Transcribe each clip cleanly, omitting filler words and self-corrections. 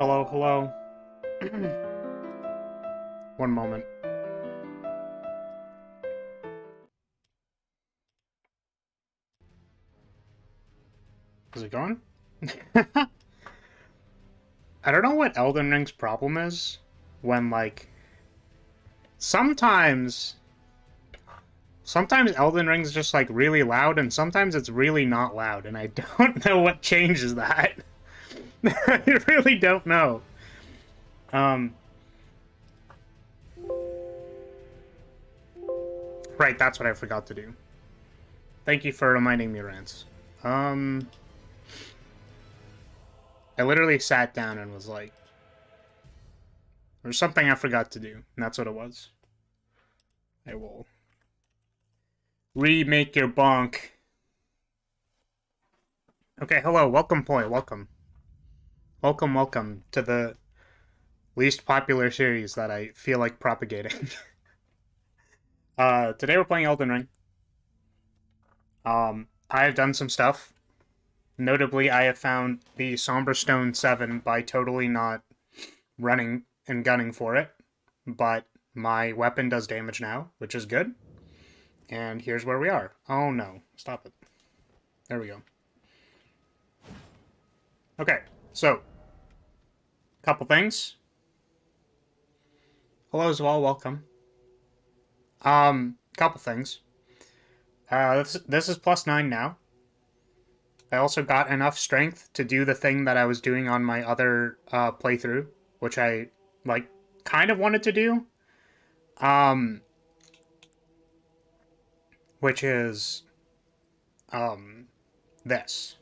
Hello, hello. One moment. Is it going? I don't know what Elden Ring's problem is when, like, sometimes Elden Ring's just, like, really loud, and sometimes it's really not loud, and I don't know what changes that. I really don't know. Right, that's what I forgot to do. Thank you for reminding me, Rance. I literally sat down and was like, there's something I forgot to do, and that's what it was. I will remake your bonk. Okay, hello, welcome, Poi, welcome. Welcome to the least popular series that I feel like propagating. Today we're playing Elden Ring. I have done some stuff. Notably, I have found the Somber Stone 7 by totally not running and gunning for it, but my weapon does damage now, which is good. And here's where we are. Oh no, stop it. There we go. Okay, so, couple things. Hello as well, welcome. Couple things. This is +9 now. I also got enough strength to do the thing that I was doing on my other playthrough, which I, like, kind of wanted to do. Which is, this.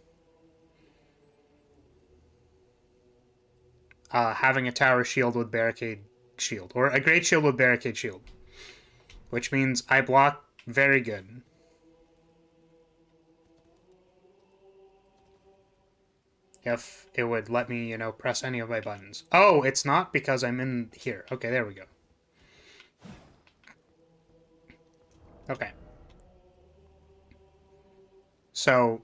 Having a tower shield with barricade shield, or a great shield with barricade shield. Which means I block very good. If it would let me, you know, press any of my buttons. Oh, it's not because I'm in here. Okay, there we go. Okay. So,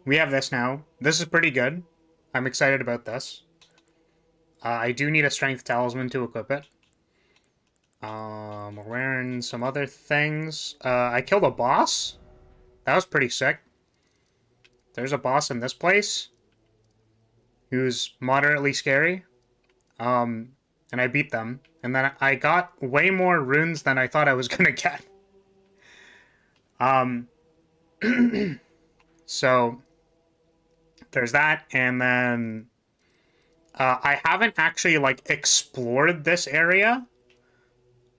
we have this now. This is pretty good. I'm excited about this. I do need a strength talisman to equip it. We're wearing some other things. I killed a boss. That was pretty sick. There's a boss in this place who's moderately scary. And I beat them. And then I got way more runes than I thought I was gonna get. So, there's that, and then I haven't actually, like, explored this area.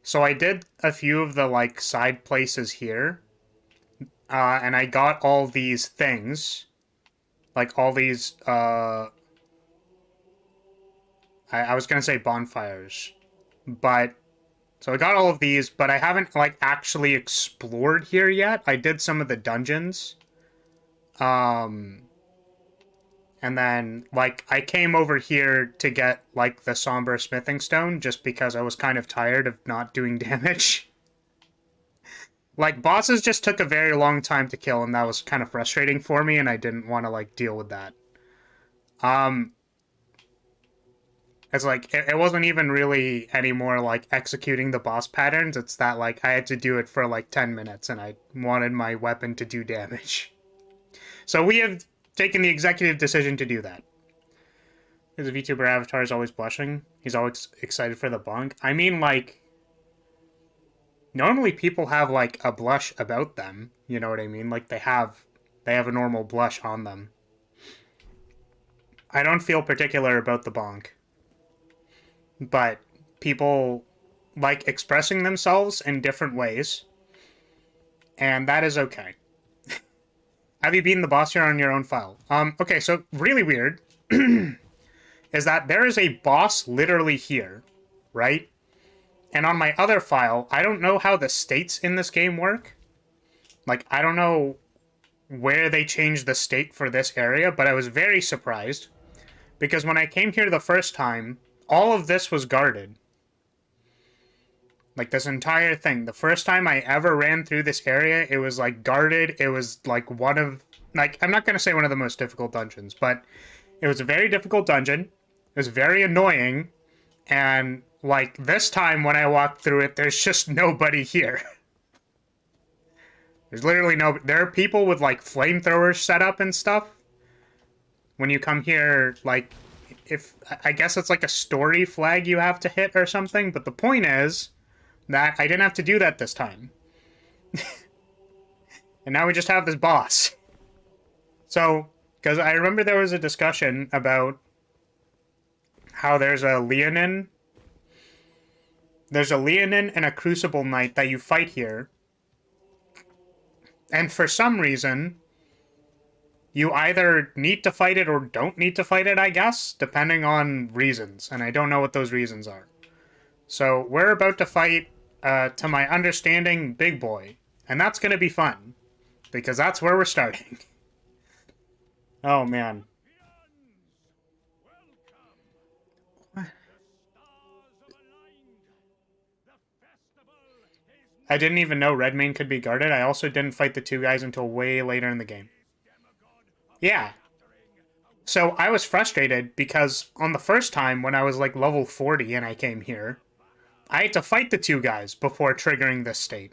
So I did a few of the, like, side places here. And I got all these things. Like, all these, I was gonna say bonfires. But, so I got all of these, but I haven't, like, actually explored here yet. I did some of the dungeons. And then, like, I came over here to get, like, the Somber Smithing Stone, just because I was kind of tired of not doing damage. Like, bosses just took a very long time to kill, and that was kind of frustrating for me, and I didn't want to, like, deal with that. It's like, it wasn't even really any more, like, executing the boss patterns. It's that, like, I had to do it for, like, 10 minutes, and I wanted my weapon to do damage. So we have taken the executive decision to do that. His VTuber avatar is always blushing. He's always excited for the bonk. I mean, like, normally people have, like, a blush about them. You know what I mean? Like, they have a normal blush on them. I don't feel particular about the bonk. But people like expressing themselves in different ways. And that is okay. Have you beaten the boss here on your own file? Okay, so really weird is that there is a boss literally here, right? And on my other file, I don't know how the states in this game work. Like, I don't know where they changed the state for this area, but I was very surprised. Because when I came here the first time, all of this was guarded. Like, this entire thing. The first time I ever ran through this area, it was, like, guarded. It was, like, one of... Like, I'm not going to say one of the most difficult dungeons, but it was a very difficult dungeon. It was very annoying, and, like, this time when I walked through it, there's just nobody here. There's literally no... There are people with, like, flamethrowers set up and stuff. When you come here, like, if... I guess it's like a story flag you have to hit or something, but the point is that I didn't have to do that this time. And now we just have this boss. So, because I remember there was a discussion about how there's a Leonin. There's a Leonin and a Crucible Knight that you fight here. And for some reason, you either need to fight it or don't need to fight it, I guess, depending on reasons. And I don't know what those reasons are. So, we're about to fight, to my understanding, Big Boy. And that's going to be fun. Because that's where we're starting. Oh, man. I didn't even know Redmane could be guarded. I also didn't fight the two guys until way later in the game. Yeah. So I was frustrated because on the first time when I was like level 40 and I came here, I had to fight the two guys before triggering this state.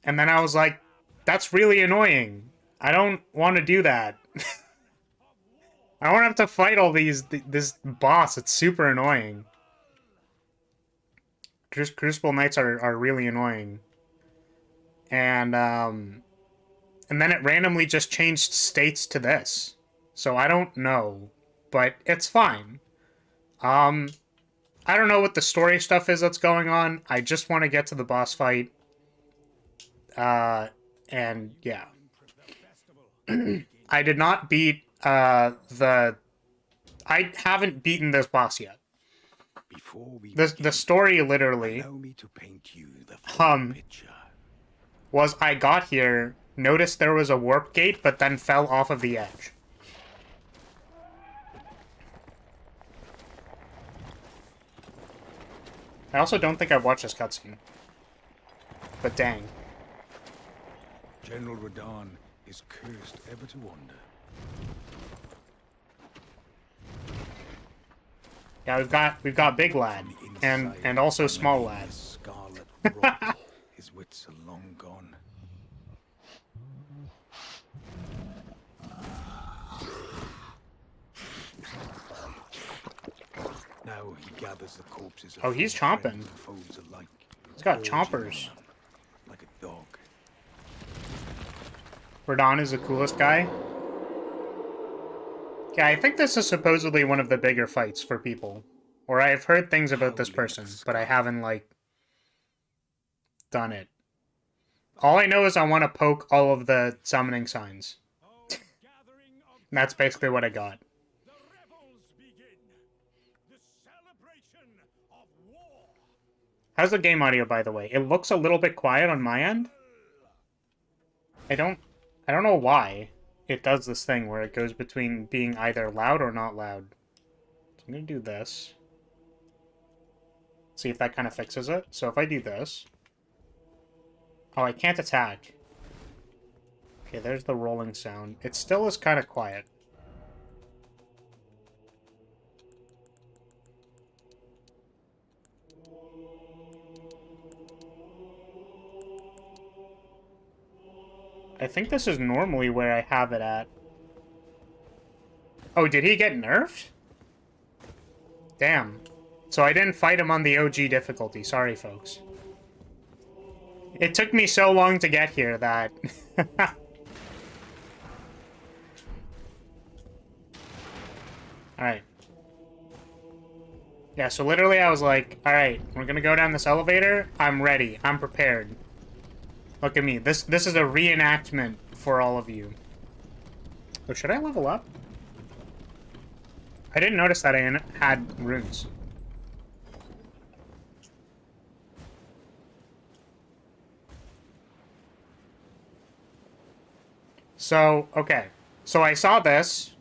And then I was like, that's really annoying. I don't want to do that. I don't have to fight all this boss. It's super annoying. Crucible Knights are really annoying. And then it randomly just changed states to this. So I don't know. But it's fine. I don't know what the story stuff is that's going on. I just want to get to the boss fight. And yeah. I did not beat I haven't beaten this boss yet. The story literally was I got here, noticed there was a warp gate, but then fell off of the edge. I also don't think I've watched this cutscene. But dang. General Radahn is cursed ever to wander. Yeah, we've got Big Lad and also Small Lad. Scarlet his wits are long gone. Now he gathers the corpses of he's chomping. foes alike. He's got chompers. Like a dog. Radahn is the coolest guy. Yeah, I think this is supposedly one of the bigger fights for people. Or I've heard things about this person, but I haven't, like, done it. All I know is I want to poke all of the summoning signs. And that's basically what I got. How's the game audio, by the way? It looks a little bit quiet on my end. I don't know why it does this thing where it goes between being either loud or not loud. So I'm going to do this. See if that kind of fixes it. So if I do this... Oh, I can't attack. Okay, there's the rolling sound. It still is kind of quiet. I think this is normally where I have it at. Oh, did he get nerfed? Damn. So I didn't fight him on the OG difficulty. Sorry, folks. It took me so long to get here that... Alright. Yeah, so literally I was like, alright, we're gonna go down this elevator. I'm ready. I'm prepared. Look at me. This is a reenactment for all of you. Oh, should I level up? I didn't notice that I had runes. So, okay. So I saw this,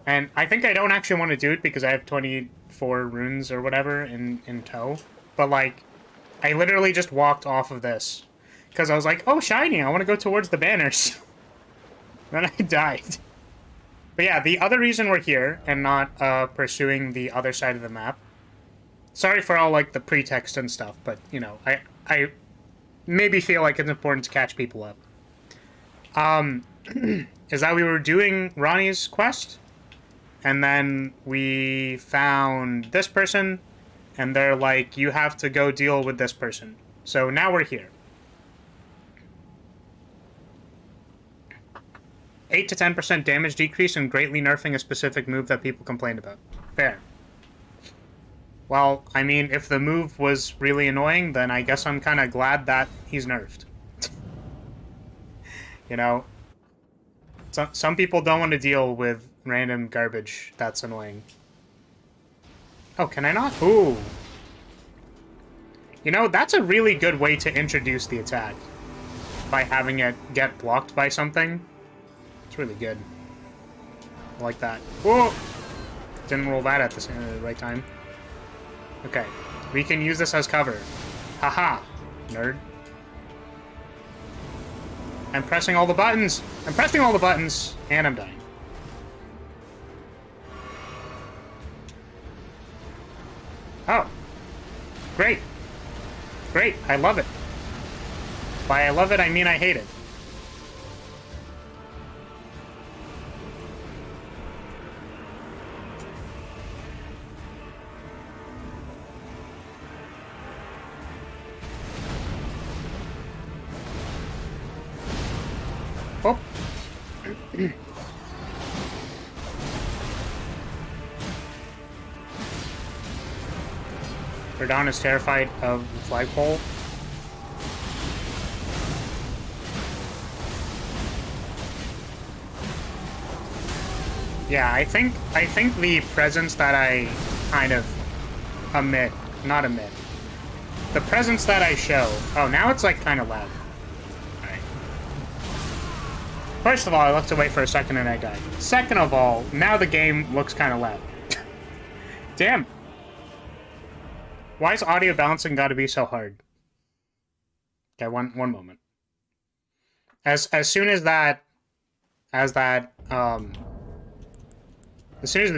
and I think I don't actually want to do it because I have 24 runes or whatever in tow. But, like, I literally just walked off of this. Because I was like, oh, shiny, I want to go towards the banners. Then I died. But yeah, the other reason we're here and not pursuing the other side of the map. Sorry for all like the pretext and stuff, but you know, I maybe feel like it's important to catch people up. Is that we were doing Ronnie's quest, and then we found this person, and they're like, you have to go deal with this person. So now we're here. 8 to 10% damage decrease and greatly nerfing a specific move that people complained about. Fair. Well, I mean, if the move was really annoying, then I guess I'm kind of glad that he's nerfed. You know? Some people don't want to deal with random garbage that's annoying. Oh, can I not? Ooh. You know, that's a really good way to introduce the attack. By having it get blocked by something. It's really good. I like that. Whoa! Didn't roll that at the right time. Okay. We can use this as cover. Haha, nerd. I'm pressing all the buttons! I'm pressing all the buttons! And I'm dying. Oh. Great. Great, I love it. By I love it, I mean I hate it. Oh. Verdon is terrified of the flagpole. Yeah, I think the presence that I kind of not emit. The presence that I show. Oh, now it's like kind of loud. Alright. First of all, I looked away for a second and I died. Second of all, now the game looks kind of loud. Damn. Why is audio balancing gotta be so hard? Okay, one moment. As soon as the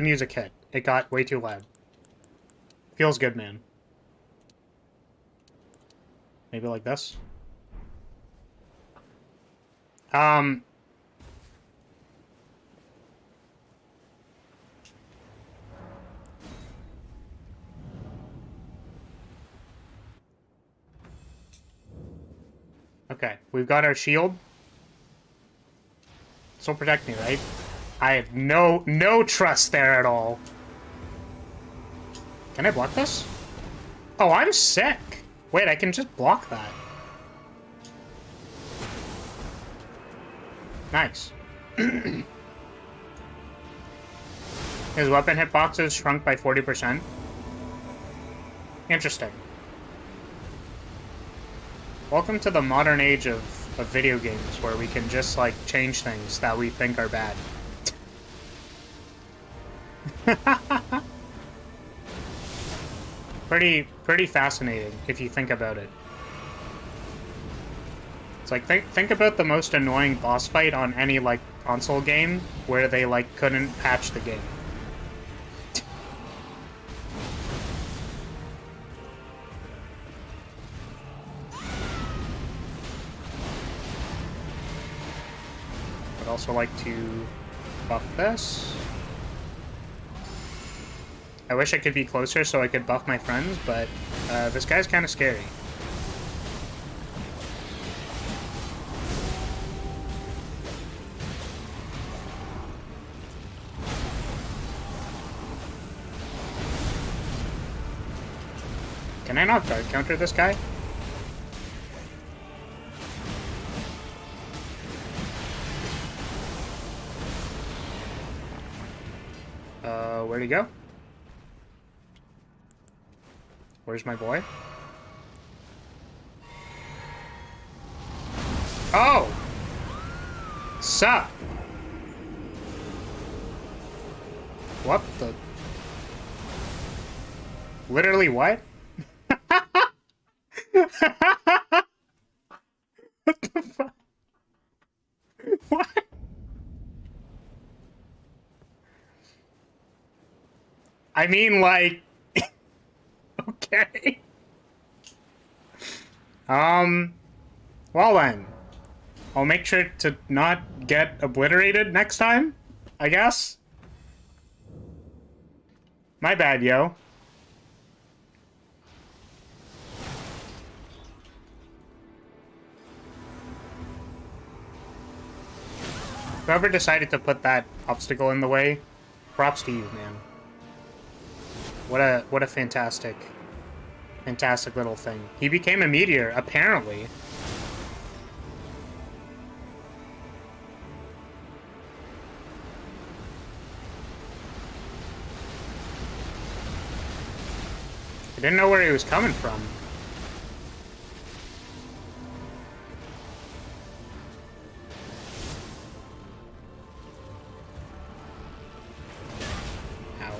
music hit, it got way too loud. Feels good, man. Maybe like this? Okay, we've got our shield. This will protect me, right? I have no trust there at all. Can I block this? Oh, I'm sick. Wait, I can just block that. Nice. His weapon hitboxes shrunk by 40%. Interesting. Welcome to the modern age of video games where we can just, like, change things that we think are bad. Pretty fascinating if you think about it. It's like think about the most annoying boss fight on any like console game where they like couldn't patch the game. I'd also like to buff this. I wish I could be closer so I could buff my friends, but this guy's kind of scary. Can I not guard counter this guy? Where'd he go? Where's my boy? Oh! Sup? What the? Literally what? What the fuck? What? I mean, like... okay. Well then. I'll make sure to not get obliterated next time, I guess. My bad, yo. Whoever decided to put that obstacle in the way, props to you, man. What a fantastic little thing. He became a meteor, apparently. I didn't know where he was coming from. Ow.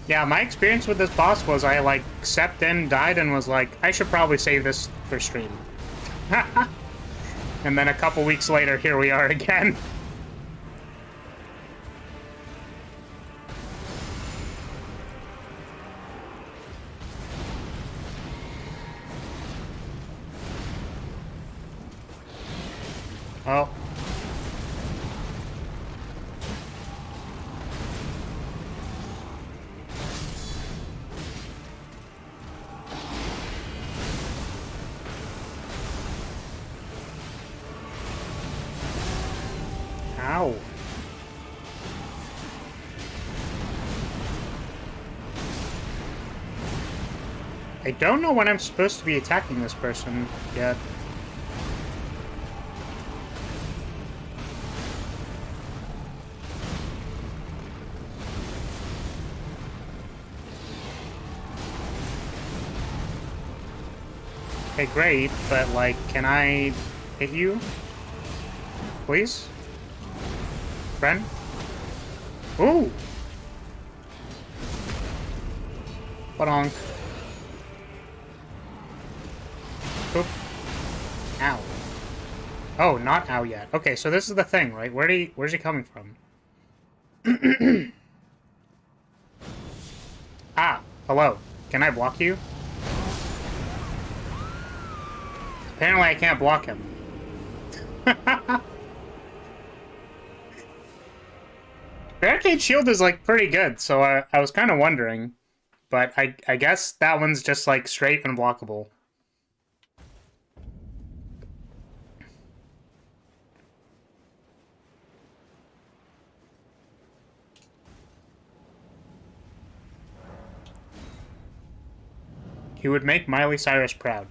Yeah, my experience with this boss was I, like, stepped in, died, and was like, I should probably save this for stream. And then a couple weeks later, here we are again. Oh. Ow. I don't know when I'm supposed to be attacking this person yet. Okay, great, but, like, can I hit you? Please? Friend? Ooh! Ba-donk. Oop. Ow. Oh, not ow yet. Okay, so this is the thing, right? Where's he coming from? Ah, hello. Can I block you? Apparently I can't block him. Barricade shield is, like, pretty good, so I was kind of wondering. But I guess that one's just, like, straight and blockable. He would make Miley Cyrus proud.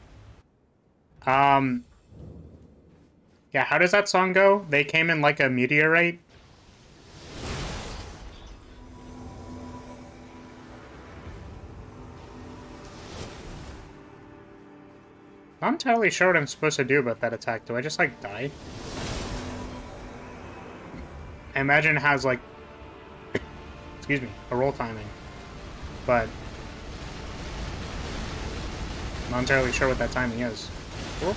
Yeah, how does that song go? They came in like a meteorite? Not entirely sure what I'm supposed to do about that attack. Do I just, like, die? I imagine it has, like... excuse me, a roll timing. But... I'm not entirely sure what that timing is. Cool.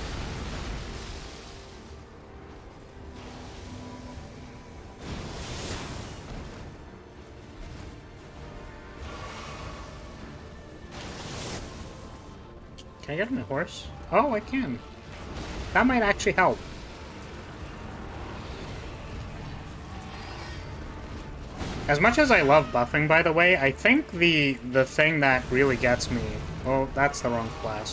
Can I get on my horse? Oh, I can. That might actually help. As much as I love buffing, by the way, I think the thing that really gets me... Oh, that's the wrong class.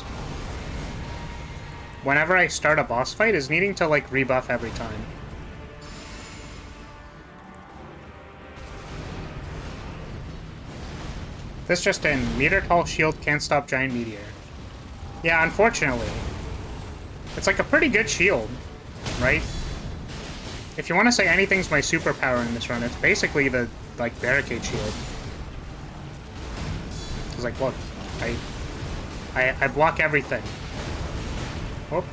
Whenever I start a boss fight is needing to, like, rebuff every time. This just in. Meter-tall shield can't stop giant meteor. Yeah, unfortunately. It's like a pretty good shield, right? If you want to say anything's my superpower in this run, it's basically the, like, barricade shield. It's like, look, I block everything. Oh.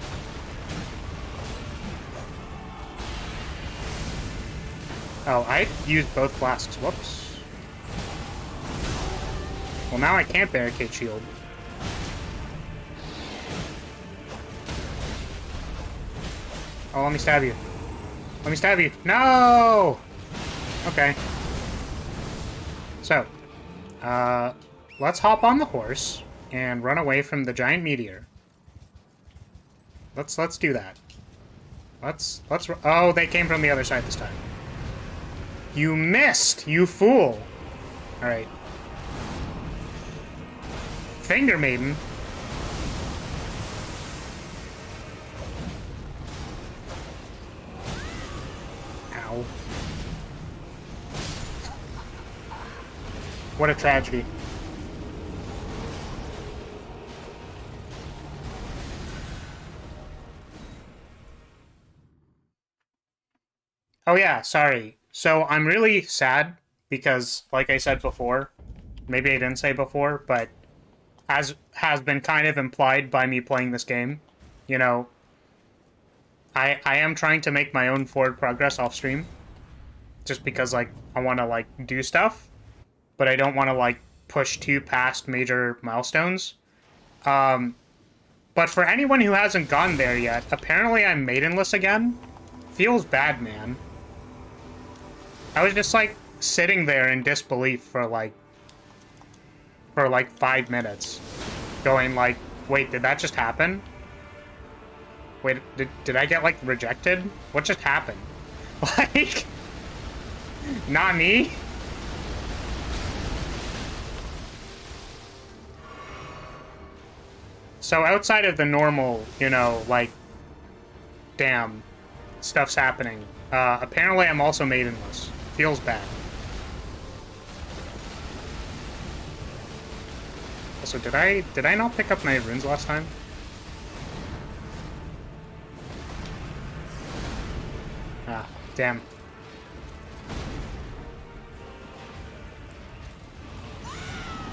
Oh, I used both flasks. Whoops. Well, now I can't barricade shield. Oh, let me stab you. Let me stab you. No! Okay. So, let's hop on the horse and run away from the giant meteor. Let's do that. Oh, they came from the other side this time. You missed, you fool. All right. Finger Maiden. Ow. What a tragedy. Oh yeah, sorry. So I'm really sad because, like I said before, maybe I didn't say before, but as has been kind of implied by me playing this game, you know, I am trying to make my own forward progress off stream, just because like I want to like do stuff, but I don't want to like push too past major milestones. But for anyone who hasn't gotten there yet, apparently I'm maidenless again. Feels bad, man. I was just like sitting there in disbelief for like 5 minutes, going like, wait, did that just happen? Wait, did I get like rejected? What just happened? Like, not me. So outside of the normal, you know, like, damn, stuff's happening. Apparently I'm also maidenless. Feels bad. Also, did I not pick up my runes last time? Ah, damn.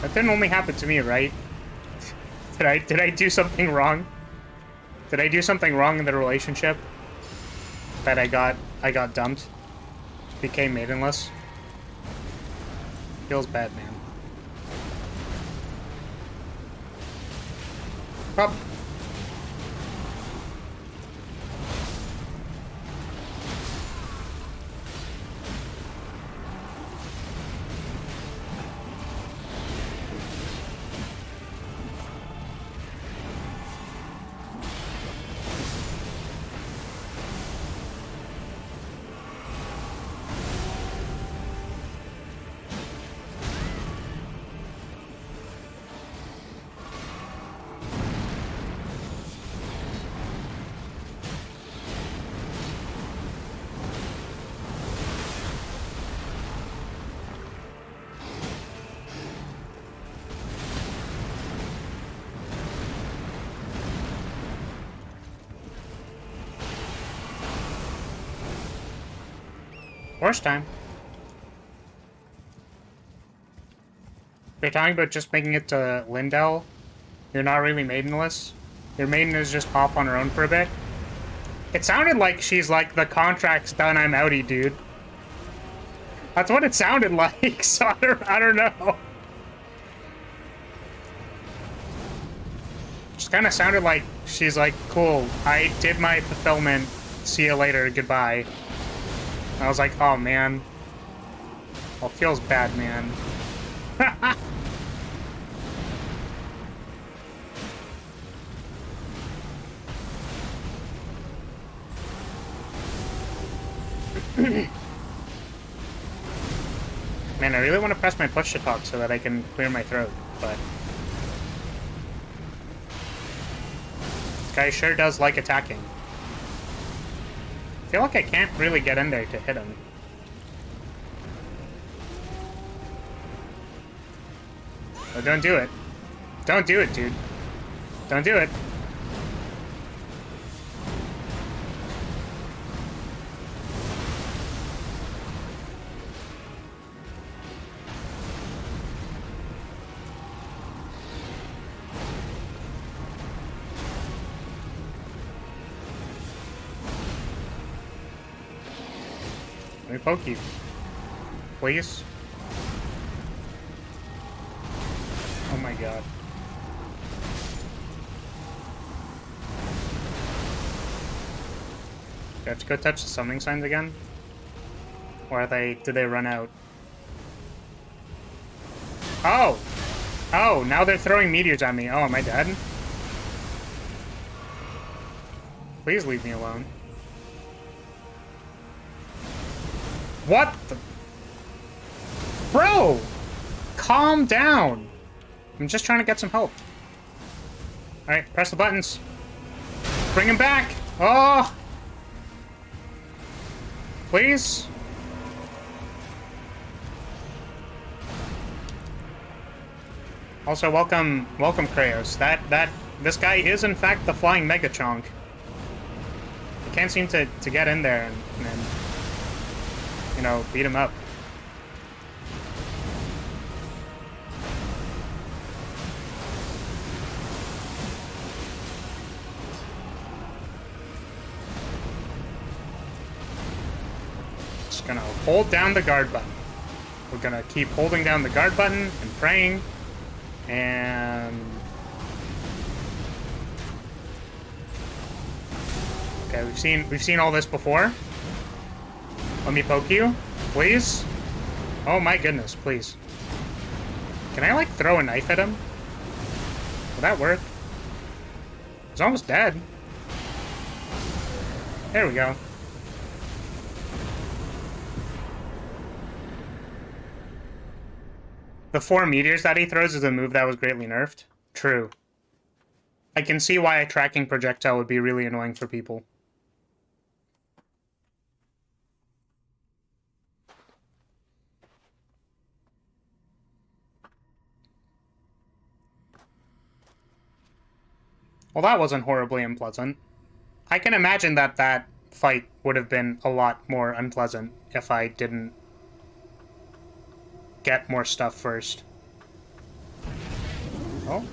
That didn't only happen to me, right? Did I do something wrong? Did I do something wrong in the relationship? That I got dumped? Became maidenless? Feels bad, man. Up. Worst time. If you're talking about just making it to Lindell, you're not really maidenless. Your maiden is just off on her own for a bit. It sounded like she's like, the contract's done, I'm outie, dude. That's what it sounded like, so I don't know. Just kind of sounded like she's like, cool, I did my fulfillment, see you later, goodbye. I was like, oh man. Well, feels bad, man. Man, I really want to press my push to talk so that I can clear my throat, but... This guy sure does like attacking. I feel like I can't really get in there to hit him. Oh, don't do it. Don't do it, dude. Don't do it. Let me poke you. Please? Oh my god. Do I have to go touch the summoning signs again? Or are they... did they run out? Oh! Oh, now they're throwing meteors at me. Oh, am I dead? Please leave me alone. What the... Bro! Calm down! I'm just trying to get some help. Alright, press the buttons. Bring him back! Oh! Please? Also, welcome Kraos. This guy is in fact the flying Megachonk. I can't seem to get in there and you know, beat him up. Just gonna hold down the guard button. We're gonna keep holding down the guard button and praying. And... okay, we've seen all this before. Let me poke you, please. Oh my goodness, please. Can I like throw a knife at him? Will that work? He's almost dead. There we go. The 4 meteors that he throws is a move that was greatly nerfed. True. I can see why a tracking projectile would be really annoying for people. Well, that wasn't horribly unpleasant. I can imagine that that fight would have been a lot more unpleasant if I didn't get more stuff first. Oh.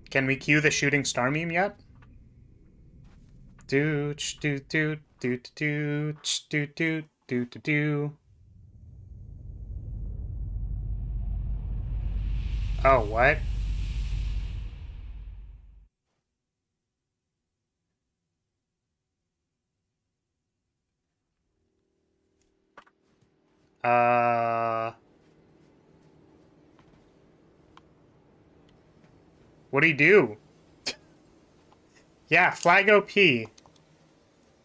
Can we cue the shooting star meme yet? Do do do do do do do do do do. Oh, what? What'd he do? Yeah, flag OP.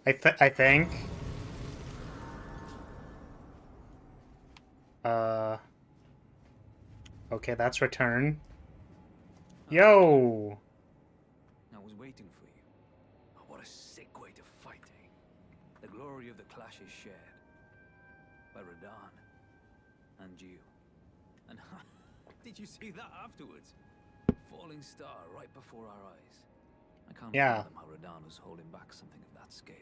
I think. Okay, that's return. Yo! I was waiting for you. Oh, what a sick way to fight, eh? The glory of the clash is shared. By Radahn. And you. And did you see that afterwards? Falling star right before our eyes. I can't fathom how Radahn was holding back something of that scale.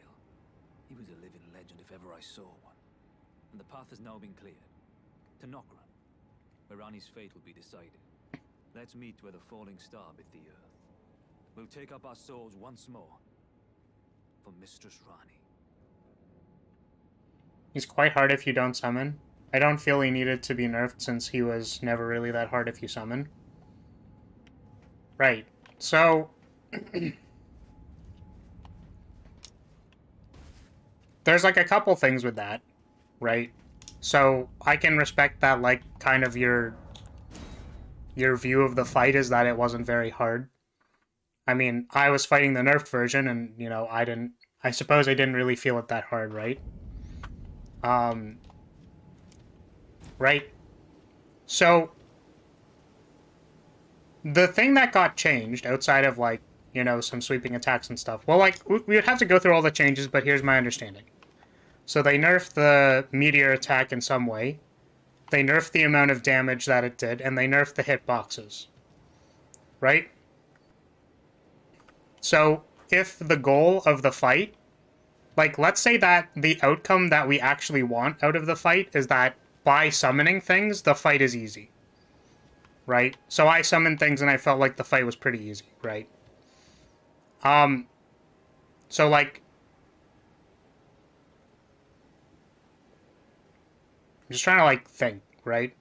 He was a living legend if ever I saw one. And the path has now been cleared. To Nokran, where Ranni's fate will be decided. Let's meet where the falling star bit the earth. We'll take up our swords once more. For Mistress Ranni. He's quite hard if you don't summon. I don't feel he needed to be nerfed since he was never really that hard if you summon. Right. So... there's like a couple things with that, right? So I can respect that, like, kind of your view of the fight is that it wasn't very hard. I mean, I was fighting the nerfed version and, you know, I suppose I didn't really feel it that hard, right? Right. So the thing that got changed outside of, like, you know, some sweeping attacks and stuff, well, like, we would have to go through all the changes, but here's my understanding. So they nerfed the meteor attack in some way. They nerfed the amount of damage that it did, and they nerfed the hitboxes. Right? So, if the goal of the fight, like, let's say that the outcome that we actually want out of the fight is that by summoning things, the fight is easy. Right? So I summoned things and I felt like the fight was pretty easy, right? So, like, I'm just trying to, like, think, right?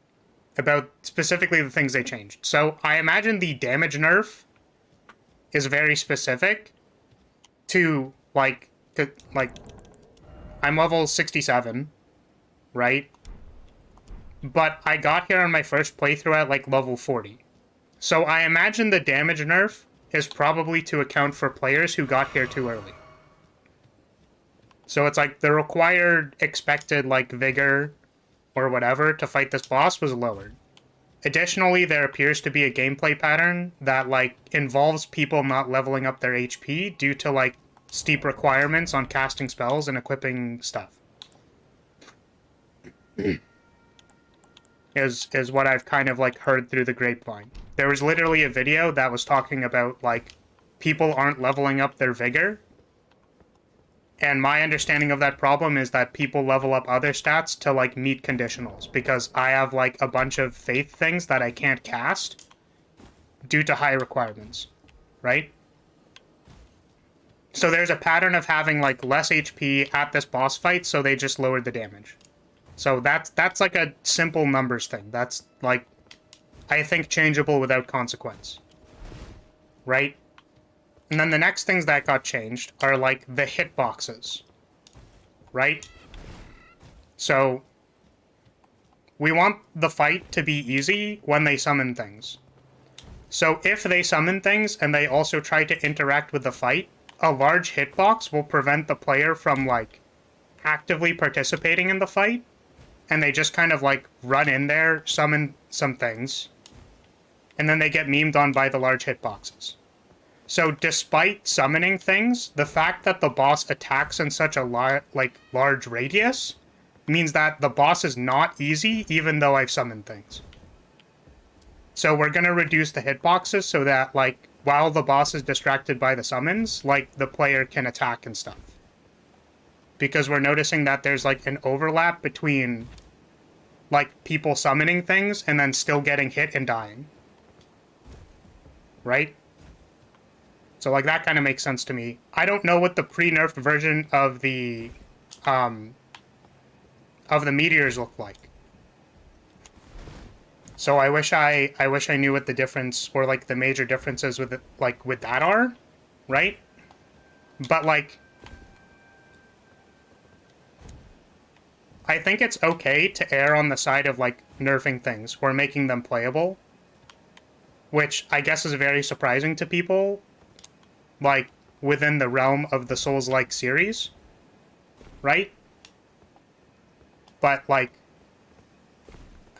About specifically the things they changed. So I imagine the damage nerf is very specific to, like, Like, I'm level 67, right? But I got here on my first playthrough at, like, level 40. So I imagine the damage nerf is probably to account for players who got here too early. So it's like the required expected, like, vigor or whatever to fight this boss was lowered. Additionally, there appears to be a gameplay pattern that, like, involves people not leveling up their HP due to, like, steep requirements on casting spells and equipping stuff. is what I've kind of, like, heard through the grapevine. There was literally a video that was talking about, like, people aren't leveling up their vigor. And my understanding of that problem is that people level up other stats to, like, meet conditionals. Because I have, like, a bunch of faith things that I can't cast due to high requirements. Right? So there's a pattern of having, like, less HP at this boss fight, so they just lowered the damage. So that's like a simple numbers thing. That's, like, I think changeable without consequence. Right? And then the next things that got changed are, like, the hitboxes. Right? So we want the fight to be easy when they summon things. So if they summon things and they also try to interact with the fight, a large hitbox will prevent the player from, like, actively participating in the fight. And they just kind of, like, run in there, summon some things, and then they get memed on by the large hitboxes. So despite summoning things, the fact that the boss attacks in such a large radius means that the boss is not easy, even though I've summoned things. So we're going to reduce the hitboxes so that, like, while the boss is distracted by the summons, like, the player can attack and stuff. Because we're noticing that there's, like, an overlap between, like, people summoning things and then still getting hit and dying. Right? So, like, that kind of makes sense to me. I don't know what the pre-nerfed version of the meteors look like. So I wish I knew what the difference, or, like, the major differences with it, like, with that are, right? But, like, I think it's okay to err on the side of, like, nerfing things or making them playable, which I guess is very surprising to people, like, within the realm of the Souls-like series, right? But, like,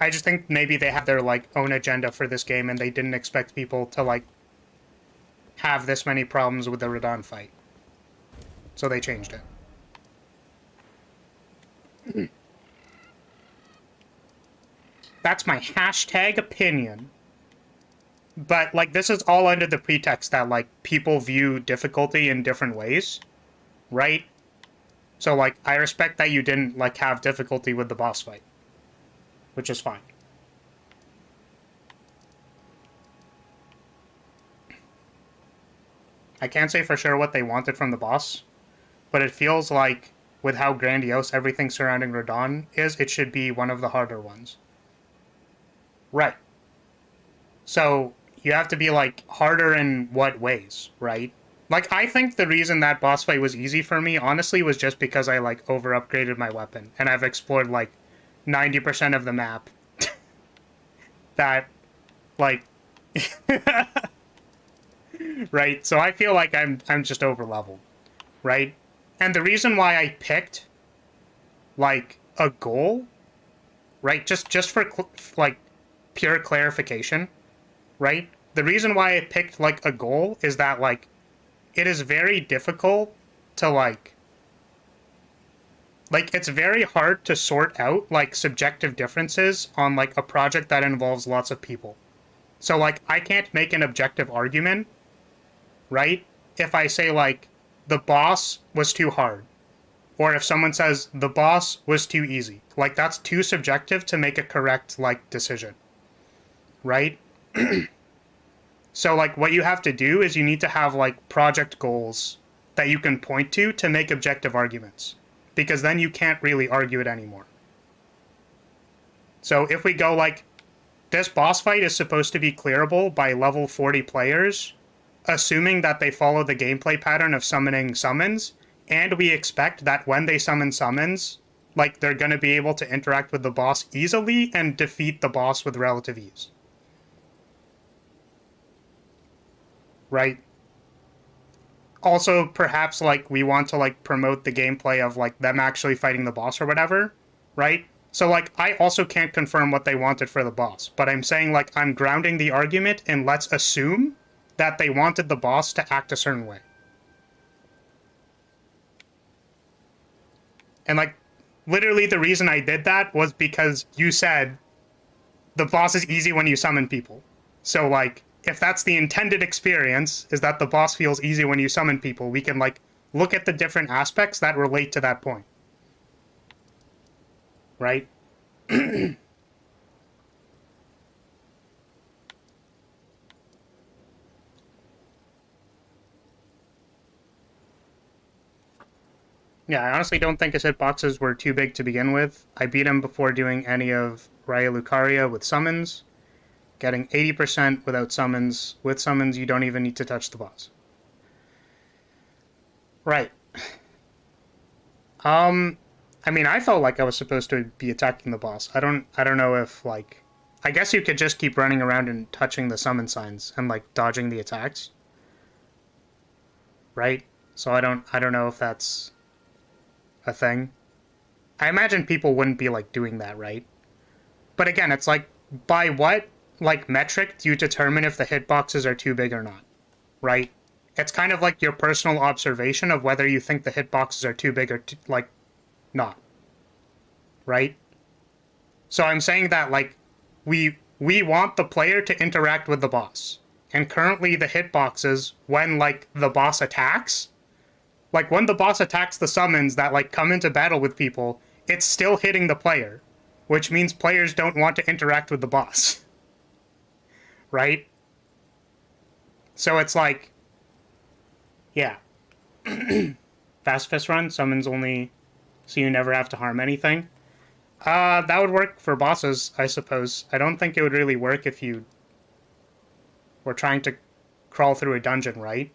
I just think maybe they have their, like, own agenda for this game and they didn't expect people to, like, have this many problems with the Radahn fight. So they changed it. That's my hashtag opinion. But, like, this is all under the pretext that, like, people view difficulty in different ways, right? So, like, I respect that you didn't, like, have difficulty with the boss fight, which is fine. I can't say for sure what they wanted from the boss, but it feels like, with how grandiose everything surrounding Radahn is, it should be one of the harder ones. Right. So, you have to be, like, harder in what ways, right? Like, I think the reason that boss fight was easy for me, honestly, was just because I, like, over-upgraded my weapon. And I've explored, like, 90% of the map. That, like... right? So I feel like I'm just over-leveled, right? And the reason why I picked, like, a goal, right? Just for, like, pure clarification, right? The reason why I picked, like, a goal is that, like, it is very difficult to, like, it's very hard to sort out, like, subjective differences on, like, a project that involves lots of people. So, like, I can't make an objective argument, right? If I say, like, the boss was too hard. Or if someone says, the boss was too easy. Like, that's too subjective to make a correct, like, decision. Right? So, like, what you have to do is you need to have, like, project goals that you can point to make objective arguments. Because then you can't really argue it anymore. So if we go, like, this boss fight is supposed to be clearable by level 40 players, assuming that they follow the gameplay pattern of summoning summons, and we expect that when they summon summons, like, they're going to be able to interact with the boss easily and defeat the boss with relative ease. Right? Also, perhaps, like, we want to, like, promote the gameplay of, like, them actually fighting the boss or whatever, right? So, like, I also can't confirm what they wanted for the boss, but I'm saying, like, I'm grounding the argument and let's assume that they wanted the boss to act a certain way. And, like, literally the reason I did that was because you said the boss is easy when you summon people. So, like, if that's the intended experience, is that the boss feels easy when you summon people, we can, like, look at the different aspects that relate to that point. Right? Yeah, I honestly don't think his hitboxes were too big to begin with. I beat him before doing any of Raya Lucaria with summons. Getting 80% without summons. With summons, you don't even need to touch the boss. Right. I mean, I felt like I was supposed to be attacking the boss. I don't know if, like... I guess you could just keep running around and touching the summon signs and, like, dodging the attacks. Right? So I don't know if that's a thing. I imagine people wouldn't be, like, doing that, right? But again, it's like, by what, like, metric do you determine if the hitboxes are too big or not? Right? It's kind of like your personal observation of whether you think the hitboxes are too big or, like, not. Right? So I'm saying that, like, we want the player to interact with the boss. And currently the hitboxes, when, like, the boss attacks, like, when the boss attacks the summons that, like, come into battle with people, it's still hitting the player, which means players don't want to interact with the boss. Right? So it's like, yeah. Fast fist run, summons only so you never have to harm anything. That would work for bosses, I suppose. I don't think it would really work if you were trying to crawl through a dungeon, right?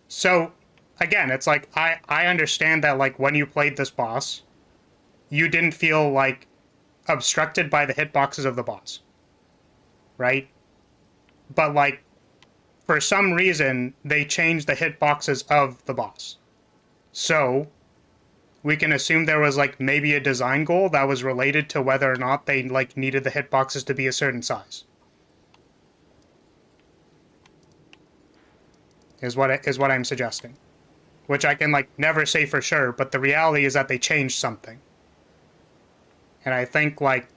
So, again, it's like, I understand that, like, when you played this boss, you didn't feel, like, obstructed by the hitboxes of the boss. Right? But, like, for some reason, they changed the hitboxes of the boss. So, we can assume there was, like, maybe a design goal that was related to whether or not they, like, needed the hitboxes to be a certain size. Is what I'm suggesting. Which I can, like, never say for sure, but the reality is that they changed something. And I think, like...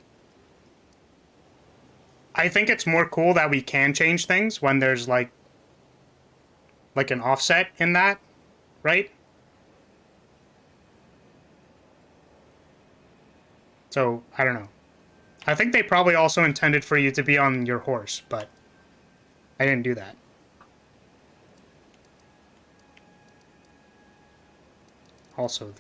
I think it's more cool that we can change things when there's, like an offset in that, right? So, I don't know. I think they probably also intended for you to be on your horse, but I didn't do that. Also,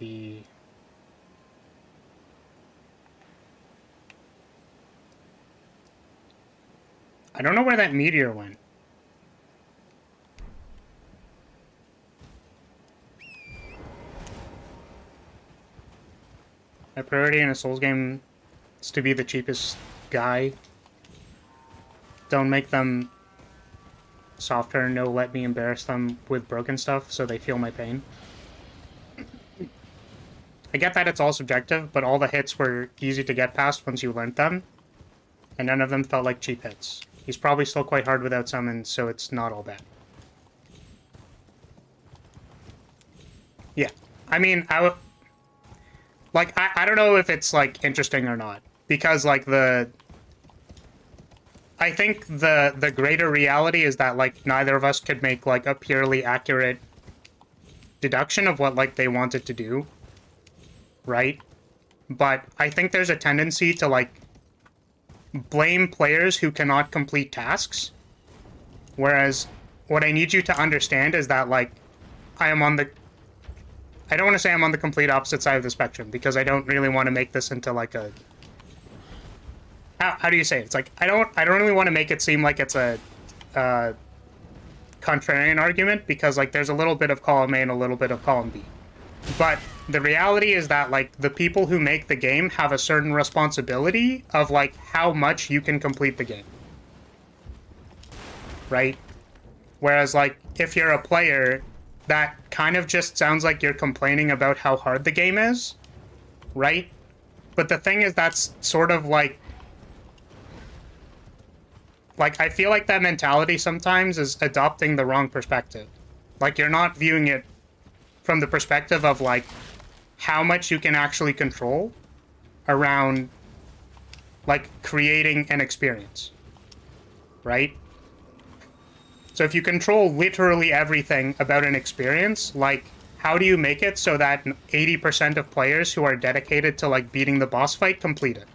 I don't know where that meteor went. My priority in a Souls game is to be the cheapest guy. Don't make them softer, no let me embarrass them with broken stuff so they feel my pain. I get that it's all subjective, but all the hits were easy to get past once you learned them, and none of them felt like cheap hits. He's probably still quite hard without summons, so it's not all bad. Yeah. I mean, I don't know if it's, like, interesting or not. Because, like, I think the greater reality is that, like, neither of us could make, like, a purely accurate deduction of what, like, they wanted to do. Right? But I think there's a tendency to, like, blame players who cannot complete tasks. Whereas, what I need you to understand is that, like, I don't want to say I'm on the complete opposite side of the spectrum, because I don't really want to make this into, like, a... How do you say it? It's like, I don't really want to make it seem like it's a contrarian argument because like there's a little bit of column A and a little bit of column B. But the reality is that like the people who make the game have a certain responsibility of like how much you can complete the game. Right? Whereas like if you're a player, that kind of just sounds like you're complaining about how hard the game is, right? But the thing is that's sort of like I feel like that mentality sometimes is adopting the wrong perspective. Like you're not viewing it from the perspective of like how much you can actually control around like creating an experience, right? So if you control literally everything about an experience, like how do you make it so that 80% of players who are dedicated to like beating the boss fight complete it?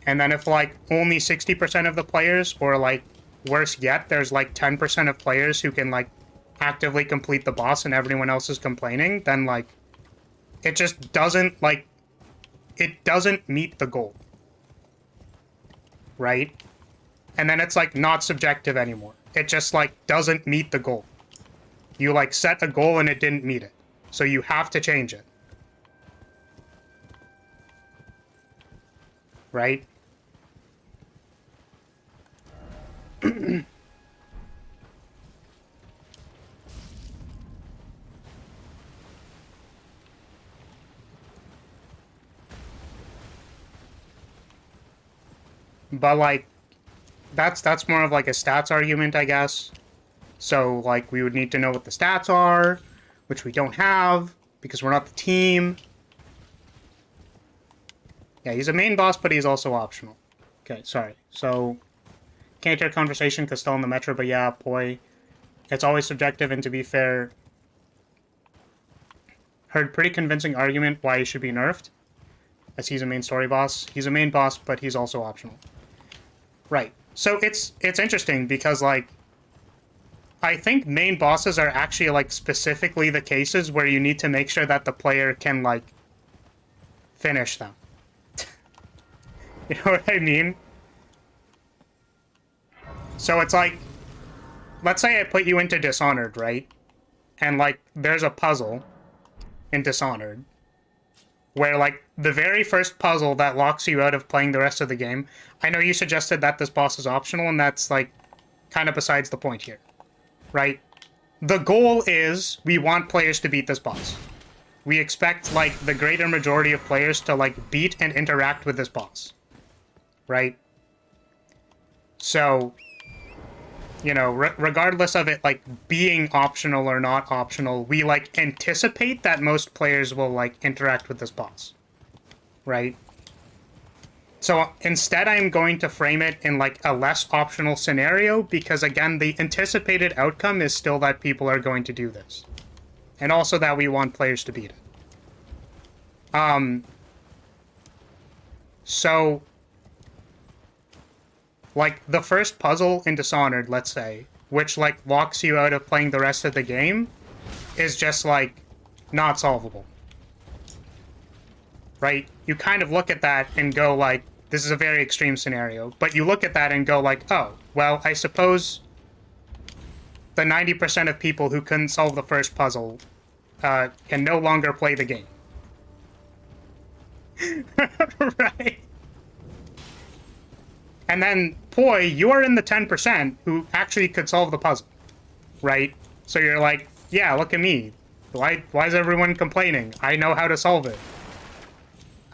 And then if like only 60% of the players, or like worse yet, there's like 10% of players who can like actively complete the boss and everyone else is complaining, then like it just doesn't like it doesn't meet the goal, right? And then it's like not subjective anymore. It just like doesn't meet the goal. You like set a goal and it didn't meet it, so you have to change it, right? But like that's more of like a stats argument, I guess. So like we would need to know what the stats are, which we don't have because we're not the team. Yeah, he's a main boss, but he's also optional. Okay, sorry. So can't hear conversation because still in the metro, but yeah, boy, it's always subjective. And to be fair, heard pretty convincing argument why he should be nerfed, as he's a main story boss. He's a main boss, but he's also optional. Right. So it's interesting because like I think main bosses are actually like specifically the cases where you need to make sure that the player can like finish them. You know what I mean? So it's like, let's say I put you into Dishonored, right? And like there's a puzzle in Dishonored where like the very first puzzle that locks you out of playing the rest of the game. I know you suggested that this boss is optional, and that's like kind of besides the point here, right? The goal is we want players to beat this boss. We expect like the greater majority of players to like beat and interact with this boss, right? So, you know, regardless of it like being optional or not optional, we like anticipate that most players will like interact with this boss, right? So instead I'm going to frame it in like a less optional scenario because again, the anticipated outcome is still that people are going to do this. And also that we want players to beat it. So like the first puzzle in Dishonored, let's say, which like locks you out of playing the rest of the game, is just like not solvable. Right? You kind of look at that and go like, this is a very extreme scenario, but you look at that and go like, oh, well, I suppose the 90% of people who couldn't solve the first puzzle can no longer play the game. Right? And then, Poi, you are in the 10% who actually could solve the puzzle, right? So you're like, yeah, look at me. Why is everyone complaining? I know how to solve it.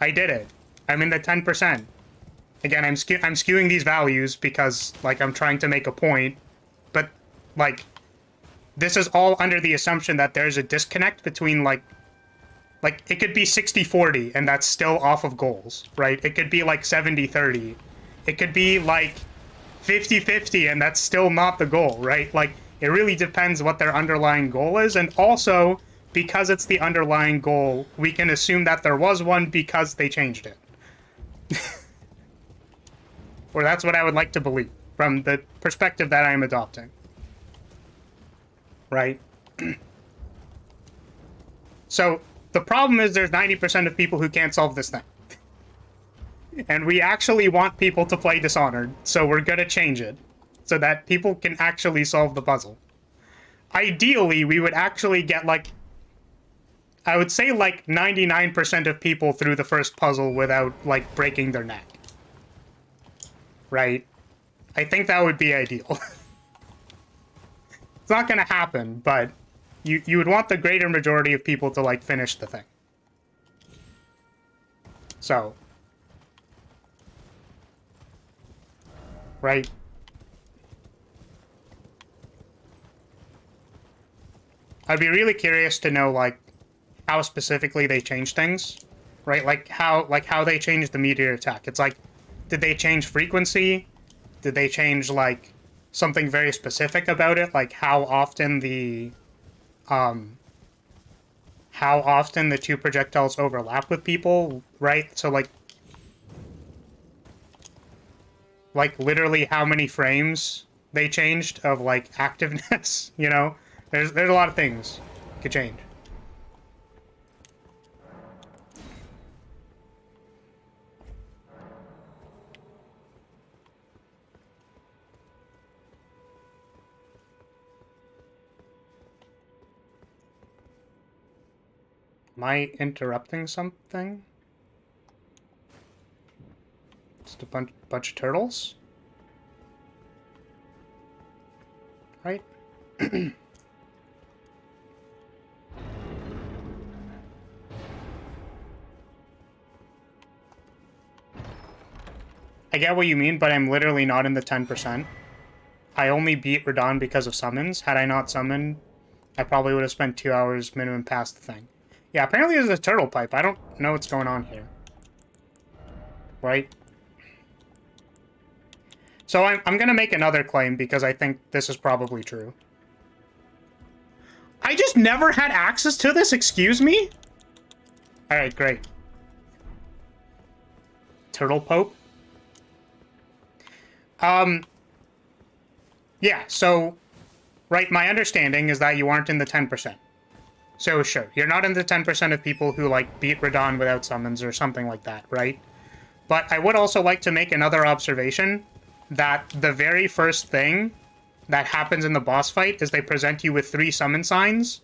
I did it. I'm in the 10%. Again, I'm skewing these values because, like, I'm trying to make a point. But, like, this is all under the assumption that there's a disconnect between, like, it could be 60-40 and that's still off of goals, right? It could be, like, 70-30. It could be, like, 50-50 and that's still not the goal, right? Like, it really depends what their underlying goal is. And also, because it's the underlying goal, we can assume that there was one because they changed it. Or that's what I would like to believe, from the perspective that I am adopting. Right? So, the problem is there's 90% of people who can't solve this thing. And we actually want people to play Dishonored, so we're gonna change it. so that people can actually solve the puzzle. Ideally, we would actually get, like, I would say, like, 99% of people through the first puzzle without, like, breaking their neck. Right? I think that would be ideal. It's not gonna happen, but you would want the greater majority of people to, like, finish the thing. So. Right? I'd be really curious to know, like, how specifically they change things, right? Like how they changed the meteor attack. It's like, did they change frequency? Did they change, like, something very specific about it? Like how often the two projectiles overlap with people, right? So like literally how many frames they changed of, like, activeness, you know? There's a lot of things could change. Am I interrupting something? Just a bunch of turtles? Right? I get what you mean, but I'm literally not in the 10%. I only beat Radon because of summons. Had I not summoned, I probably would have spent 2 hours minimum past the thing. Yeah, apparently there's a turtle pipe. I don't know what's going on here. Right? So I'm gonna make another claim because I think this is probably true. I just never had access to this, excuse me? Alright, great. Turtle Pope? Yeah, so, right, my understanding is that you aren't in the 10%. So, sure, you're not in the 10% of people who, like, beat Radon without summons or something like that, right? But I would also like to make another observation that the very first thing that happens in the boss fight is they present you with 3 summon signs,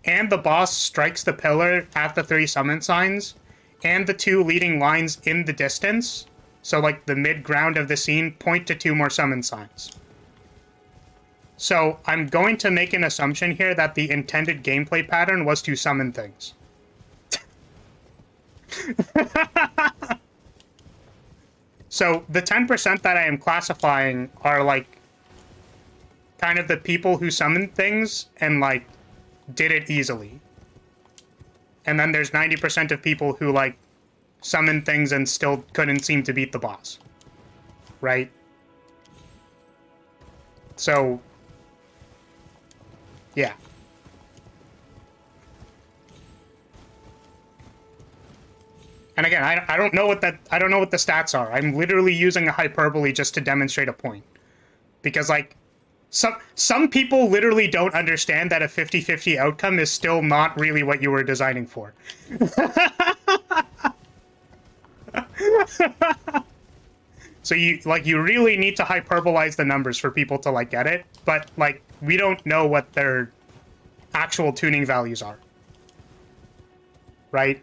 and the boss strikes the pillar at the 3 summon signs, and the 2 leading lines in the distance, so, like, the mid-ground of the scene, point to 2 more summon signs. So, I'm going to make an assumption here that the intended gameplay pattern was to summon things. So, the 10% that I am classifying are, like, kind of the people who summoned things and, like, did it easily. And then there's 90% of people who, like, summoned things and still couldn't seem to beat the boss. Right? So, yeah. And again, I don't know what the stats are. I'm literally using a hyperbole just to demonstrate a point. Because, like, some people literally don't understand that a 50-50 outcome is still not really what you were designing for. So you really need to hyperbolize the numbers for people to, like, get it, but, like, we don't know what their actual tuning values are. Right?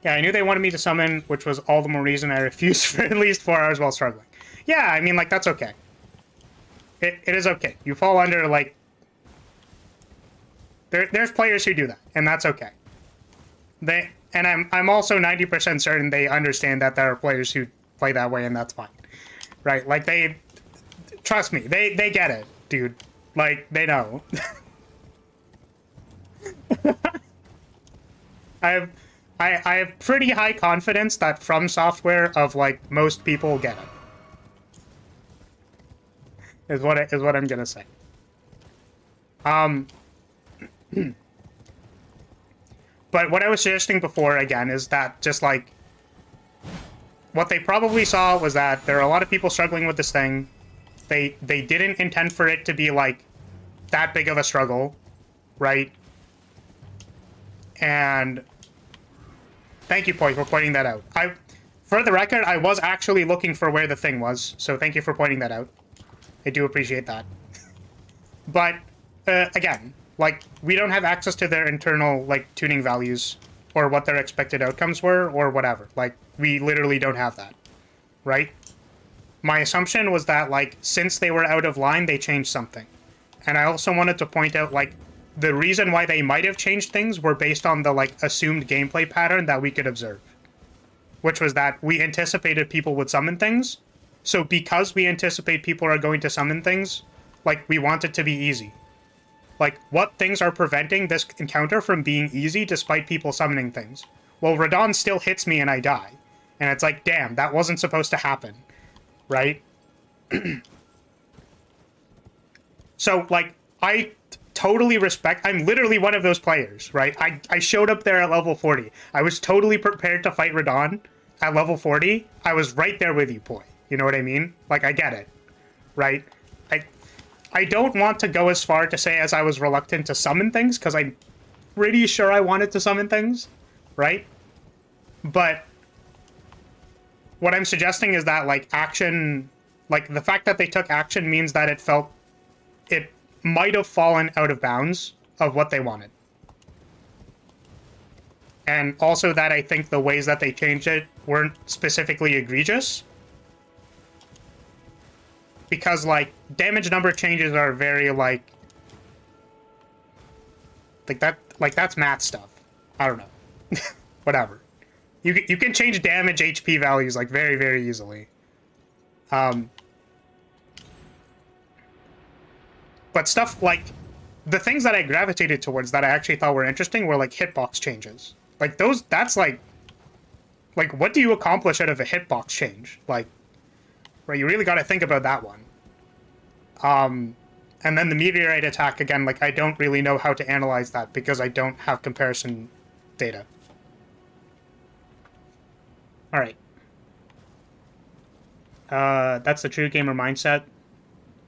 Yeah, I knew they wanted me to summon, which was all the more reason I refused for at least 4 hours while struggling. Yeah, I mean, like, that's okay. It is okay. You fall under, like... There's players who do that, and that's okay. And I'm also 90% certain they understand that there are players who play that way, and that's fine. Right? Like, they... Trust me, they get it, dude. Like, they know. I have pretty high confidence that From Software of, like, most people get it. Is what I'm gonna say. But what I was suggesting before, again, is that just, like, what they probably saw was that there are a lot of people struggling with this thing. They didn't intend for it to be, like, that big of a struggle, right? And thank you, Poi, for pointing that out. For the record, I was actually looking for where the thing was, so thank you for pointing that out. I do appreciate that. But, again, like, we don't have access to their internal, like, tuning values or what their expected outcomes were or whatever. Like, we literally don't have that, right? My assumption was that, like, since they were out of line, they changed something. And I also wanted to point out, like, the reason why they might have changed things were based on the, like, assumed gameplay pattern that we could observe. Which was that we anticipated people would summon things. So because we anticipate people are going to summon things, like, we want it to be easy. Like, what things are preventing this encounter from being easy despite people summoning things? Well, Radahn still hits me and I die. And it's like, damn, that wasn't supposed to happen. Right? So, like, I totally respect... I'm literally one of those players, right? I showed up there at level 40. I was totally prepared to fight Radahn at level 40. I was right there with you, Poi. You know what I mean? Like, I get it. Right? I don't want to go as far to say as I was reluctant to summon things, because I'm pretty sure I wanted to summon things, right? But what I'm suggesting is that, like, action... Like, the fact that they took action means that it felt... It might have fallen out of bounds of what they wanted. And also that I think the ways that they changed it weren't specifically egregious. Because, like, damage number changes are very, like, that's math stuff. I don't know. Whatever. You can change damage HP values, like, very, very easily. But stuff like... The things that I gravitated towards that I actually thought were interesting were, like, hitbox changes. Like, those... That's, like... Like, what do you accomplish out of a hitbox change? Like... Right, you really gotta think about that one. And then the meteorite attack, again, like, I don't really know how to analyze that because I don't have comparison data. Alright. That's the true gamer mindset.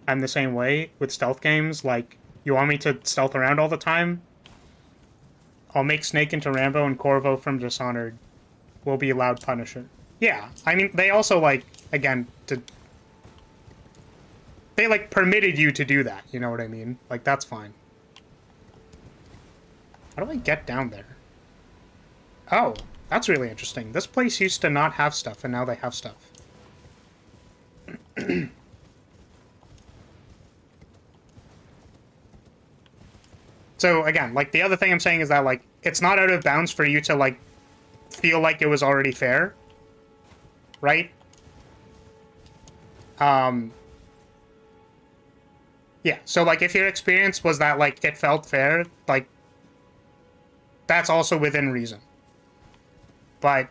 I'm the same way with stealth games. Like, you want me to stealth around all the time? I'll make Snake into Rambo and Corvo from Dishonored. Will be allowed Punisher. Yeah, I mean, they also, like, again, they, like, permitted you to do that, you know what I mean? Like, that's fine. How do I get down there? Oh, that's really interesting. This place used to not have stuff, and now they have stuff. So, again, like, the other thing I'm saying is that, like, it's not out of bounds for you to, like, feel like it was already fair. Right? Yeah, so, like, if your experience was that, like, it felt fair, like, that's also within reason. But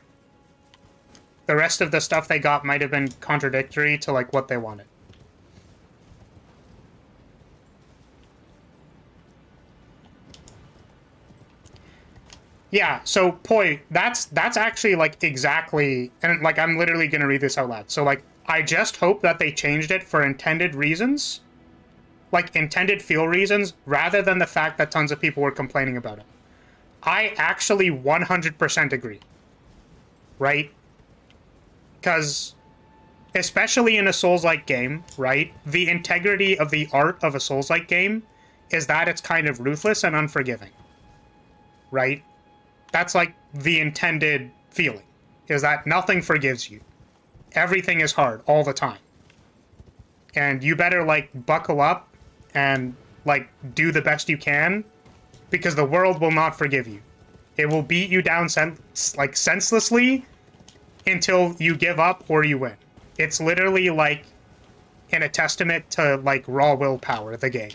the rest of the stuff they got might have been contradictory to, like, what they wanted. Yeah, so, Poi, that's actually, like, exactly... And, like, I'm literally gonna read this out loud. So, like, I just hope that they changed it for intended reasons. Like, intended feel reasons, rather than the fact that tons of people were complaining about it. I actually 100% agree. Right? Because, especially in a Souls-like game, right, the integrity of the art of a Souls-like game is that it's kind of ruthless and unforgiving. Right? That's, like, the intended feeling, is that nothing forgives you. Everything is hard, all the time. And you better, like, buckle up and, like, do the best you can, because the world will not forgive you. It will beat you down, senselessly until you give up or you win. It's literally, like, a testament to, like, raw willpower, the game.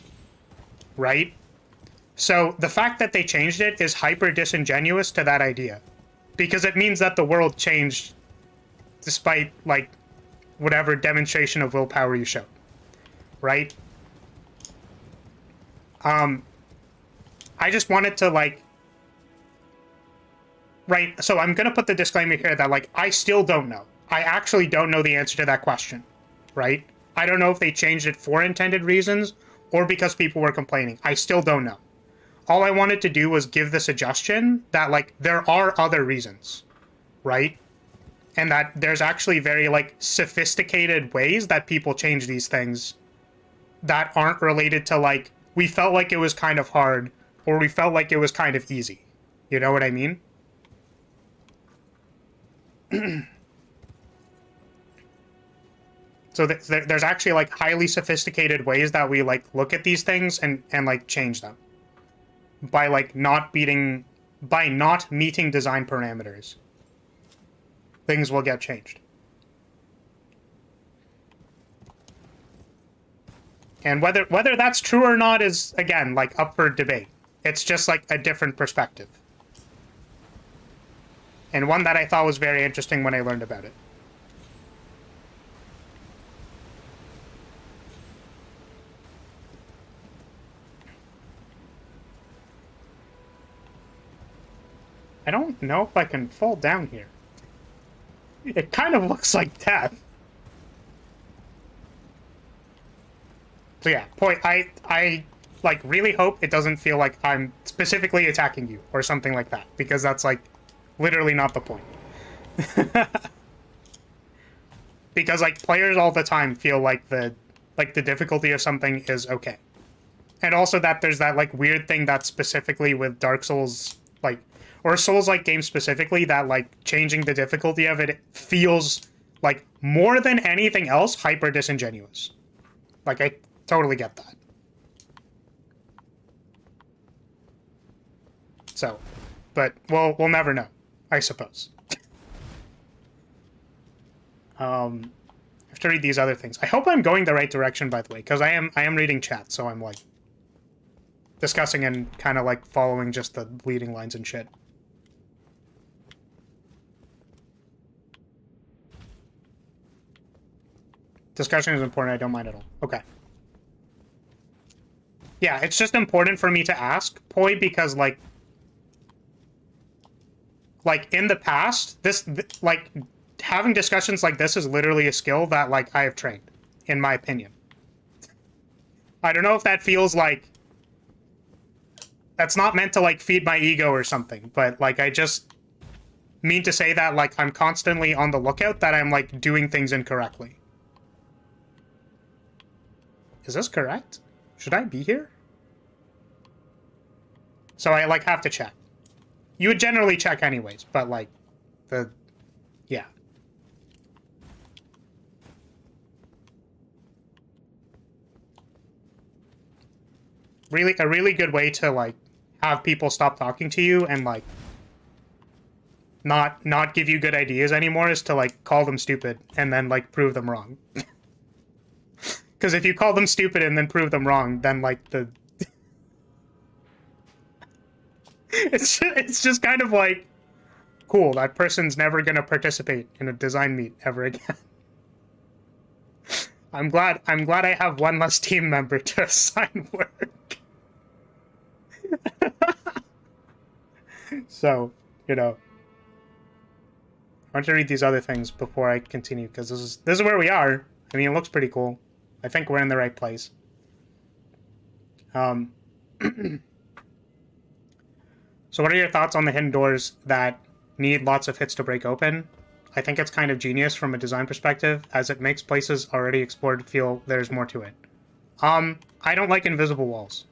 Right? So, the fact that they changed it is hyper disingenuous to that idea. Because it means that the world changed despite, like, whatever demonstration of willpower you showed. Right? I just wanted to, like... Right, so I'm gonna put the disclaimer here that, like, I still don't know. I actually don't know the answer to that question. Right? I don't know if they changed it for intended reasons or because people were complaining. I still don't know. All I wanted to do was give the suggestion that, like, there are other reasons. Right? And that there's actually very, like, sophisticated ways that people change these things that aren't related to, like, we felt like it was kind of hard, or we felt like it was kind of easy. You know what I mean? So there's actually, like, highly sophisticated ways that we, like, look at these things and like, change them. By, like, not meeting design parameters. Things will get changed. And whether that's true or not is, again, like, up for debate. It's just, like, a different perspective. And one that I thought was very interesting when I learned about it. I don't know if I can fall down here. It kind of looks like death. So yeah, I like really hope it doesn't feel like I'm specifically attacking you or something like that, because that's like literally not the point. Because like players all the time feel like the difficulty of something is okay. And also that there's that like weird thing that specifically with Dark Souls, like, or Souls-like games specifically, that like changing the difficulty of it feels like more than anything else hyper disingenuous. Like, I totally get that. So, but we'll never know, I suppose. I have to read these other things. I hope I'm going the right direction, by the way, because I am reading chat, so I'm like discussing and kind of like following just the leading lines and shit. Discussion is important. I don't mind at all. Okay. Yeah, it's just important for me to ask, Poi, because like in the past, like having discussions like this is literally a skill that like I have trained, in my opinion. I don't know if that feels like that's not meant to like feed my ego or something, but like I just mean to say that like I'm constantly on the lookout that I'm like doing things incorrectly. Is this correct? Should I be here? So I like have to check. You would generally check anyways, but like yeah. A really good way to like have people stop talking to you and like not give you good ideas anymore is to like call them stupid and then like prove them wrong. Because if you call them stupid and then prove them wrong, then like it's just kind of like, cool, that person's never gonna participate in a design meet ever again. I'm glad I have one less team member to assign work. So, you know, I want to read these other things before I continue, because this is where we are. I mean, it looks pretty cool. I think we're in the right place. So what are your thoughts on the hidden doors that need lots of hits to break open? I think it's kind of genius from a design perspective, as it makes places already explored feel there's more to it. I don't like invisible walls.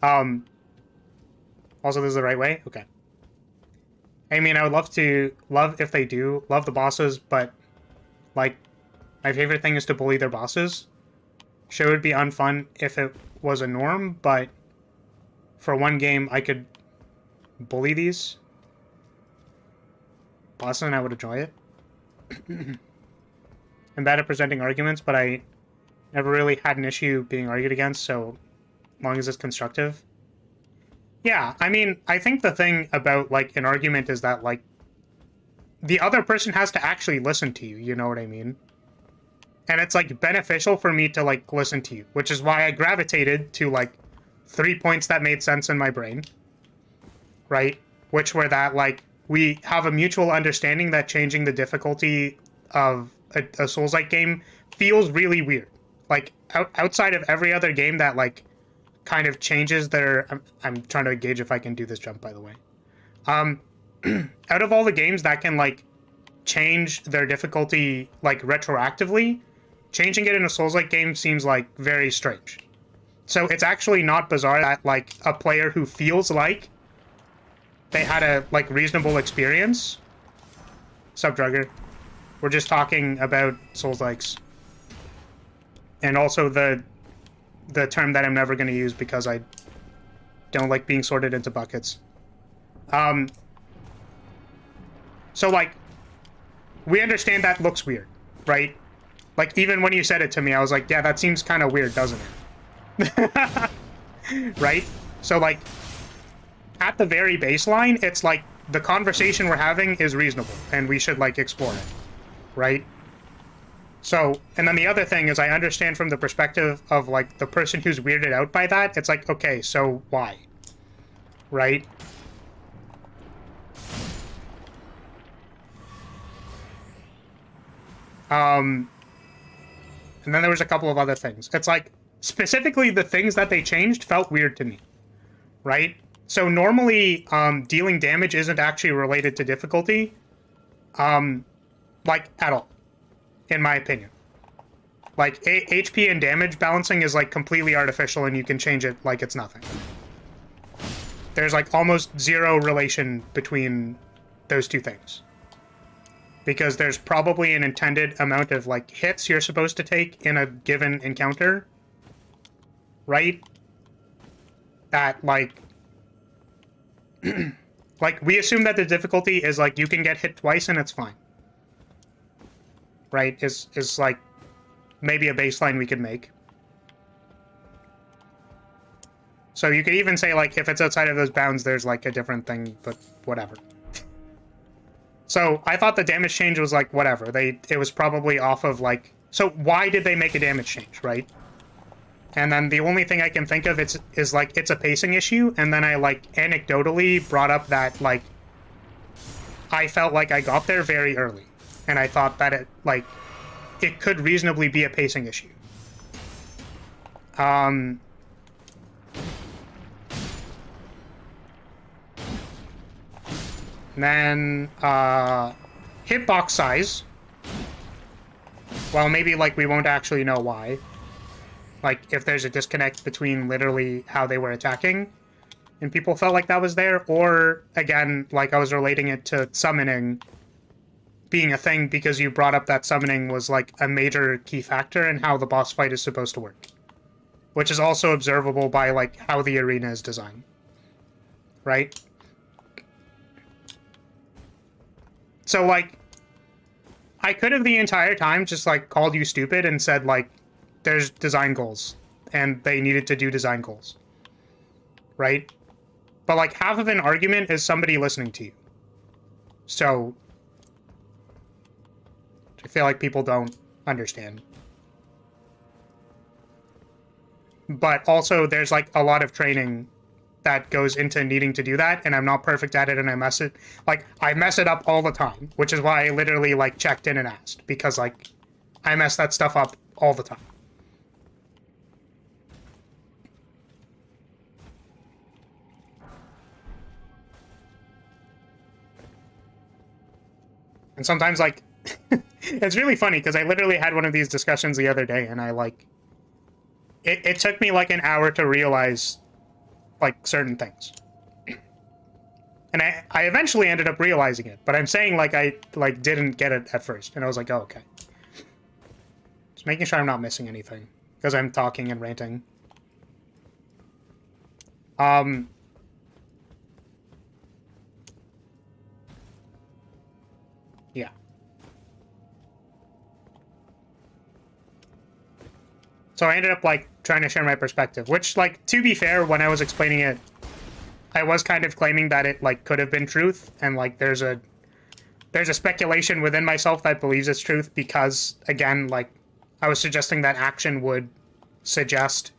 Also, this is the right way? Okay. I mean, I would love if they do, love the bosses, but, like, my favorite thing is to bully their bosses. Sure, it would be unfun if it was a norm, but for one game, I could bully these bosses and I would enjoy it. I'm bad at presenting arguments, but I never really had an issue being argued against, so as long as it's constructive. Yeah, I mean, I think the thing about, like, an argument is that, like, the other person has to actually listen to you, you know what I mean? And it's, like, beneficial for me to, like, listen to you, which is why I gravitated to, like, 3 points that made sense in my brain, right? Which were that, like, we have a mutual understanding that changing the difficulty of a Souls-like game feels really weird. Like, outside of every other game that, like, kind of changes their... I'm trying to gauge if I can do this jump, by the way. Out of all the games that can, like, change their difficulty, like, retroactively, changing it in a Souls-like game seems like very strange. So it's actually not bizarre that like a player who feels like they had a like reasonable experience. Sup, Drugger? We're just talking about Souls-likes. And also the term that I'm never going to use because I don't like being sorted into buckets. So, like, we understand that looks weird, right? Like, even when you said it to me, I was like, yeah, that seems kind of weird, doesn't it? Right? So, like, at the very baseline, it's like the conversation we're having is reasonable, and we should, like, explore it, right? So, and then the other thing is I understand from the perspective of, like, the person who's weirded out by that, it's like, okay, so why? Right? And then there was a couple of other things. It's like, specifically the things that they changed felt weird to me, right? So normally, dealing damage isn't actually related to difficulty, like, at all, in my opinion. Like, HP and damage balancing is, like, completely artificial, and you can change it like it's nothing. There's, like, almost zero relation between those two things. Because there's probably an intended amount of, like, hits you're supposed to take in a given encounter. Right? That, like... like, we assume that the difficulty is, like, you can get hit twice and it's fine. Right? Is like, maybe a baseline we could make. So you could even say, like, if it's outside of those bounds, there's, like, a different thing, but whatever. So I thought the damage change was, like, whatever. It was probably off of, like... So why did they make a damage change, right? And then the only thing I can think of is, like, it's a pacing issue, and then I, like, anecdotally brought up that, like, I felt like I got there very early. And I thought that it, like, it could reasonably be a pacing issue. And then, hitbox size. Well, maybe, like, we won't actually know why. Like, if there's a disconnect between literally how they were attacking, and people felt like that was there, or, again, like, I was relating it to summoning being a thing because you brought up that summoning was, like, a major key factor in how the boss fight is supposed to work. Which is also observable by, like, how the arena is designed. Right? So, like, I could have the entire time just, like, called you stupid and said, like, there's design goals, and they needed to do design goals. Right? But, like, half of an argument is somebody listening to you. So, I feel like people don't understand. But also, there's, like, a lot of training that goes into needing to do that, and I'm not perfect at it, and I mess it up all the time, which is why I literally, like, checked in and asked, because, like, I mess that stuff up all the time. And sometimes, like, it's really funny, because I literally had one of these discussions the other day, and I, like, it took me, like, an hour to realize, like, certain things. And I eventually ended up realizing it, but I'm saying, like, I, like, didn't get it at first. And I was like, oh, okay. Just making sure I'm not missing anything, because I'm talking and ranting. Yeah. So I ended up, like, trying to share my perspective, which, like, to be fair, when I was explaining it, I was kind of claiming that it, like, could have been truth, and, like, there's a speculation within myself that believes it's truth because, again, like, I was suggesting that action would suggest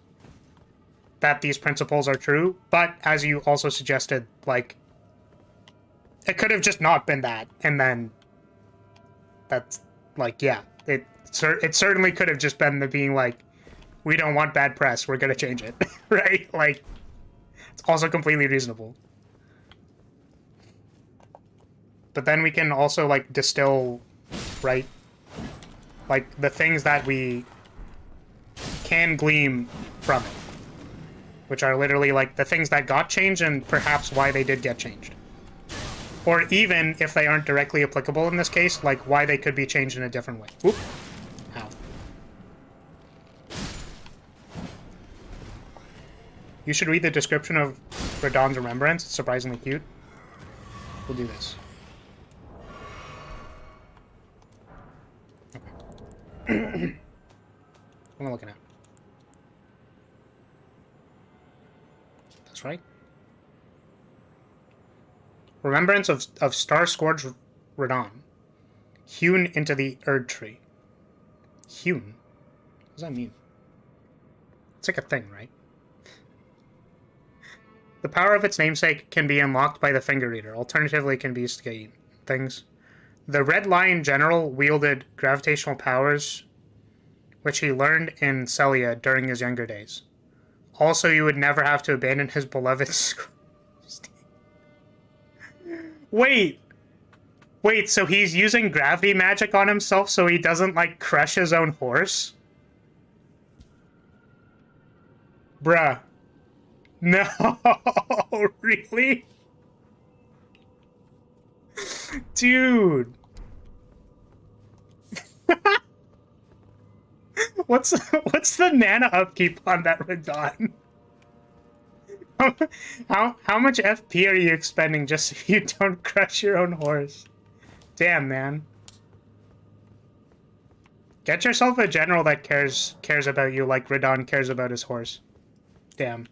that these principles are true, but as you also suggested, like, it could have just not been that, and then that's, like, yeah, it certainly could have just been the being, like, we don't want bad press, we're gonna change it, right? Like, it's also completely reasonable. But then we can also, like, distill, right? Like, the things that we can glean from it. Which are literally, like, the things that got changed and perhaps why they did get changed. Or even, if they aren't directly applicable in this case, like, why they could be changed in a different way. Oop. Ow. You should read the description of Radahn's Remembrance. It's surprisingly cute. We'll do this. Okay. What am I looking at? That's right. Remembrance of star-scourged Radahn. Hewn into the Erd Tree. Hewn? What does that mean? It's like a thing, right? The power of its namesake can be unlocked by the Finger Eater. Alternatively, it can be used to gain things. The Red Lion General wielded gravitational powers, which he learned in Celia during his younger days. Also, you would never have to abandon his beloved... Wait, so he's using gravity magic on himself so he doesn't, like, crush his own horse? Bruh. No, really? Dude. What's the mana upkeep on that Radahn? How much FP are you expending just so you don't crush your own horse? Damn, man. Get yourself a general that cares about you like Radahn cares about his horse. Damn.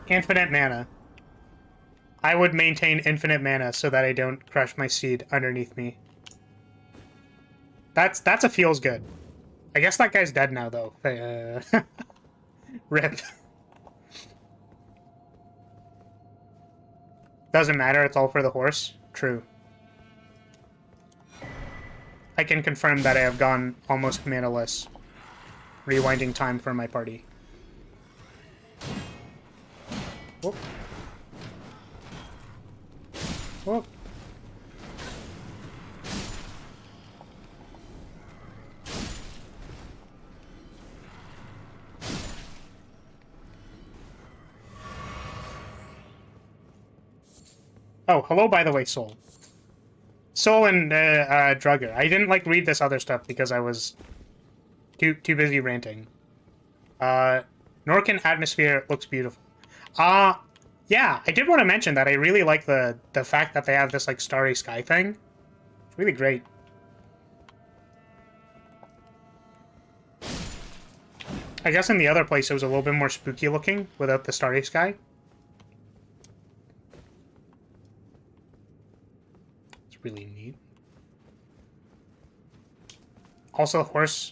Infinite mana. I would maintain infinite mana so that I don't crush my seed underneath me. That's a feels good. I guess that guy's dead now, though. Rip. Doesn't matter, it's all for the horse. True. I can confirm that I have gone almost manaless. Rewinding time for my party. Whoop. Whoop. Oh, hello, by the way, Soul. Soul and Drugger. I didn't, like, read this other stuff because I was too busy ranting. Norcan atmosphere looks beautiful. Yeah, I did want to mention that I really like the fact that they have this, like, starry sky thing. It's really great. I guess in the other place it was a little bit more spooky looking without the starry sky. Really neat. Also, the horse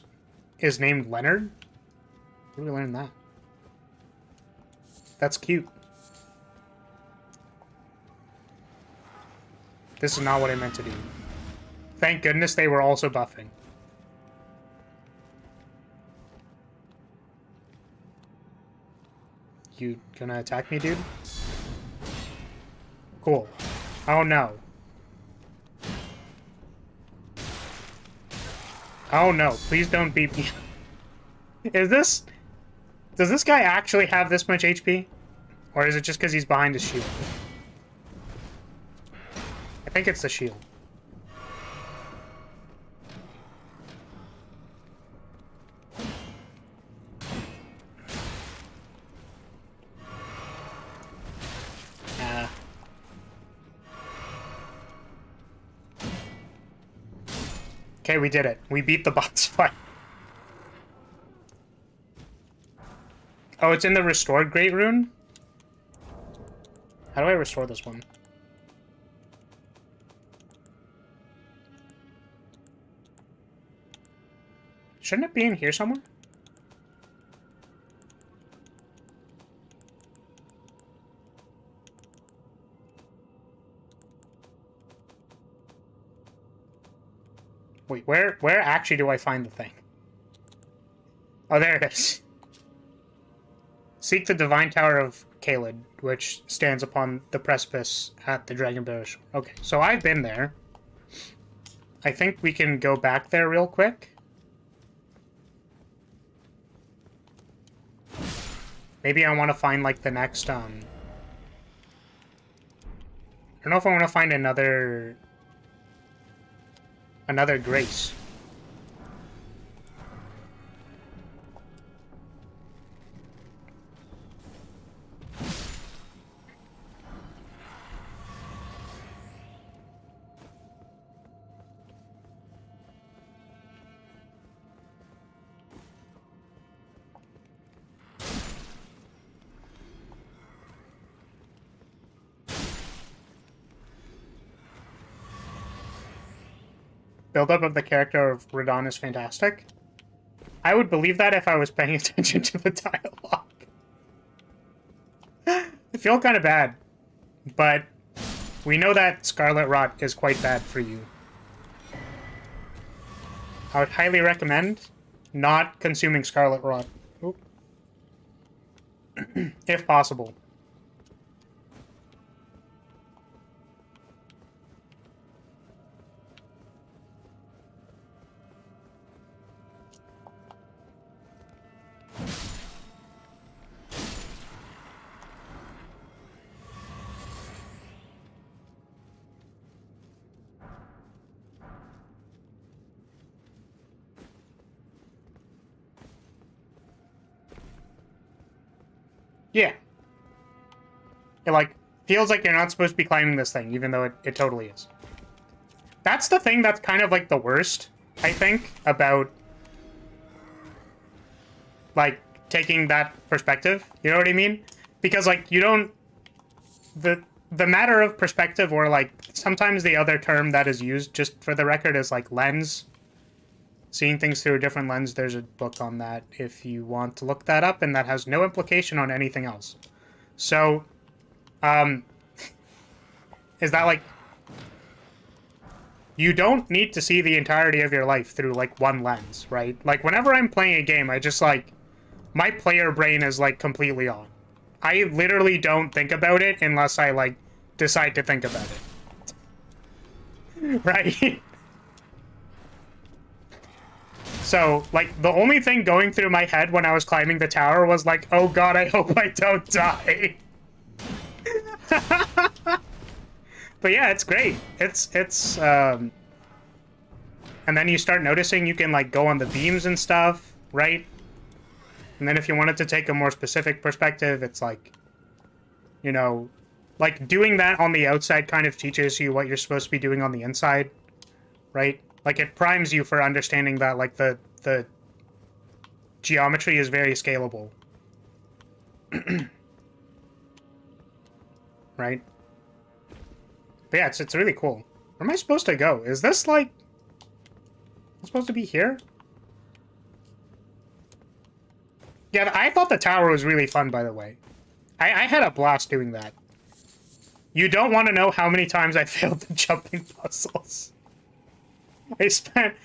is named Leonard. Where did we learn that? That's cute. This is not what I meant to do. Thank goodness they were also buffing. You gonna attack me, dude? Cool. Oh no. Oh no, please don't beat me. Does this guy actually have this much HP? Or is it just because he's behind his shield? I think it's the shield. Okay, we did it. We beat the boss fight. Oh, it's in the restored Great Rune? How do I restore this one? Shouldn't it be in here somewhere? Wait, where actually do I find the thing? Oh, there it is. Seek the Divine Tower of Caelid, which stands upon the precipice at the Dragon Barrow Shore. Okay, so I've been there. I think we can go back there real quick. Maybe I want to find, like, the next, I don't know if I want to find another grace. Build-up of the character of Radon is fantastic. I would believe that if I was paying attention to the dialogue. I feel kind of bad, but we know that Scarlet Rot is quite bad for you. I would highly recommend not consuming Scarlet Rot. Oop. If possible. Yeah. It, like, feels like you're not supposed to be climbing this thing, even though it totally is. That's the thing that's kind of, like, the worst, I think, about, like, taking that perspective. You know what I mean? Because, like, you don't... The matter of perspective, or, like, sometimes the other term that is used, just for the record, is, like, lens. Seeing things through a different lens, there's a book on that if you want to look that up, and that has no implication on anything else. So, is that, like, you don't need to see the entirety of your life through, like, one lens, right? Like, whenever I'm playing a game, I just, like, my player brain is, like, completely on. I literally don't think about it unless I, like, decide to think about it. Right? So, like, the only thing going through my head when I was climbing the tower was like, oh god, I hope I don't die. But yeah, it's great. And then you start noticing you can, like, go on the beams and stuff, right? And then if you wanted to take a more specific perspective, it's like, you know, like, doing that on the outside kind of teaches you what you're supposed to be doing on the inside, right? Like, it primes you for understanding that, like, the geometry is very scalable. Right? But yeah, it's really cool. Where am I supposed to go? Is this, like... I'm supposed to be here? Yeah, I thought the tower was really fun, by the way. I had a blast doing that. You don't want to know how many times I failed the jumping puzzles. I spent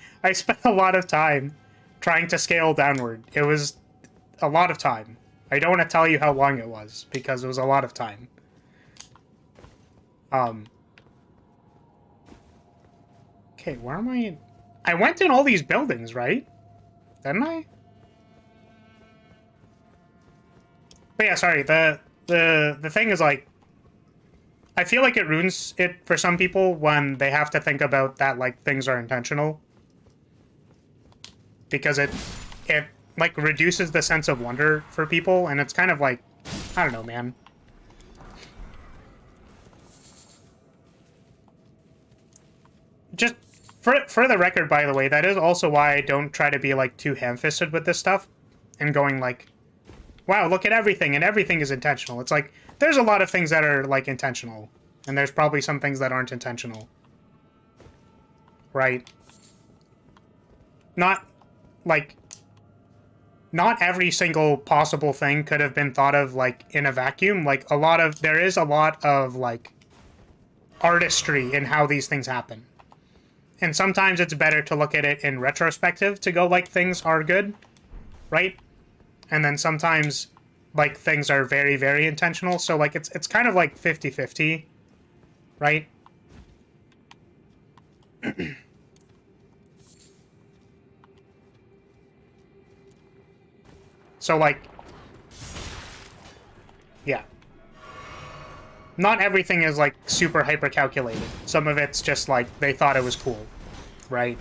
a lot of time trying to scale downward. It was a lot of time. I don't want to tell you how long it was, because it was a lot of time. Okay, where am I? I went in all these buildings, right? Didn't I? But yeah, sorry, the thing is, like, I feel like it ruins it for some people when they have to think about that, like, things are intentional. Because it like, reduces the sense of wonder for people, and it's kind of like, I don't know, man. Just, for the record, by the way, that is also why I don't try to be, like, too ham-fisted with this stuff. And going, like, wow, look at everything, and everything is intentional. It's like, there's a lot of things that are, like, intentional. And there's probably some things that aren't intentional. Right? Not, like... Not every single possible thing could have been thought of, like, in a vacuum. Like, there is a lot of, like, artistry in how these things happen. And sometimes it's better to look at it in retrospective to go, like, things are good, right? And then sometimes, like, things are very, very intentional. So, like, it's kind of like 50-50, right? So, like... Yeah. Not everything is, like, super hyper-calculated. Some of it's just, like, they thought it was cool, right?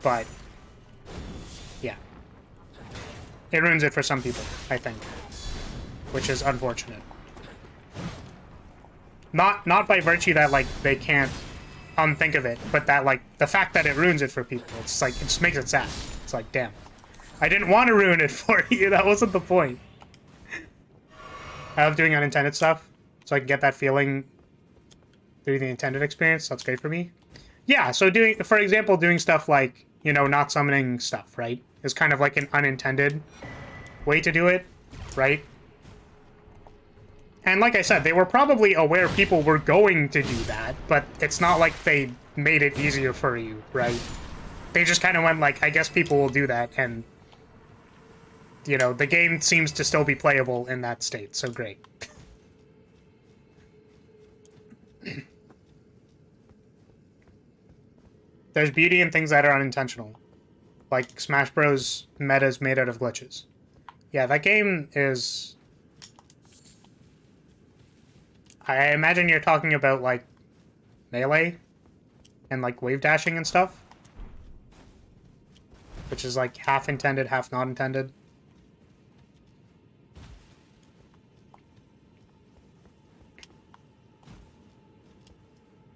But... Yeah. It ruins it for some people, I think. Which is unfortunate. Not by virtue that, like, they can't unthink of it, but that, like, the fact that it ruins it for people, it's like, it just makes it sad. It's like, damn. I didn't want to ruin it for you, that wasn't the point. I love doing unintended stuff, so I can get that feeling through the intended experience. That's great for me. Yeah, so doing, for example, doing stuff like, you know, not summoning stuff, right? Is kind of like an unintended way to do it, right? And like I said, they were probably aware people were going to do that, but it's not like they made it easier for you, right? They just kind of went like, I guess people will do that, and, you know, the game seems to still be playable in that state, so great. There's beauty in things that are unintentional. Like Smash Bros. Metas made out of glitches. Yeah, that game is... I imagine you're talking about, like, melee and, like, wave dashing and stuff. Which is, like, half intended, half not intended.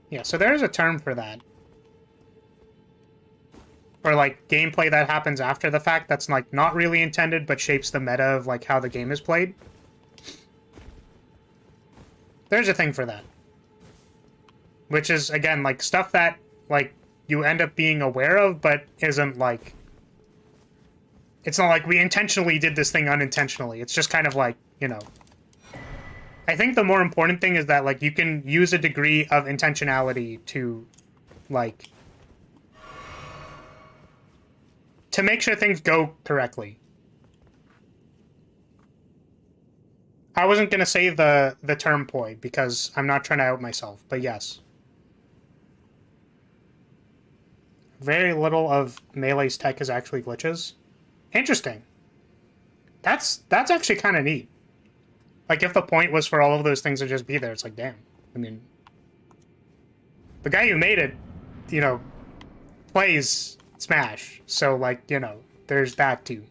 Yeah, so there's a term for that. Or, like, gameplay that happens after the fact that's, like, not really intended, but shapes the meta of, like, how the game is played. There's a thing for that. Which is, again, like, stuff that, like, you end up being aware of, but isn't, like... It's not like we intentionally did this thing unintentionally. It's just kind of like, you know... I think the more important thing is that, like, you can use a degree of intentionality to, like... to make sure things go correctly. I wasn't going to say the term poi, because I'm not trying to out myself, but yes. Very little of Melee's tech is actually glitches. Interesting. That's actually kind of neat. Like, if the point was for all of those things to just be there, it's like, damn. I mean... The guy who made it, you know, plays Smash, so, like, you know, there's that too.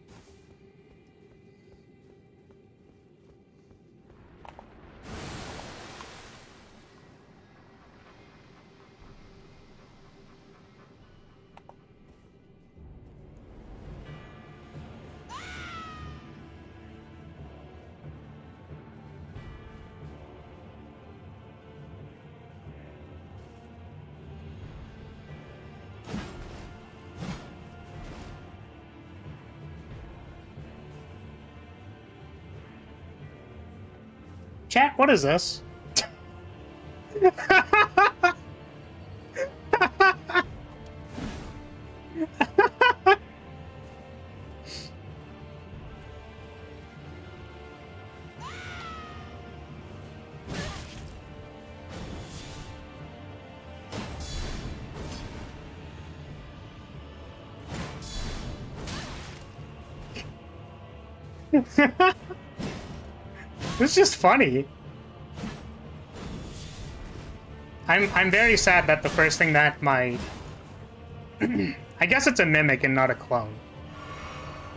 Chat, what is this? It's just funny. I'm very sad that the first thing that my... I guess it's a mimic and not a clone.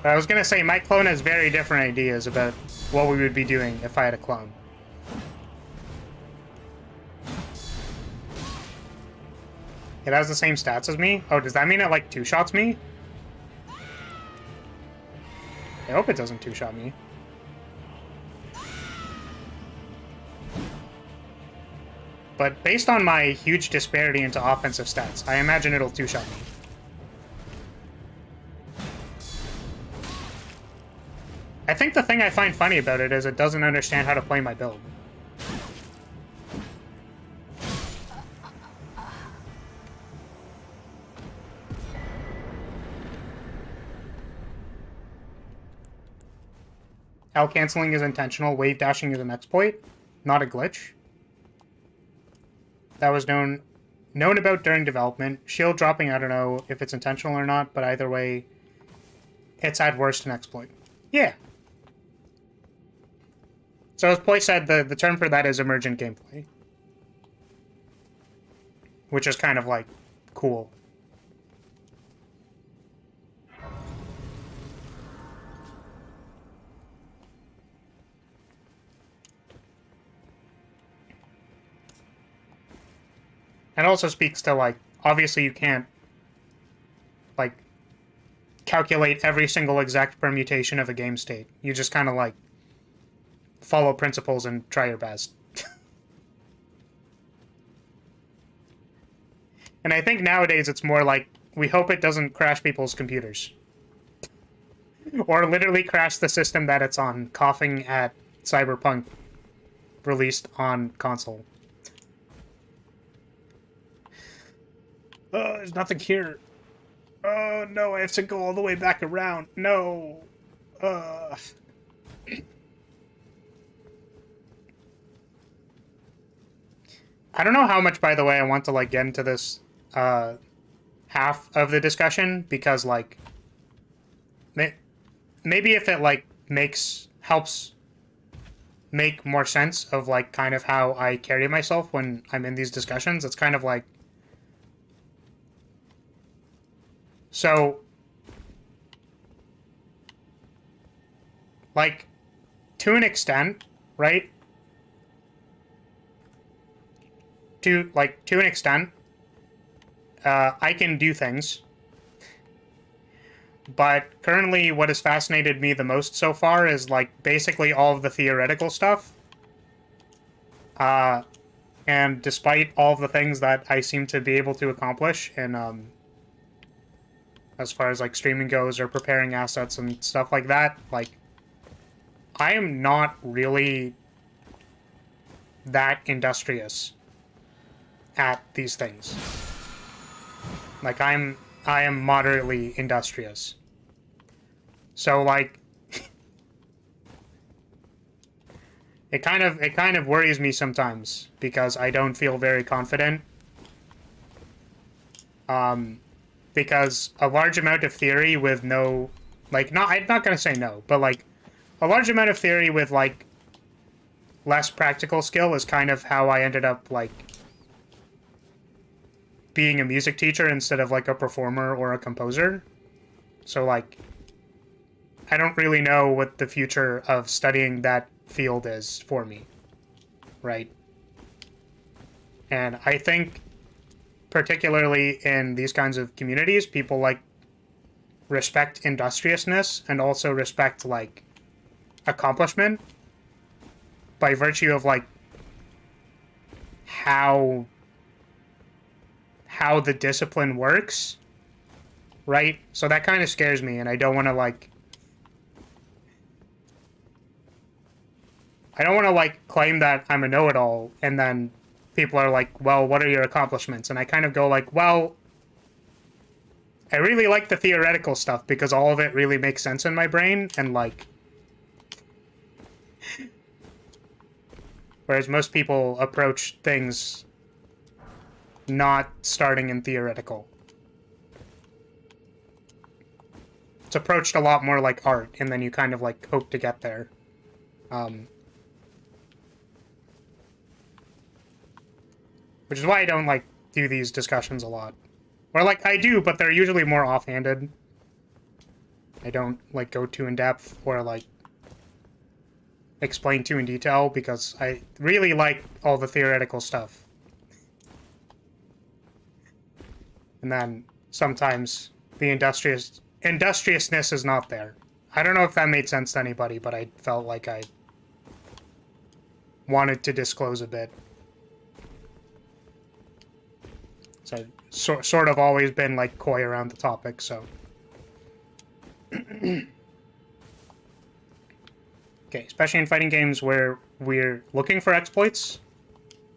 But I was gonna say, my clone has very different ideas about what we would be doing if I had a clone. It has the same stats as me? Oh, does that mean it, like, two-shots me? I hope it doesn't two-shot me. But based on my huge disparity into offensive stats, I imagine it'll two-shot me. I think the thing I find funny about it is it doesn't understand how to play my build. L canceling is intentional, wave dashing is an exploit, not a glitch. That was known about during development. Shield dropping, I don't know if it's intentional or not, but either way, it's at worst an exploit. Yeah. So as Poi said, the term for that is emergent gameplay. Which is kind of, like, cool. And also speaks to, like, obviously you can't, like, calculate every single exact permutation of a game state. You just kind of, like, follow principles and try your best. And I think nowadays it's more like, we hope it doesn't crash people's computers. Or literally crash the system that it's on, coughing at Cyberpunk released on console. Oh, there's nothing here. Oh, no, I have to go all the way back around. No. I don't know how much, by the way, I want to, like, get into this half of the discussion, because, like, maybe if it, like, helps make more sense of, like, kind of how I carry myself when I'm in these discussions, it's kind of like, so, like, to an extent, right? To an extent, I can do things. But currently what has fascinated me the most so far is, like, basically all of the theoretical stuff. And despite all of the things that I seem to be able to accomplish in, as far as, like, streaming goes or preparing assets and stuff like that, like, I am not really that industrious at these things. Like, I am moderately industrious. So, like, it kind of worries me sometimes, because I don't feel very confident. Because a large amount of theory with no, like, I'm not gonna say no, but, like, a large amount of theory with, like, less practical skill is kind of how I ended up, like, being a music teacher instead of, like, a performer or a composer. So, like, I don't really know what the future of studying that field is for me, right? And I think, particularly in these kinds of communities, people, like, respect industriousness and also respect, like, accomplishment by virtue of, like, how the discipline works, right? So that kind of scares me, and I don't want to, like, claim that I'm a know-it-all, and then people are like, well, what are your accomplishments? And I kind of go like, well, I really like the theoretical stuff because all of it really makes sense in my brain, and, like, whereas most people approach things not starting in theoretical. It's approached a lot more like art, and then you kind of, like, hope to get there. Which is why I don't, like, do these discussions a lot. Or, like, I do, but they're usually more offhanded. I don't, like, go too in-depth or, like, explain too in detail, because I really like all the theoretical stuff. And then sometimes the industriousness is not there. I don't know if that made sense to anybody, but I felt like I wanted to disclose a bit. So I've sort of always been, like, coy around the topic, so. Okay, especially in fighting games where we're looking for exploits,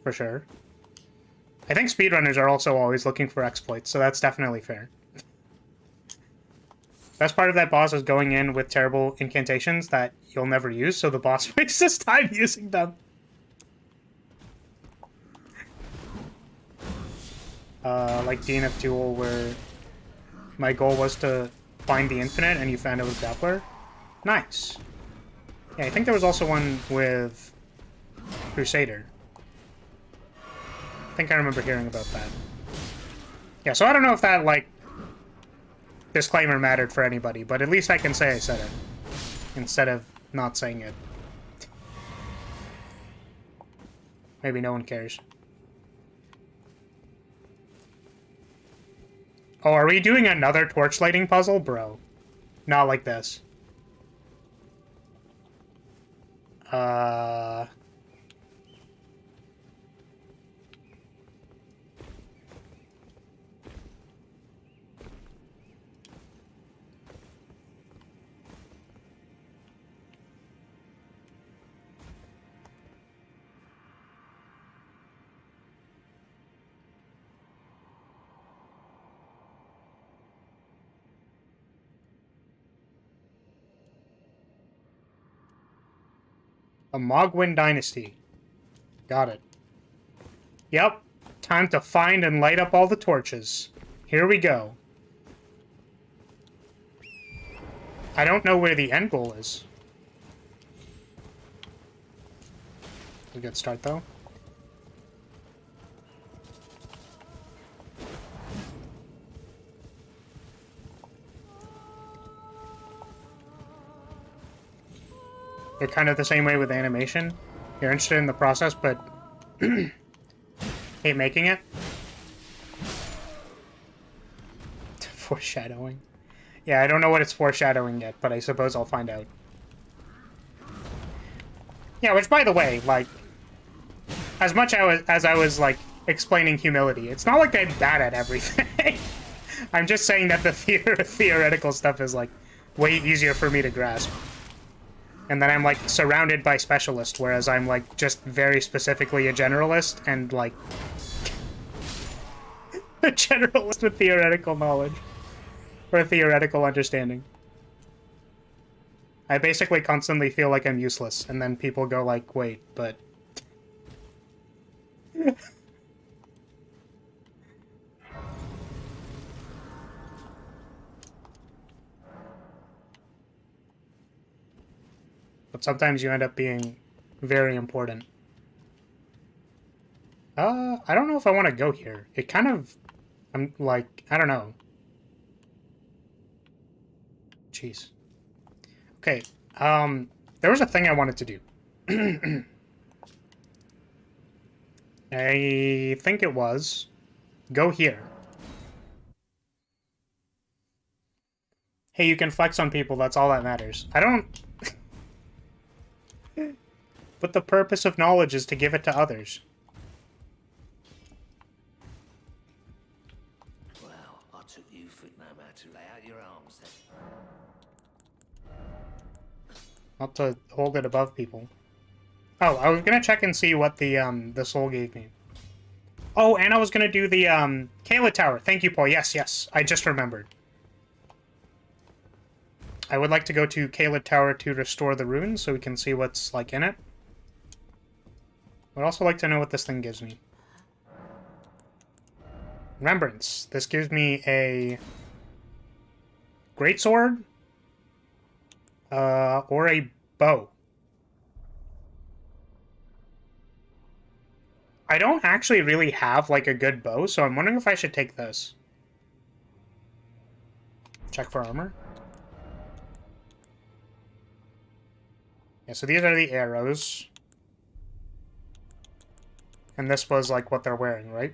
for sure. I think speedrunners are also always looking for exploits, so that's definitely fair. Best part of that boss is going in with terrible incantations that you'll never use, so the boss wastes time using them. Like Dean of Duel, where my goal was to find the infinite and you found it was Doppler. Nice. Yeah, I think there was also one with Crusader. I think I remember hearing about that. Yeah, so I don't know if that, like, disclaimer mattered for anybody, but at least I can say I said it. Instead of not saying it. Maybe no one cares. Oh, are we doing another torch lighting puzzle? Bro. Not like this. A Mogwin Dynasty. Got it. Yep. Time to find and light up all the torches. Here we go. I don't know where the end goal is. A good start, though. They're kind of the same way with animation. You're interested in the process, but hate making it. Foreshadowing. Yeah, I don't know what it's foreshadowing yet, but I suppose I'll find out. Yeah, which, by the way, like, as much as I was, like, explaining humility, it's not like I'm bad at everything. I'm just saying that the theoretical stuff is, like, way easier for me to grasp. And then I'm, like, surrounded by specialists, whereas I'm, like, just very specifically a generalist, and, like, a generalist with theoretical knowledge. Or a theoretical understanding. I basically constantly feel like I'm useless, and then people go like, wait, but... But sometimes you end up being very important. I don't know if I want to go here. It kind of... I'm like, I don't know. Jeez. Okay, there was a thing I wanted to do. I think it was... Go here. Hey, you can flex on people, that's all that matters. I don't... But the purpose of knowledge is to give it to others. Well, I took you for no man to lay out your arms then. Not to hold it above people. Oh, I was gonna check and see what the soul gave me. Oh, and I was gonna do the Kayla Tower. Thank you, Paul. Yes, yes. I just remembered. I would like to go to Kayla Tower to restore the runes so we can see what's like in it. I'd also like to know what this thing gives me. Remembrance. This gives me a greatsword, or a bow. I don't actually really have like a good bow, so I'm wondering if I should take this. Check for armor. Yeah, so these are the arrows. And this was like what they're wearing, right?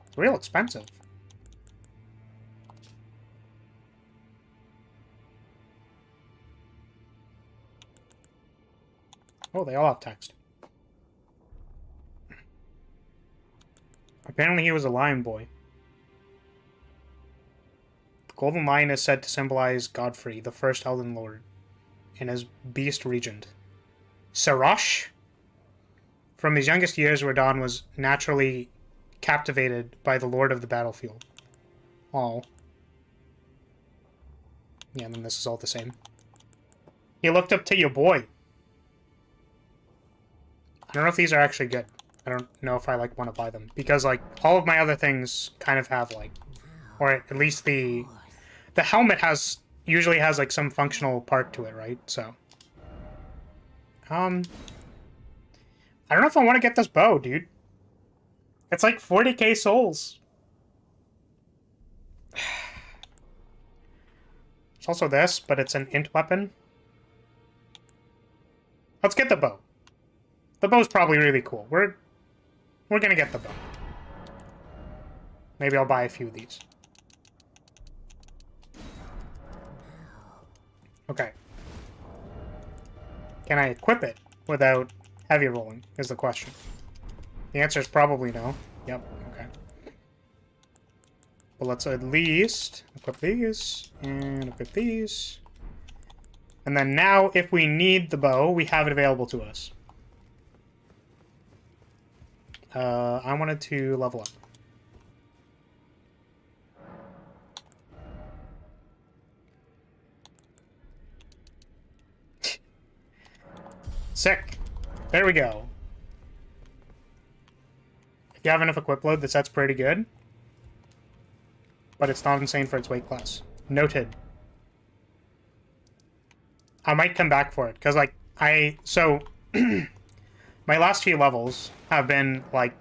It's real expensive. Oh, they all have text. Apparently he was a lion boy. The golden lion is said to symbolize Godfrey, the first Elden Lord, and his beast regent. Sarosh? From his youngest years, Radahn was naturally captivated by the Lord of the Battlefield. Oh. Yeah, and then this is all the same. He looked up to your boy. I don't know if these are actually good. I don't know if I, like, want to buy them. Because, like, all of my other things kind of have, like... Or at least the helmet has usually has like some functional part to it, right? So, I don't know if I want to get this bow, dude. It's like 40k souls. It's also this, but it's an int weapon. Let's get the bow. The bow's probably really cool. We're gonna get the bow. Maybe I'll buy a few of these. Okay. Can I equip it without heavy rolling, is the question. The answer is probably no. Yep, okay. But let's at least equip these, and equip these. And then now, if we need the bow, we have it available to us. I wanted to level up. Sick. There we go. If you have enough equip load, the set's pretty good. But it's not insane for its weight class. Noted. I might come back for it, because, like, so, my last few levels have been, like,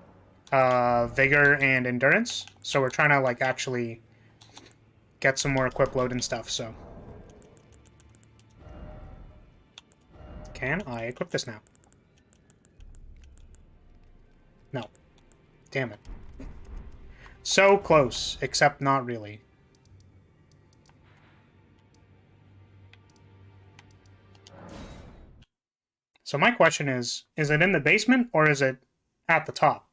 Vigor and Endurance, so we're trying to, like, actually get some more equip load and stuff, so. Can I equip this now? No. Damn it. So close, except not really. So my question is it in the basement or is it at the top?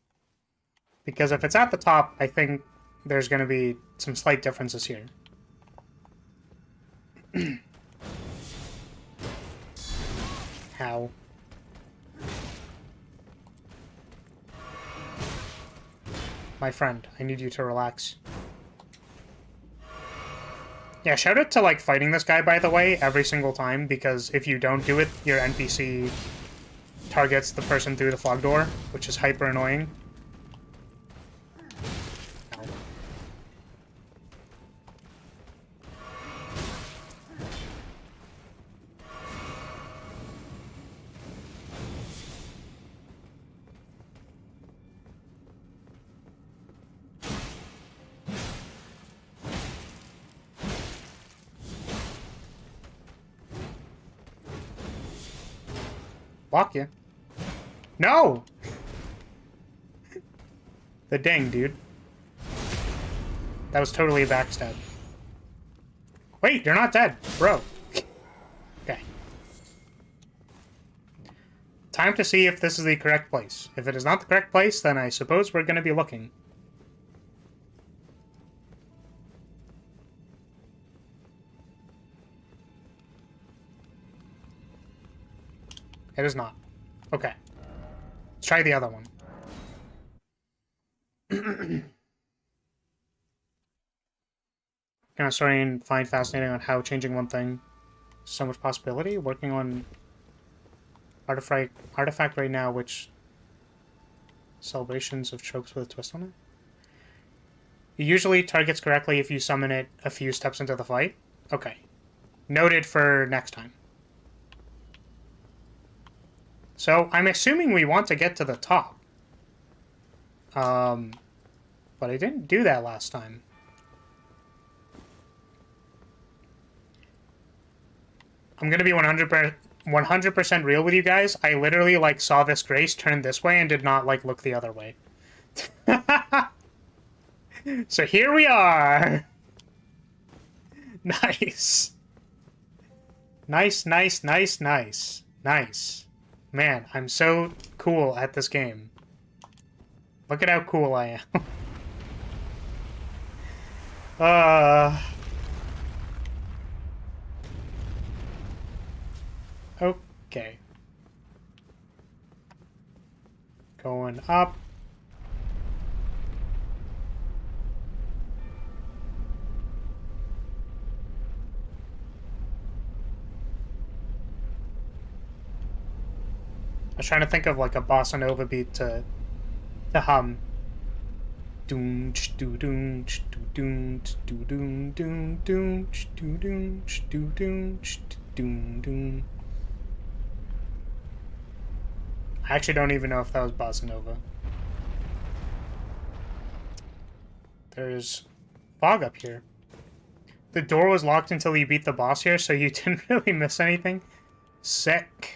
Because if it's at the top, I think there's going to be some slight differences here. How? My friend, I need you to relax. Yeah, shout out to, like, fighting this guy, by the way, every single time, because if you don't do it, your NPC targets the person through the fog door, which is hyper annoying. Ow. Block you. No! The ding, dude. That was totally a backstab. Wait, you're not dead, bro. Okay. Time to see if this is the correct place. If it is not the correct place, then I suppose we're gonna be looking. It is not. Okay. Let's try the other one. Kind of starting and find fascinating on how changing one thing, so much possibility. Working on artifact right now, which celebrations of tropes with a twist on it. It usually targets correctly if you summon it a few steps into the fight. Okay. Noted for next time. So, I'm assuming we want to get to the top. But I didn't do that last time. I'm gonna be 100% real with you guys. I literally, like, saw this Grace turn this way and did not, like, look the other way. So here we are! Nice. Nice, nice, nice, nice. Nice. Man, I'm so cool at this game. Look at how cool I am. Okay. Going up. I was trying to think of, like, a bossa nova beat to hum. Doom, doom, doom, doom, doom, doom, doom, doom, doom, doom, doom. I actually don't even know if that was Bossa Nova. There's fog up here. The door was locked until you beat the boss here, so you didn't really miss anything. Sick.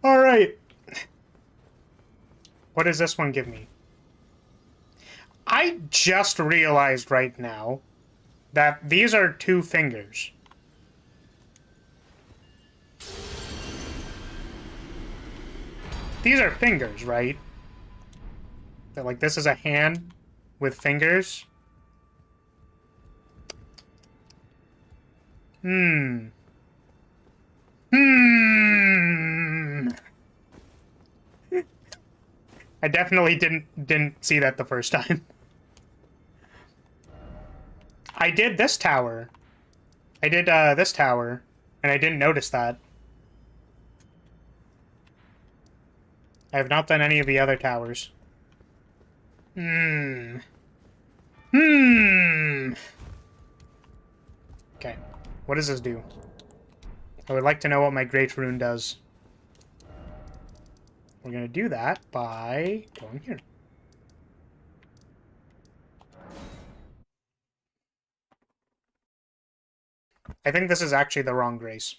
Alright. What does this one give me? I just realized right now that these are 2 fingers. These are fingers, right? That, like, this is a hand with fingers. Hmm. I definitely didn't see that the first time. I did this tower. I did this tower, and I didn't notice that. I have not done any of the other towers. Okay. What does this do? I would like to know what my Great Rune does. We're going to do that by going here. I think this is actually the wrong grace.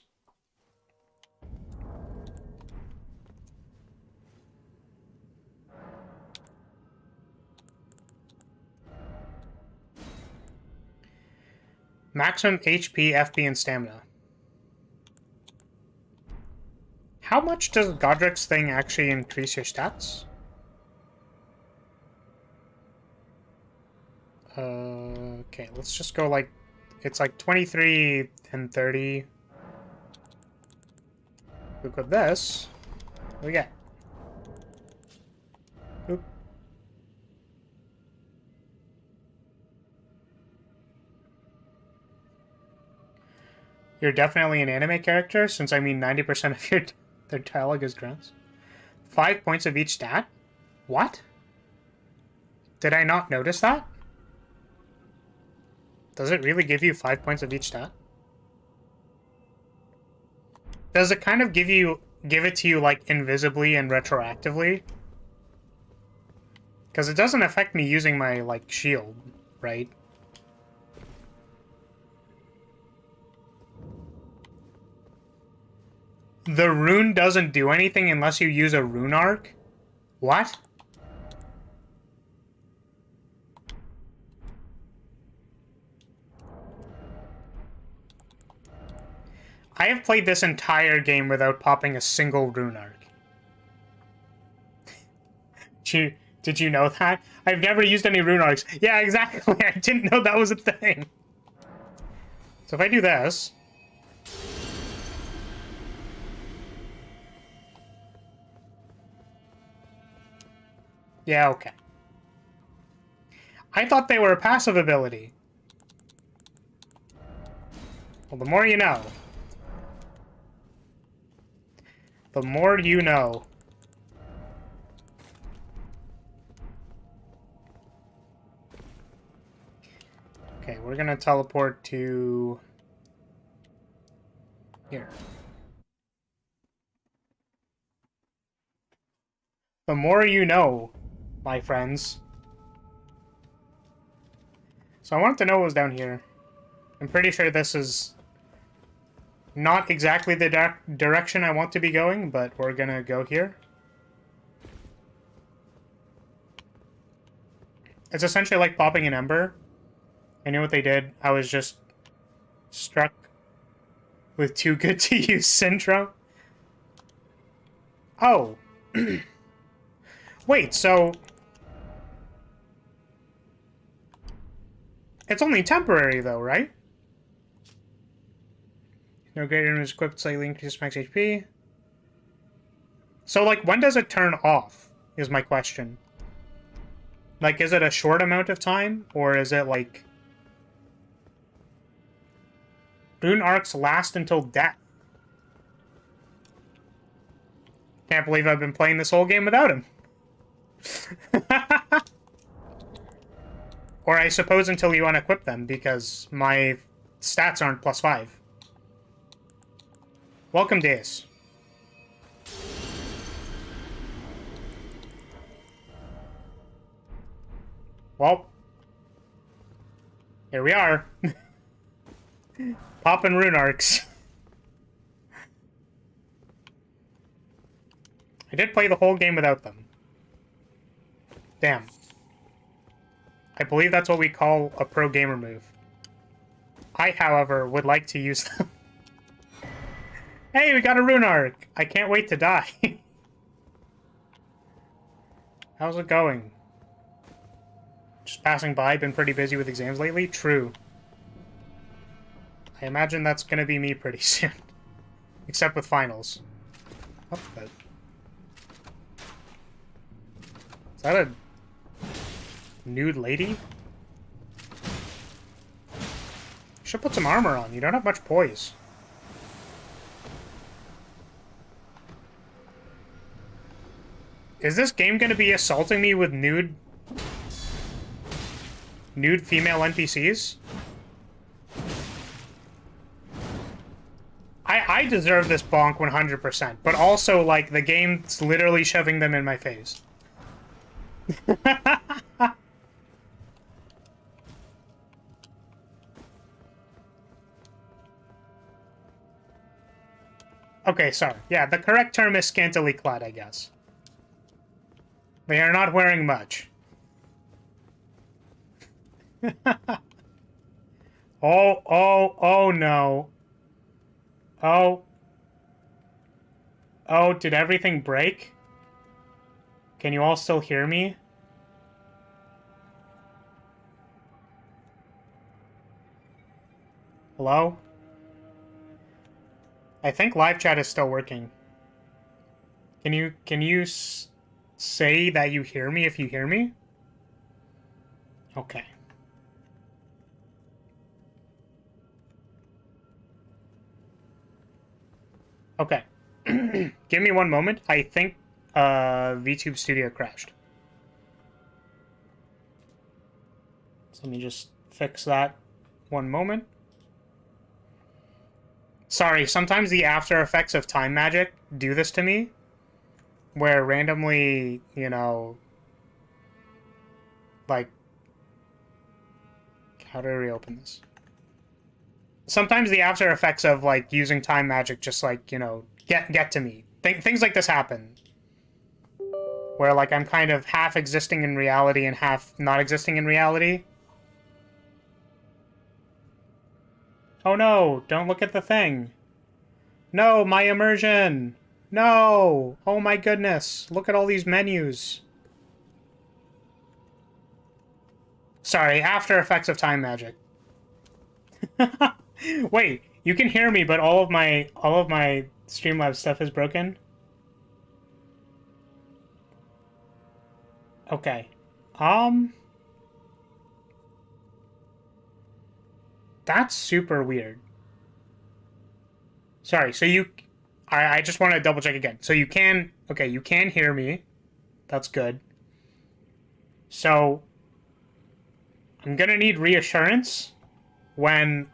Maximum HP, FP, and stamina. How much does Godric's thing actually increase your stats? Okay, let's just go like... It's like 23 and 30. Look at this. What do we get? Oop. You're definitely an anime character, since I mean 90% of their dialogue is grunts. 5 points of each stat? What? Did I not notice that? Does it really give you 5 points of each stat? Does it kind of give it to you, like, invisibly and retroactively? Because it doesn't affect me using my, like, shield, right? The rune doesn't do anything unless you use a rune arc? What? I have played this entire game without popping a single rune arc. Did you know that? I've never used any rune arcs. Yeah, exactly. I didn't know that was a thing. So if I do this... Yeah, okay. I thought they were a passive ability. Well, the more you know. The more you know. Okay, we're gonna teleport to... here. The more you know, my friends. So I wanted to know what was down here. I'm pretty sure this is not exactly the direction I want to be going, but we're gonna go here. It's essentially like popping an ember. I knew what they did. I was just struck with too good to use syndrome. Oh. Wait, so... It's only temporary, though, right? No greater than is equipped, slightly increases max HP. So, like, when does it turn off, is my question. Like, is it a short amount of time, or is it, like... Rune arcs last until death. Can't believe I've been playing this whole game without him. Or I suppose until you unequip them, because my stats aren't +5. Welcome, Days. Well, here we are. Poppin' rune arcs. I did play the whole game without them. Damn. I believe that's what we call a pro gamer move. I, however, would like to use them. Hey, we got a rune arc! I can't wait to die. How's it going? Just passing by, been pretty busy with exams lately? True. I imagine that's gonna be me pretty soon. Except with finals. What the... Is that a... nude lady? Should put some armor on. You don't have much poise. Is this game gonna be assaulting me with nude female NPCs? I deserve this bonk 100%, but also, like, the game's literally shoving them in my face. Okay, sorry. Yeah, the correct term is scantily clad, I guess. They are not wearing much. Oh no. Oh, did everything break? Can you all still hear me? Hello? I think live chat is still working. Can you say that you hear me if you hear me? Okay. Okay. Give me one moment. I think VTube Studio crashed. So let me just fix that one moment. Sorry, sometimes the after effects of time magic do this to me. Where randomly, you know... Like... How do I reopen this? Sometimes the after effects of, like, using time magic just, like, you know, get to me. Things like this happen. Where, like, I'm kind of half existing in reality and half not existing in reality. Oh no, don't look at the thing. No, my immersion! No! Oh my goodness, look at all these menus. Sorry, after effects of time magic. Wait, you can hear me, but all of my Streamlabs stuff is broken? Okay. That's super weird. Sorry, so you... I just want to double check again. So you can... Okay, you can hear me. That's good. So... I'm gonna need reassurance when,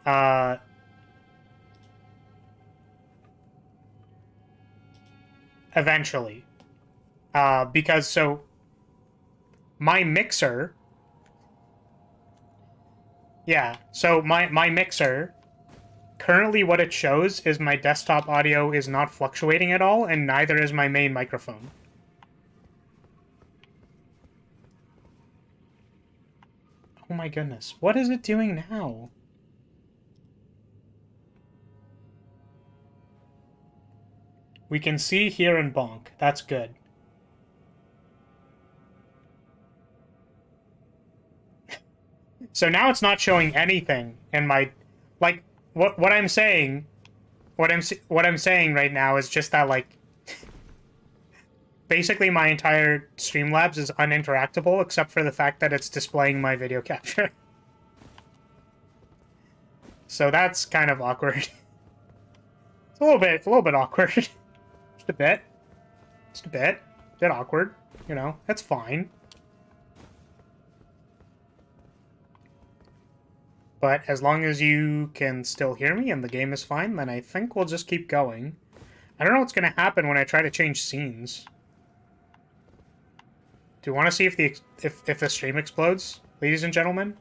eventually. Because, so... My mixer... Yeah, so my mixer... Currently what it shows is my desktop audio is not fluctuating at all, and neither is my main microphone. Oh my goodness. What is it doing now? We can see, hear, and bonk. That's good. So now it's not showing anything in my... Like, what I'm saying... What I'm saying right now is just that, like... Basically, my entire Streamlabs is uninteractable, except for the fact that it's displaying my video capture. So that's kind of awkward. It's a little bit awkward. Just a bit. Just a bit. Bit awkward. You know, that's fine. But as long as you can still hear me and the game is fine, then I think we'll just keep going. I don't know what's going to happen when I try to change scenes. Do you want to see if the stream explodes, ladies and gentlemen?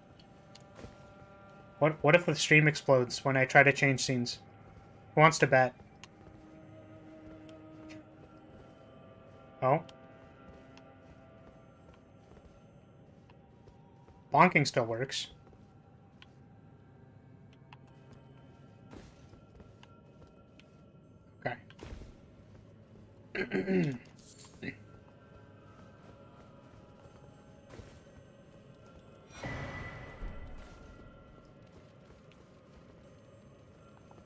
What if the stream explodes when I try to change scenes? Who wants to bet? Oh. Bonking still works. Okay.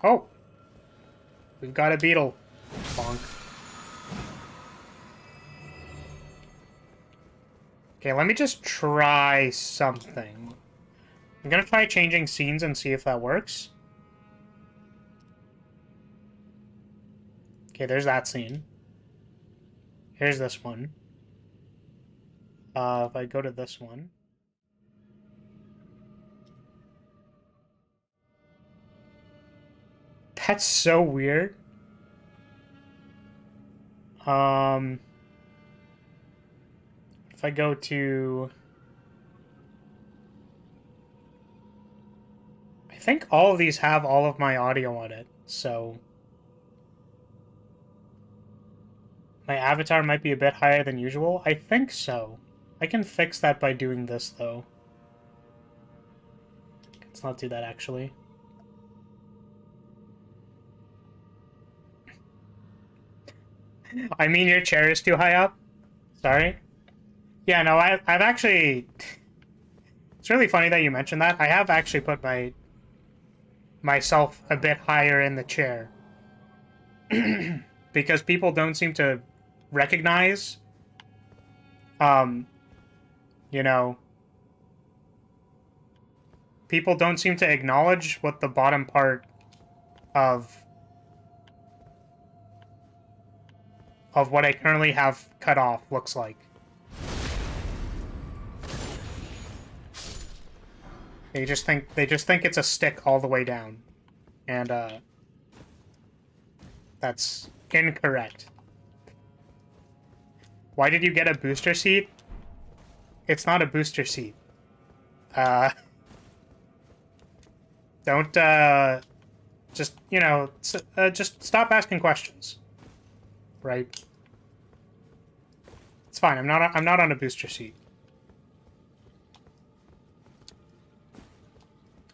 Oh! We've got a beetle. Bonk. Okay, let me just try something. I'm gonna try changing scenes and see if that works. Okay, there's that scene. Here's this one. If I go to this one. That's so weird. If I go to... I think all of these have all of my audio on it, so... My avatar might be a bit higher than usual. I think so. I can fix that by doing this, though. Let's not do that, actually. I mean, your chair is too high up. Sorry. Yeah, no, I've actually... It's really funny that you mentioned that. I have actually put myself a bit higher in the chair. Because people don't seem to recognize, you know... People don't seem to acknowledge what the bottom part of what I currently have cut off looks like. They just think it's a stick all the way down. And that's incorrect. Why did you get a booster seat? It's not a booster seat. Don't just, you know, just stop asking questions. Right? It's fine. I'm not on a booster seat.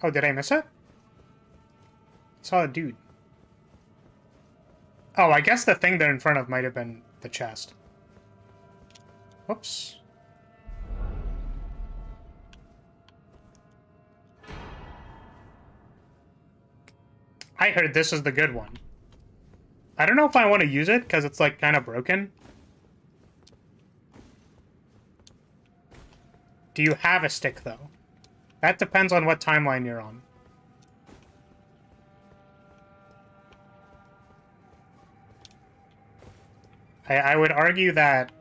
Oh, did I miss it? I saw a dude. Oh, I guess the thing there in front of might have been the chest. Whoops. I heard this is the good one. I don't know if I want to use it, because it's, like, kind of broken. Do you have a stick, though? That depends on what timeline you're on. I would argue that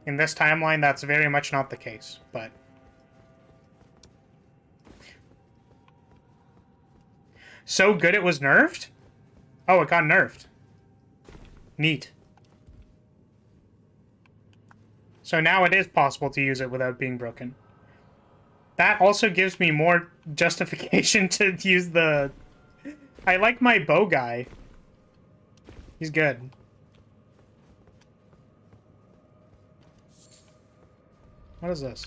in this timeline, that's very much not the case, but... So good it was nerfed? Oh, it got nerfed. Neat. So now it is possible to use it without being broken. That also gives me more justification to use the... I like my bow guy. He's good. What is this?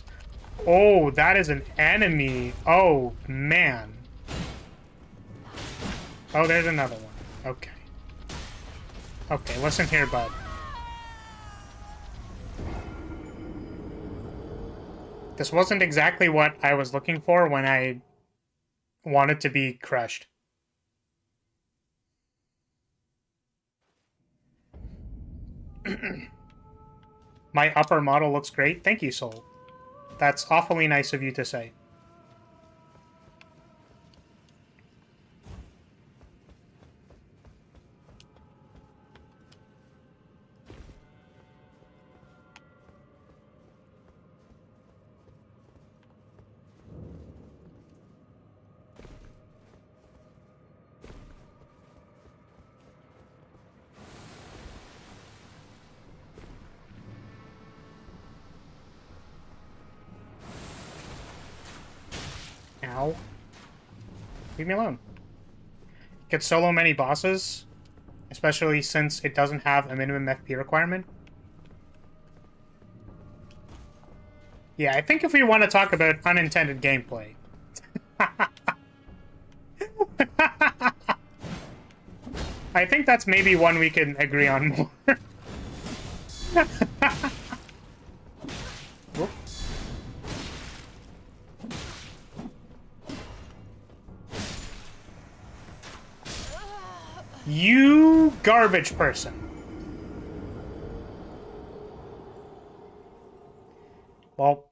Oh, that is an enemy. Oh, man. Oh, there's another one. Okay. Okay, listen here, bud. This wasn't exactly what I was looking for when I wanted to be crushed. My upper model looks great. Thank you, Soul. That's awfully nice of you to say. Leave me alone. Get solo many bosses, especially since it doesn't have a minimum FP requirement. Yeah, I think if we want to talk about unintended gameplay... I think that's maybe one we can agree on more. You garbage person. Well...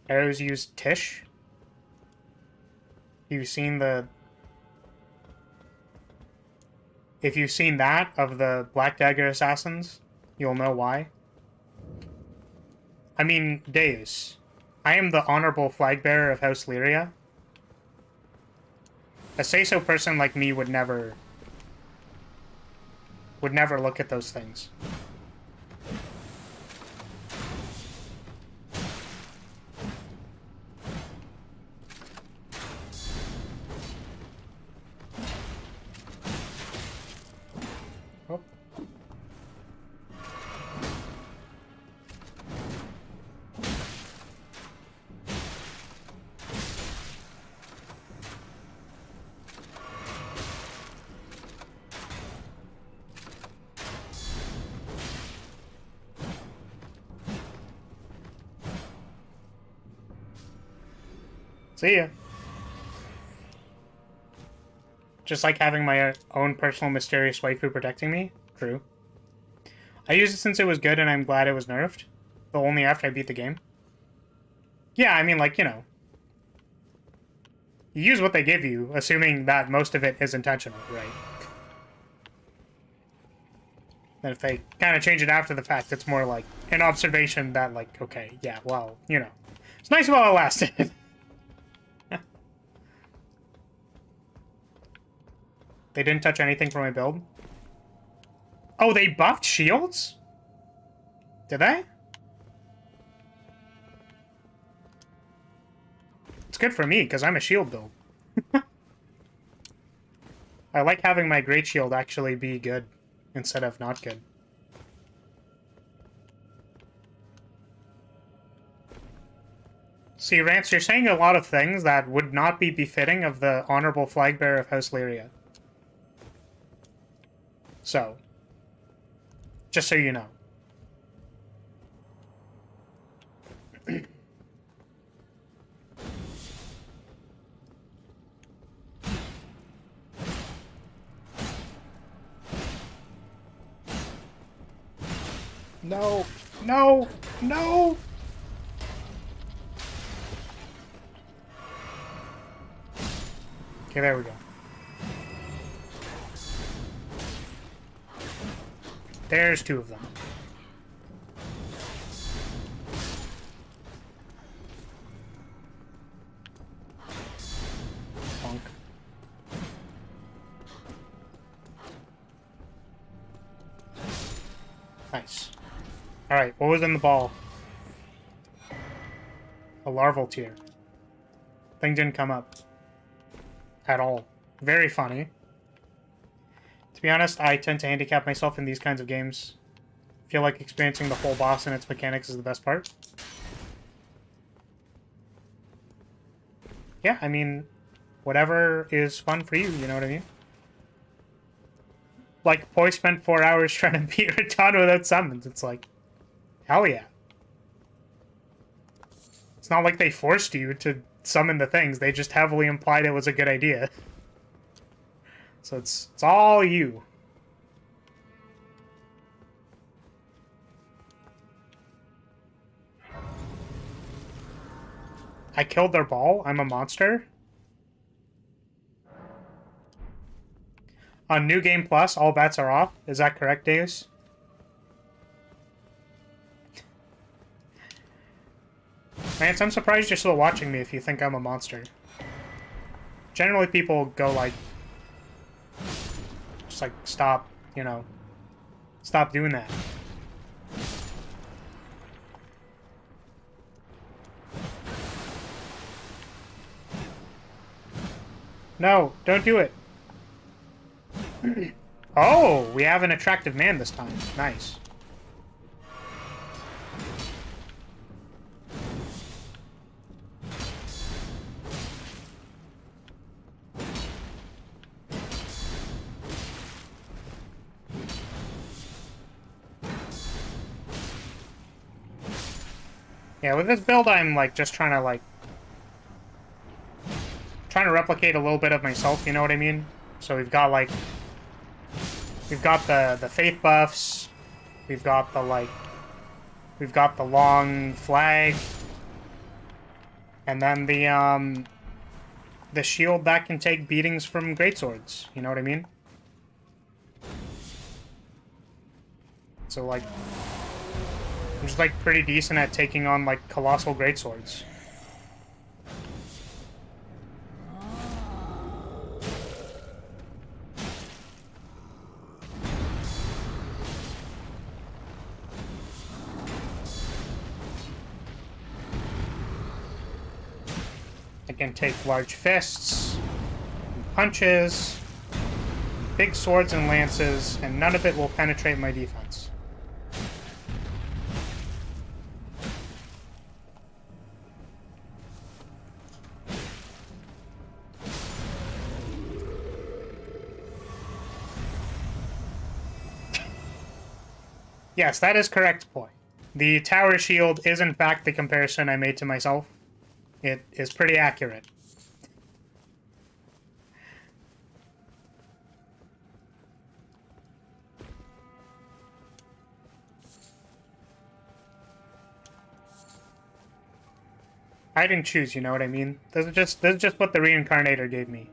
Arrows use Tish. You've seen the... If you've seen that of the Black Dagger Assassins, you'll know why. I mean, Deus. I am the honorable flag bearer of House Lyria. A say-so person like me would never look at those things. Oh. See ya. Just like having my own personal mysterious waifu protecting me? True. I used it since it was good and I'm glad it was nerfed. But only after I beat the game. Yeah, I mean, like, you know. You use what they give you, assuming that most of it is intentional, right? And if they kind of change it after the fact, it's more like an observation that, like, okay, yeah, well, you know. It's nice while it lasted. They didn't touch anything for my build? Oh, they buffed shields? Did they? It's good for me, because I'm a shield build. I like having my great shield actually be good, instead of not good. See, Rance, you're saying a lot of things that would not be befitting of the honorable flag bearer of House Lyria. So, just so you know. No, no, no! Okay, there we go. There's two of them. Bonk. Nice. Alright, what was in the ball? A larval tear. Thing didn't come up. At all. Very funny. To be honest, I tend to handicap myself in these kinds of games. I feel like experiencing the whole boss and its mechanics is the best part. Yeah, I mean, whatever is fun for you, you know what I mean? Like, Poi spent 4 hours trying to beat Radahn without summons. It's like, hell yeah. It's not like they forced you to summon the things. They just heavily implied it was a good idea. So it's all you. I killed their ball? I'm a monster? On New Game Plus, all bets are off. Is that correct, Deus? Lance, I'm surprised you're still watching me if you think I'm a monster. Generally people go like, just like stop, you know, stop doing that. No, don't do it. Oh, we have an attractive man this time. Nice. Yeah, with this build, I'm like just trying to replicate a little bit of myself, you know what I mean? So we've got like, we've got the faith buffs, we've got the long flag, and then the shield that can take beatings from greatswords, you know what I mean? So like, I'm just like pretty decent at taking on like colossal greatswords. I can take large fists, and punches, big swords and lances, and none of it will penetrate my defense. Yes, that is correct, boy. The tower shield is in fact the comparison I made to myself. It is pretty accurate. I didn't choose, you know what I mean? This is just what the reincarnator gave me.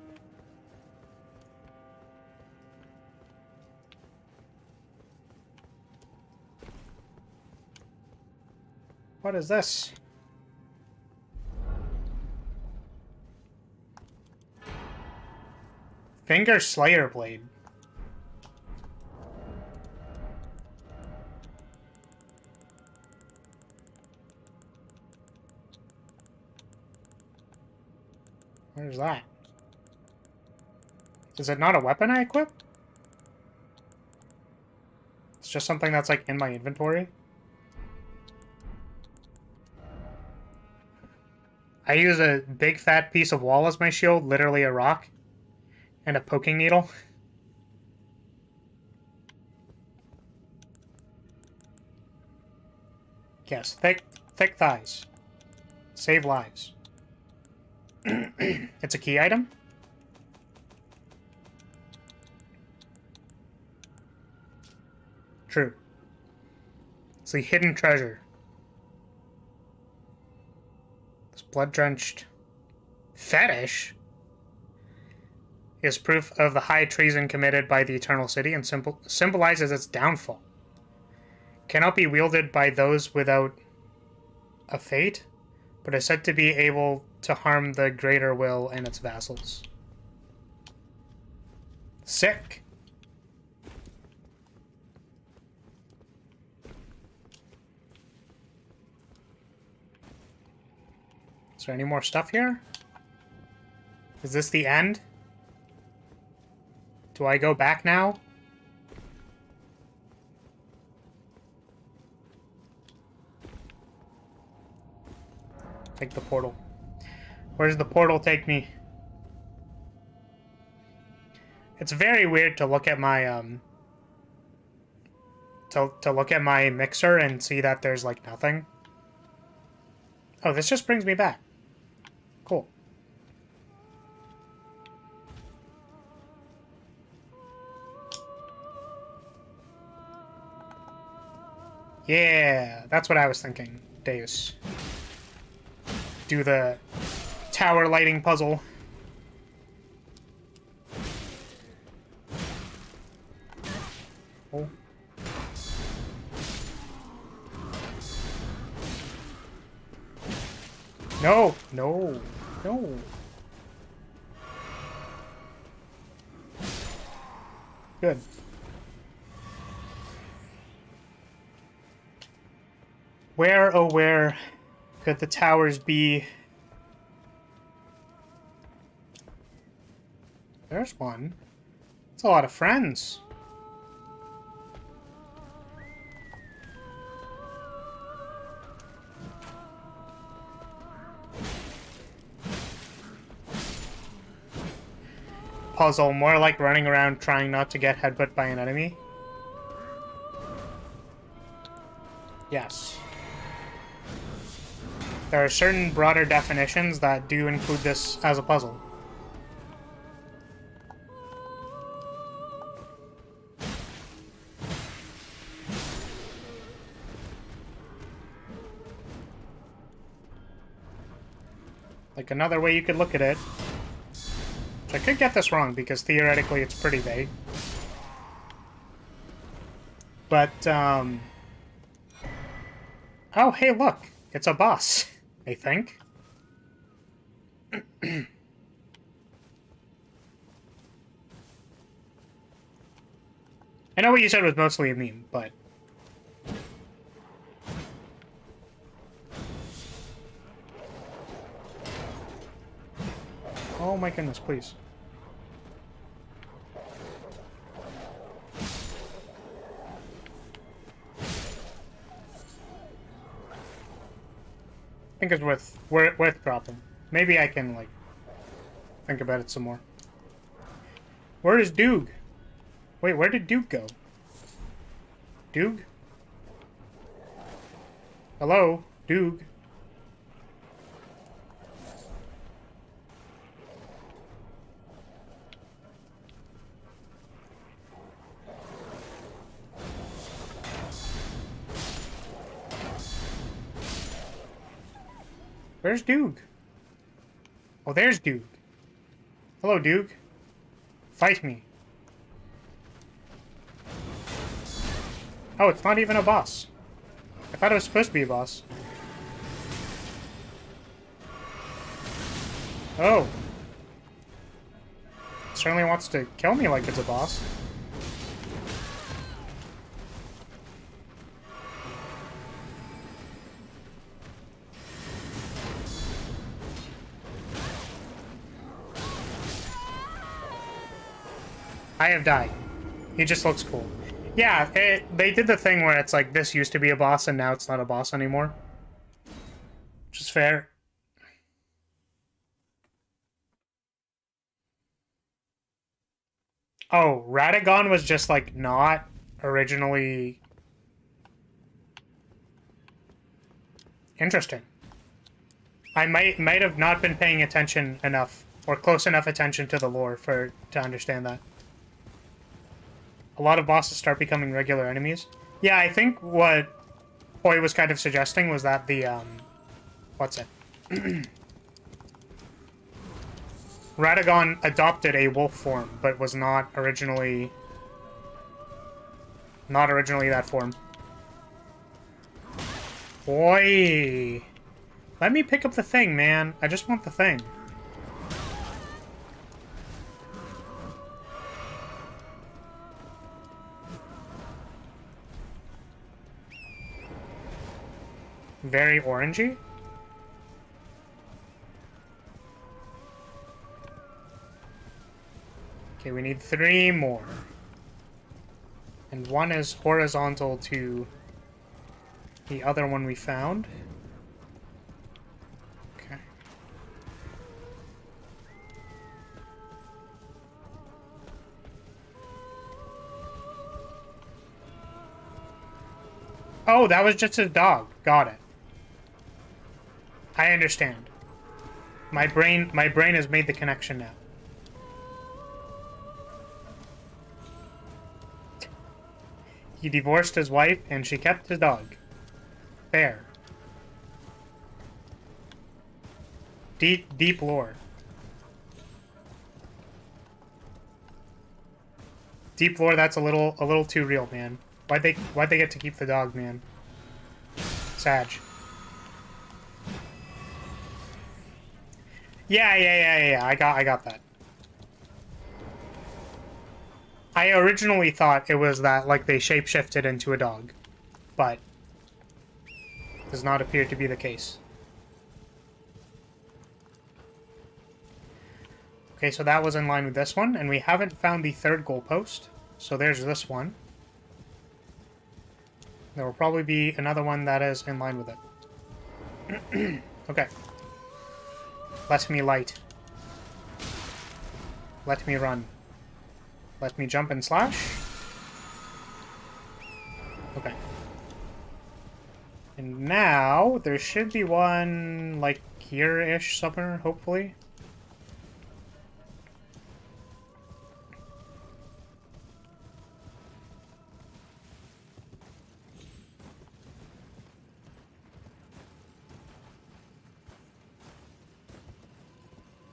What is this? Finger Slayer Blade. What is that? Is it not a weapon I equip? It's just something that's like in my inventory. I use a big fat piece of wall as my shield, literally a rock, and a poking needle. Yes, thick thighs. Save lives. It's a key item? True. It's the hidden treasure. This blood-drenched fetish is proof of the high treason committed by the Eternal City and symbolizes its downfall. Cannot be wielded by those without a fate, but is said to be able to harm the greater will and its vassals. Sick. Is there any more stuff here? Is this the end? Do I go back now? Take the portal. Where does the portal take me? It's very weird to look at my to look at my mixer and see that there's like nothing. Oh, this just brings me back. Cool. Yeah, that's what I was thinking, Deus. Do the tower lighting puzzle. Oh. No, no, no. Good. Where, oh where, could the towers be? There's one. It's a lot of friends. Puzzle, more like running around trying not to get headbutt by an enemy. Yes. There are certain broader definitions that do include this as a puzzle. Like, another way you could look at it, which I could get this wrong because theoretically it's pretty vague. But, oh, hey, look! It's a boss, I think. I know what you said was mostly a meme, but... Oh my goodness, please. I think it's worth dropping. Maybe I can, like, think about it some more. Where is Doog? Wait, where did Doog go? Doog? Hello? Doog? Where's Doog? Oh, there's Doog. Hello, Doog. Fight me. Oh, it's not even a boss. I thought it was supposed to be a boss. Oh. It certainly wants to kill me like it's a boss. I have died. He just looks cool. Yeah, they did the thing where it's like, this used to be a boss and now it's not a boss anymore. Which is fair. Oh, Radagon was just, like, not originally... Interesting. I might have not been paying attention enough, or close enough attention to the lore to understand that. A lot of bosses start becoming regular enemies. Yeah, I think what Hoy was kind of suggesting was that the, what's it? Radagon adopted a wolf form, but was not originally that form. Boy! Let me pick up the thing, man. I just want the thing. Very orangey? Okay, we need 3 more. And one is horizontal to the other one we found. Okay. Oh, that was just a dog. Got it. I understand. My brain has made the connection now. He divorced his wife and she kept his dog. Fair. Deep lore. Deep lore that's a little too real, man. Why'd they get to keep the dog, man? Sag. Yeah. I got that. I originally thought it was that, like, they shapeshifted into a dog, but does not appear to be the case. Okay, so that was in line with this one, and we haven't found the third goalpost, so there's this one. There will probably be another one that is in line with it. Okay. Let me light. Let me run. Let me jump and slash. Okay. And now, there should be one, like, here-ish somewhere, hopefully.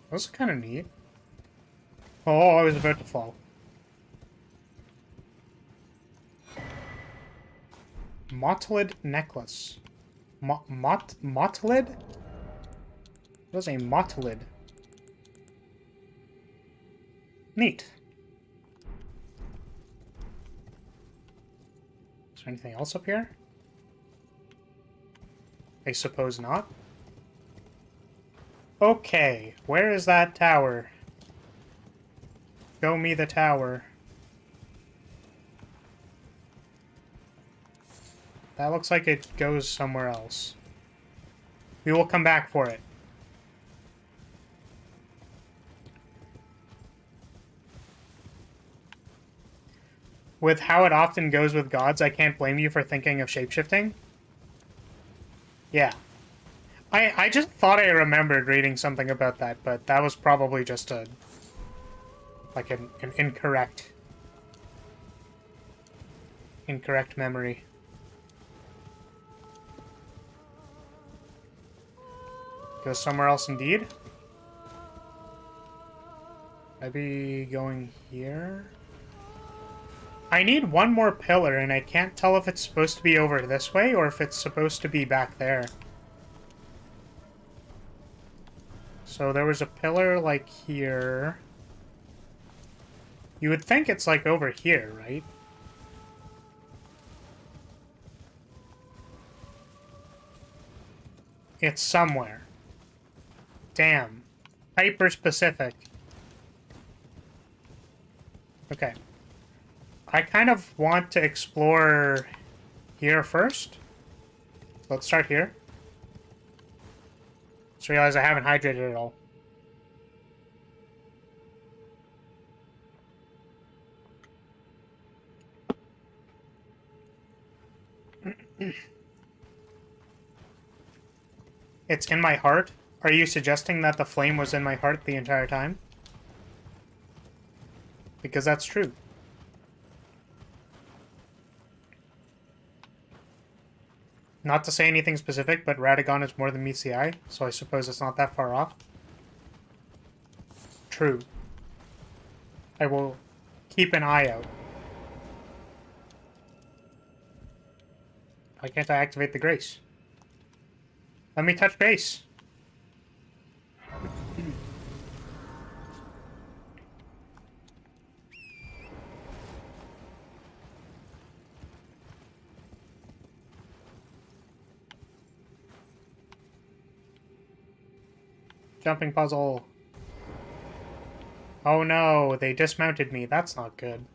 That was kind of neat. Oh, I was about to fall. Motlid necklace. Motlid? What is a motlid? Neat. Is there anything else up here? I suppose not. Okay, where is that tower? Show me the tower. That looks like it goes somewhere else. We will come back for it. With how it often goes with gods, I can't blame you for thinking of shapeshifting. Yeah. I just thought I remembered reading something about that, but that was probably just a... like an incorrect memory. Go somewhere else indeed. Maybe going here? I need one more pillar, and I can't tell if it's supposed to be over this way or if it's supposed to be back there. So there was a pillar, like, here. You would think it's, like, over here, right? It's somewhere. Damn. Hyper specific. Okay. I kind of want to explore here first. Let's start here. Just realize I haven't hydrated at all. It's in my heart? Are you suggesting that the flame was in my heart the entire time? Because that's true. Not to say anything specific, but Radagon is more than meets the eye, so I suppose it's not that far off. True. I will keep an eye out. Why can't I activate the grace? Let me touch base. Jumping puzzle. Oh no, they dismounted me. That's not good.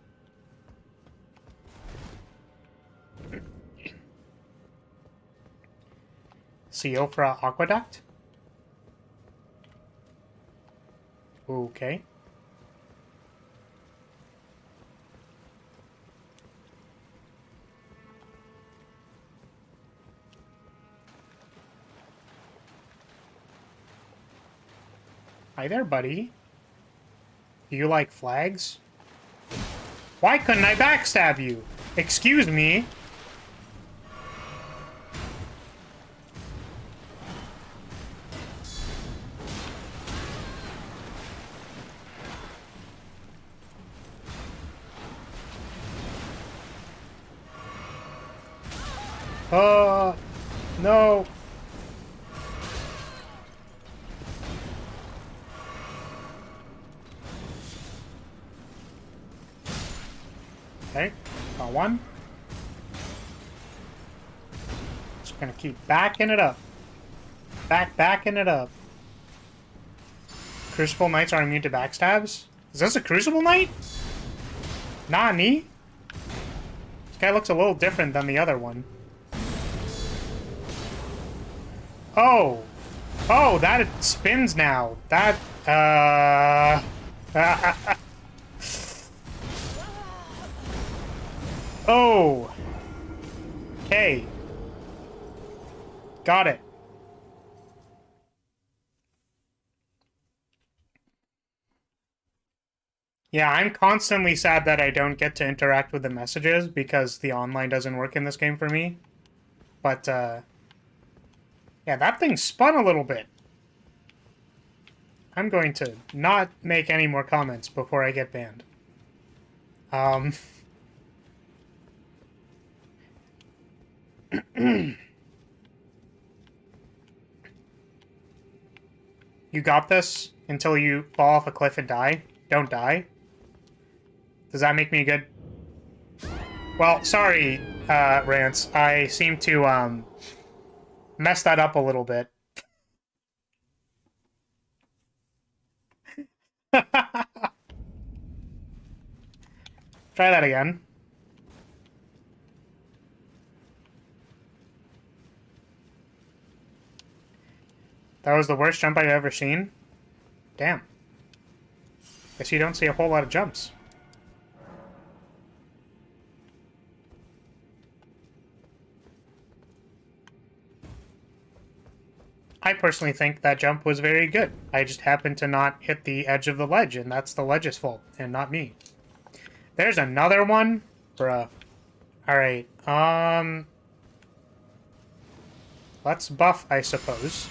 Siofra Aqueduct? Okay. Hi there, buddy. Do you like flags? Why couldn't I backstab you? Excuse me. No. Okay, got one. Just gonna keep backing it up. Backing it up. Crucible Knights are immune to backstabs? Is this a Crucible Knight? Nani? This guy looks a little different than the other one. Oh! Oh, that spins now. That, Oh! Okay. Got it. Yeah, I'm constantly sad that I don't get to interact with the messages because the online doesn't work in this game for me. But, yeah, that thing spun a little bit. I'm going to not make any more comments before I get banned. You got this until you fall off a cliff and die. Don't die. Does that make me good? Well, sorry, Rance. I seem to, mess that up a little bit. Try that again. That was the worst jump I've ever seen. Damn. Guess you don't see a whole lot of jumps. I personally think that jump was very good. I just happened to not hit the edge of the ledge, and that's the ledge's fault, and not me. There's another one? Bruh. Alright, let's buff, I suppose.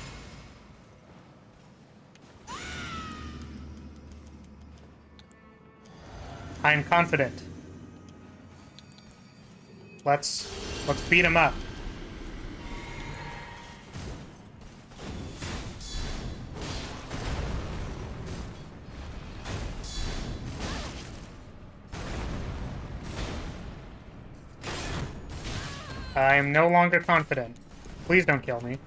I'm confident. Let's beat him up. I'm no longer confident. Please don't kill me.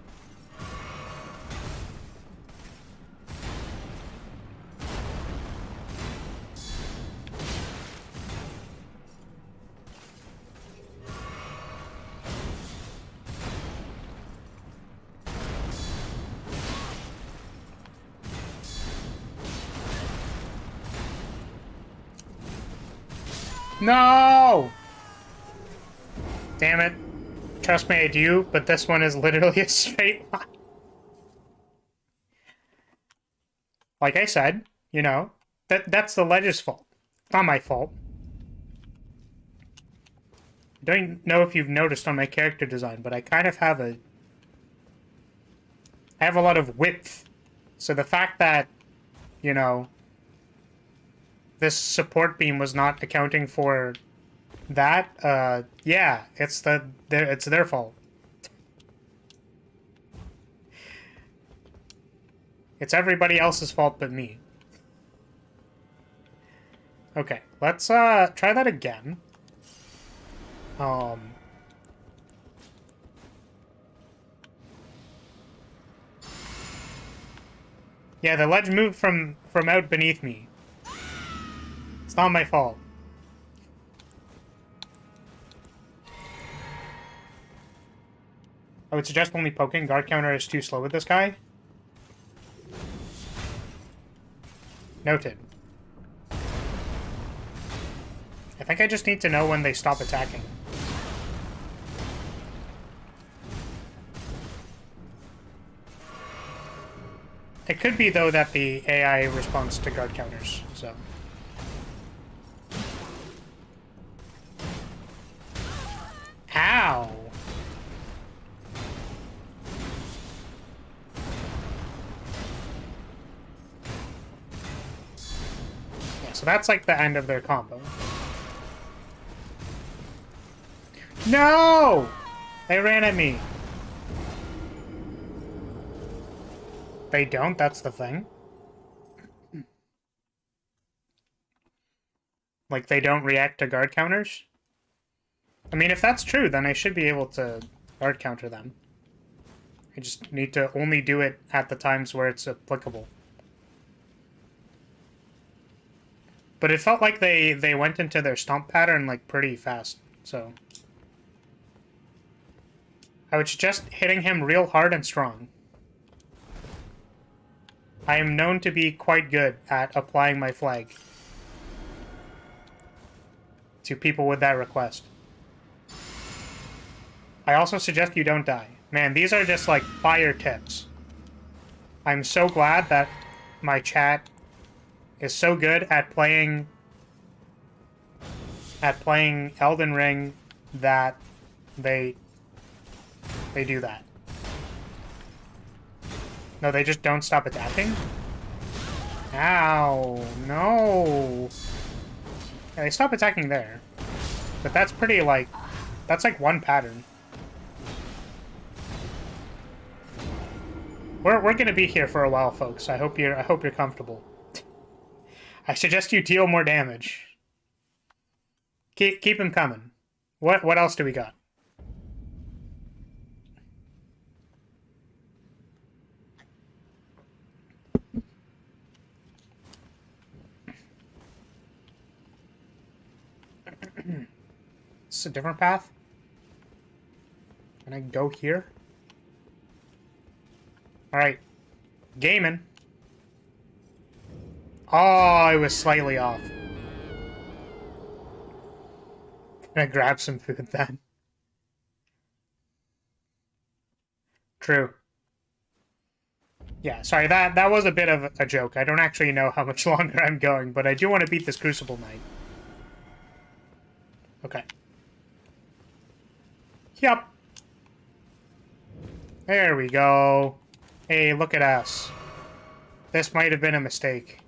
No! Damn it. Trust me, I do, but this one is literally a straight line. Like I said, you know, that's the ledge's fault. It's not my fault. I don't know if you've noticed on my character design, but I kind of have I have a lot of width. So the fact that, you know, this support beam was not accounting for that, yeah, it's their fault. It's everybody else's fault but me. Okay, let's try that again. Yeah, the ledge moved from out beneath me. It's not my fault. I would suggest only poking. Guard counter is too slow with this guy. Noted. I think I just need to know when they stop attacking. It could be, though, that the AI responds to guard counters, so... Ow! Yeah, so that's like the end of their combo. No! They ran at me. They don't, that's the thing. Like, they don't react to guard counters? I mean, if that's true, then I should be able to guard counter them. I just need to only do it at the times where it's applicable. But it felt like they went into their stomp pattern, like, pretty fast, so... I would suggest hitting him real hard and strong. I am known to be quite good at applying my flag to people with that request. I also suggest you don't die. Man, these are just like fire tips. I'm so glad that my chat is so good at playing Elden Ring that they do that. No, they just don't stop attacking? Ow, no. Yeah, they stop attacking there. But that's pretty, like... That's like one pattern. We're gonna be here for a while, folks. I hope you're comfortable. I suggest you deal more damage. Keep him coming. What else do we got? Is this a different path? Can I go here? Alright. Gaming. Oh, I was slightly off. Can I grab some food then? True. Yeah, sorry, that was a bit of a joke. I don't actually know how much longer I'm going, but I do want to beat this Crucible Knight. Okay. Yep. There we go. Hey, look at us. This might have been a mistake.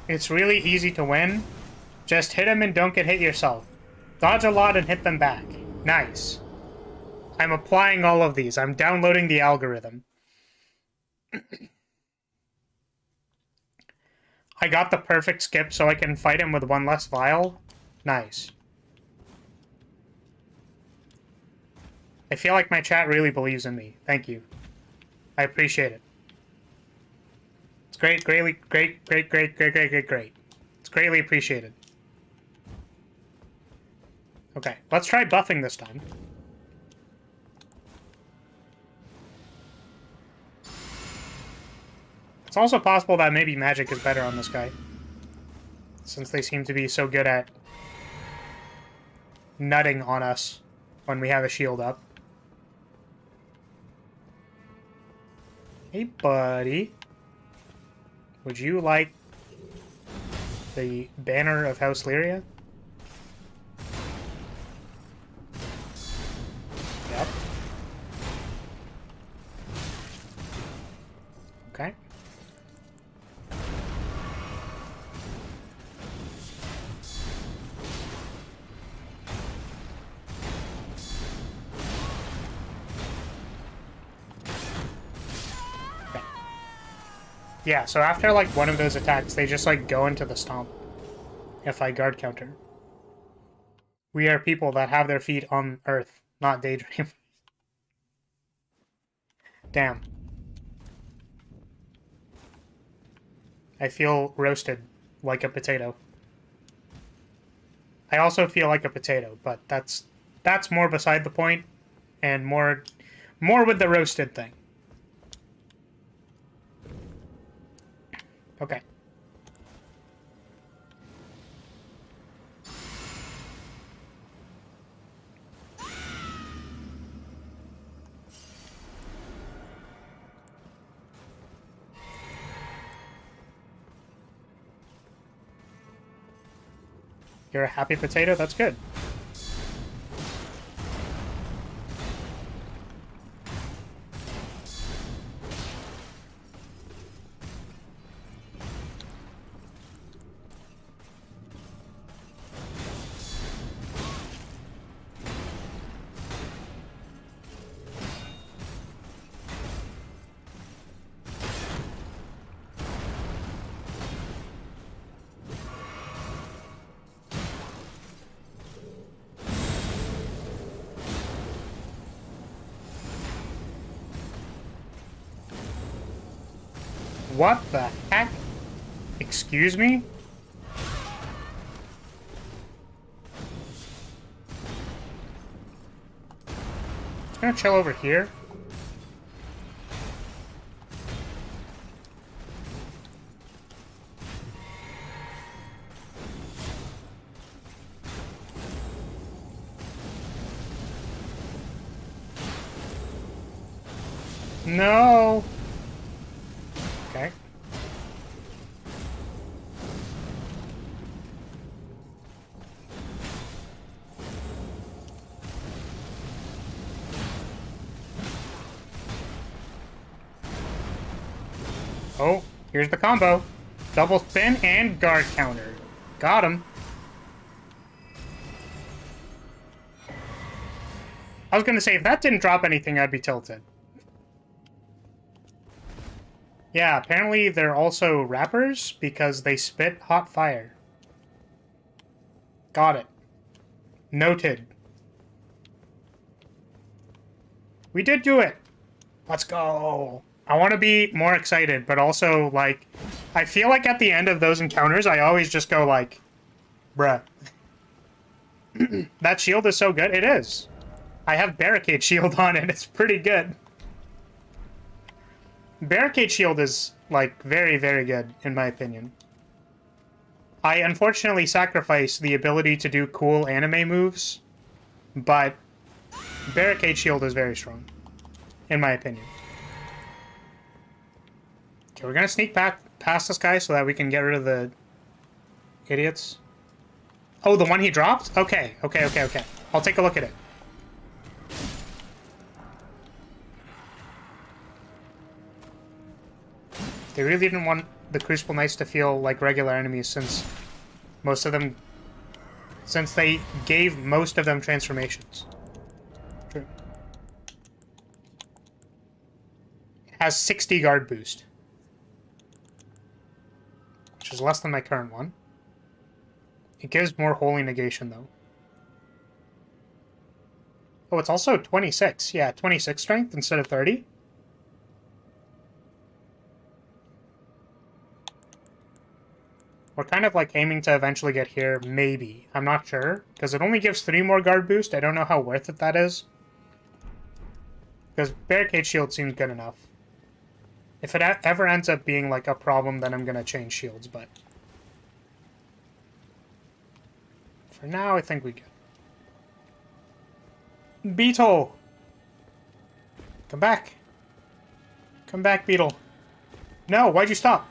It's really easy to win. Just hit them and don't get hit yourself. Dodge a lot and hit them back. Nice. I'm applying all of these. I'm downloading the algorithm. I got the perfect skip so I can fight him with one less vial. Nice. I feel like my chat really believes in me. Thank you. I appreciate it. It's great, great. It's greatly appreciated. Okay, let's try buffing this time. It's also possible that maybe magic is better on this guy, since they seem to be so good at nutting on us when we have a shield up. Hey, buddy. Would you like the banner of House Lyria? Yep. Okay. Yeah, so after, like, one of those attacks, they just, like, go into the stomp if I guard counter. We are people that have their feet on Earth, not daydream. Damn. I feel roasted like a potato. I also feel like a potato, but that's more beside the point, and more with the roasted thing. Okay. You're a happy potato? That's good. What the heck? Excuse me? Just gonna chill over here. No. Okay. Oh, here's the combo. Double spin and guard counter. Got him. I was gonna say, if that didn't drop anything, I'd be tilted. Yeah, apparently they're also rappers because they spit hot fire. Got it. Noted. We did do it! Let's go! I want to be more excited, but also, like, I feel like at the end of those encounters, I always just go like, bruh. That shield is so good. It is. I have barricade shield on it. It's pretty good. Barricade shield is, like, very, very good, in my opinion. I unfortunately sacrificed the ability to do cool anime moves, but barricade shield is very strong, in my opinion. Okay, we're gonna sneak back past this guy so that we can get rid of the idiots. Oh, the one he dropped? Okay. I'll take a look at it. They really didn't want the Crucible Knights to feel like regular enemies since they gave most of them transformations. True. It has 60 guard boost, which is less than my current one. It gives more holy negation, though. Oh, it's also 26. Yeah, 26 strength instead of 30. We're kind of like aiming to eventually get here, maybe. I'm not sure, because it only gives 3 more guard boost. I don't know how worth it that is. Because Barricade Shield seems good enough. If it ever ends up being like a problem, then I'm going to change shields, but... for now, I think we get. Beetle! Come back. Come back, Beetle. No, why'd you stop?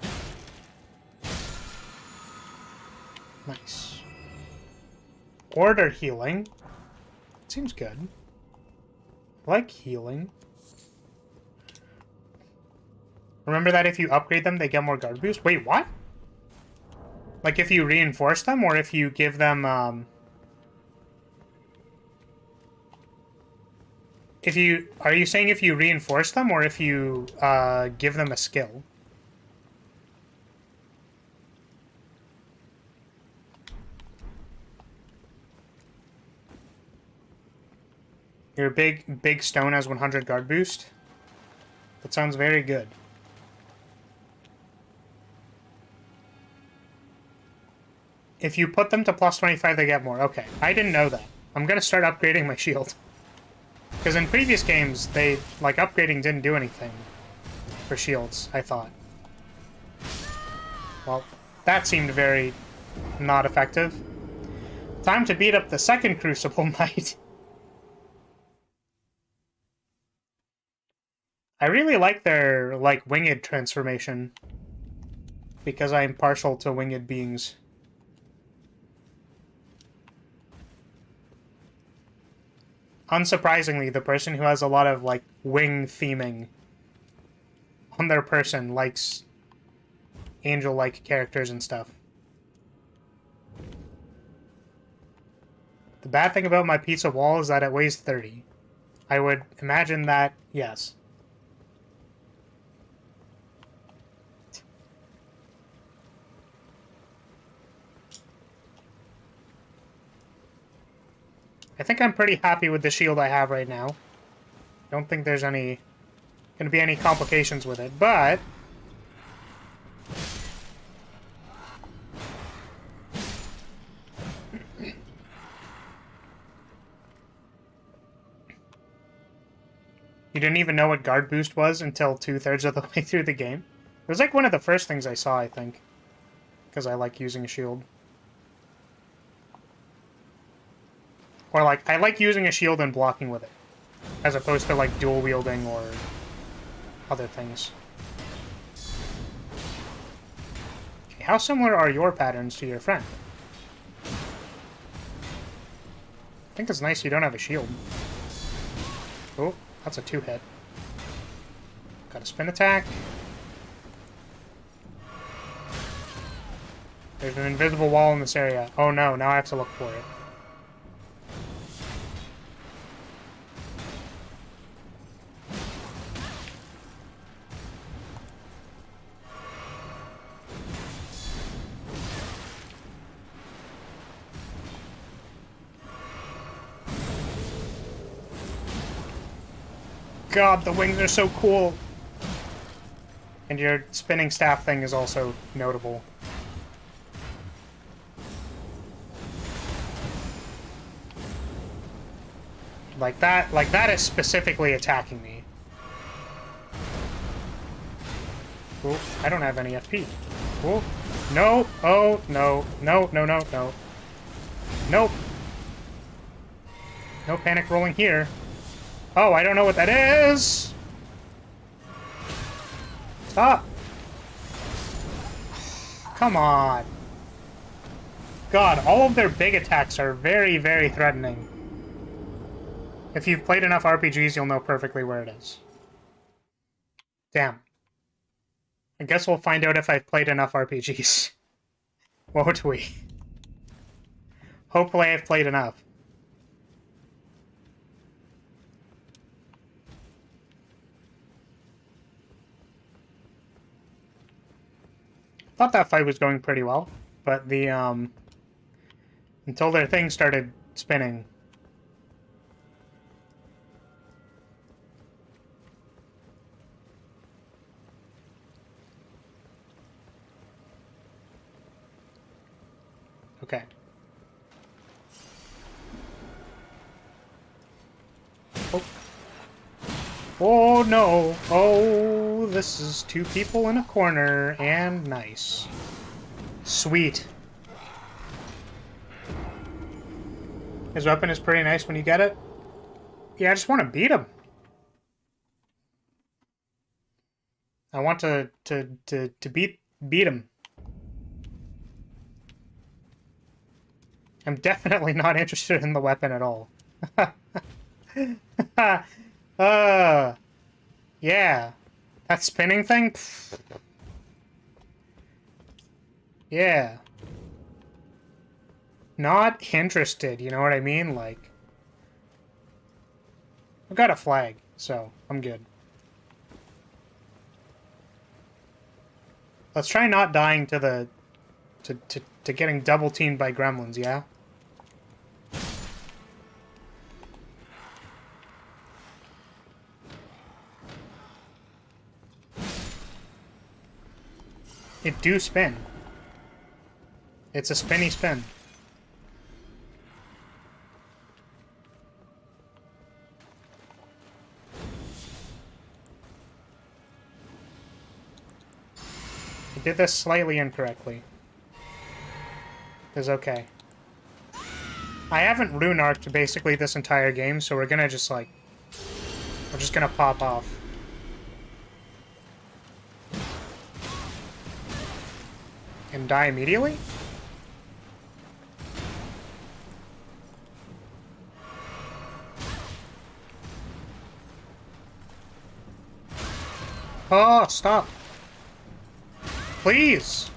Nice. Order healing. Seems good. I like healing. Remember that if you upgrade them, they get more guard boost? Wait, what? Like if you reinforce them, or if you give them, are you saying if you reinforce them, or if you, give them a skill? Your big stone has 100 guard boost? That sounds very good. If you put them to plus 25, they get more. Okay, I didn't know that. I'm gonna start upgrading my shield. Because in previous games, upgrading didn't do anything for shields, I thought. Well, that seemed very not effective. Time to beat up the second Crucible Knight. I really like their, winged transformation. Because I am partial to winged beings. Unsurprisingly, the person who has a lot of, wing theming on their person likes angel-like characters and stuff. The bad thing about my pizza wall is that it weighs 30. I would imagine that, yes. I think I'm pretty happy with the shield I have right now. Don't think there's gonna be any complications with it, but You didn't even know what guard boost was until 2/3 of the way through the game. It was like one of the first things I saw, I think. Because I like using a shield. Or like, I like using a shield and blocking with it. As opposed to like dual wielding or other things. Okay, how similar are your patterns to your friend? I think it's nice you don't have a shield. Oh, that's a 2-hit. Got a spin attack. There's an invisible wall in this area. Oh no, now I have to look for it. God, the wings are so cool! And your spinning staff thing is also notable. Like that is specifically attacking me. Oh, I don't have any FP. Oh, no, oh, no, no, no, no, no. Nope. No panic rolling here. Oh, I don't know what that is! Stop! Come on. God, all of their big attacks are very, very threatening. If you've played enough RPGs, you'll know perfectly where it is. Damn. I guess we'll find out if I've played enough RPGs. Won't we? Hopefully I've played enough. Thought that fight was going pretty well, but the, until their thing started spinning. Okay. Oh. Oh no! Oh, this is 2 people in a corner, and nice. Sweet. His weapon is pretty nice when you get it. Yeah, I just want to beat him. I want to beat him. I'm definitely not interested in the weapon at all. Yeah. That spinning thing? Pfft. Yeah. Not interested, you know what I mean? Like, I've got a flag, so I'm good. Let's try not dying to the... to getting double-teamed by gremlins, yeah? It do spin. It's a spinny spin. I did this slightly incorrectly. It's okay. I haven't rune arced basically this entire game, so we're gonna just like... we're just gonna pop off. And die immediately? Oh, stop. Please.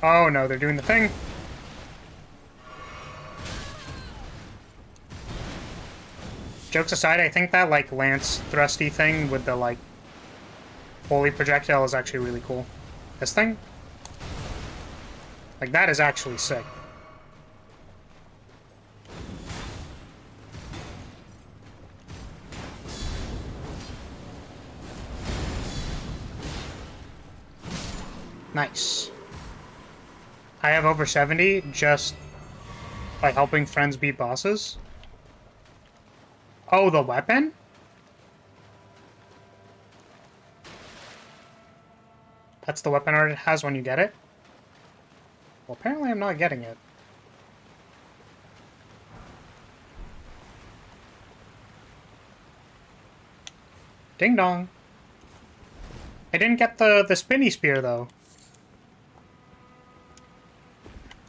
Oh no, they're doing the thing. Jokes aside, I think that, like, lance thrusty thing with the, like, holy projectile is actually really cool. This thing? Like, that is actually sick. Nice. I have over 70 just by helping friends beat bosses. Oh, the weapon? That's the weapon art it has when you get it? Well, apparently I'm not getting it. Ding dong. I didn't get the spinny spear, though.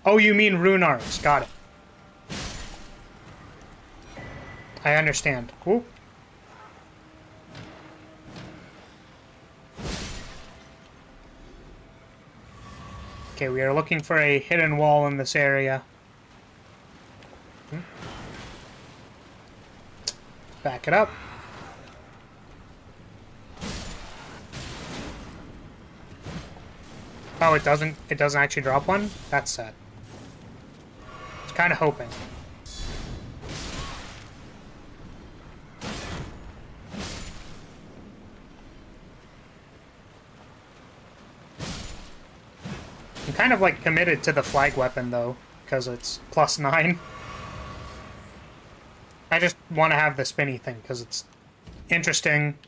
Oh, you mean rune arts. Got it. I understand. Cool. Okay, we are looking for a hidden wall in this area. Back it up. Oh, it doesn't actually drop one? That's sad. I was kind of hoping. I'm kind of, like, committed to the flag weapon, though, because it's +9. I just want to have the spinny thing, because it's interesting.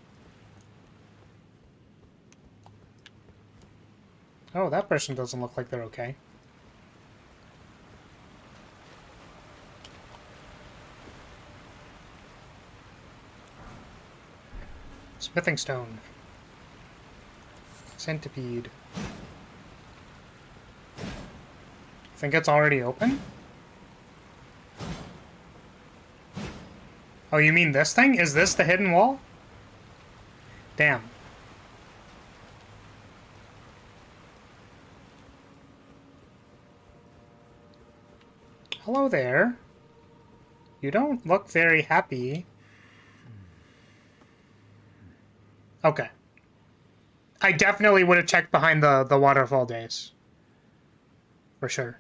Oh, that person doesn't look like they're okay. Smithing stone. Centipede. Think it's already open? Oh, you mean this thing? Is this the hidden wall? Damn. Hello there. You don't look very happy. Okay. I definitely would have checked behind the waterfall days. For sure.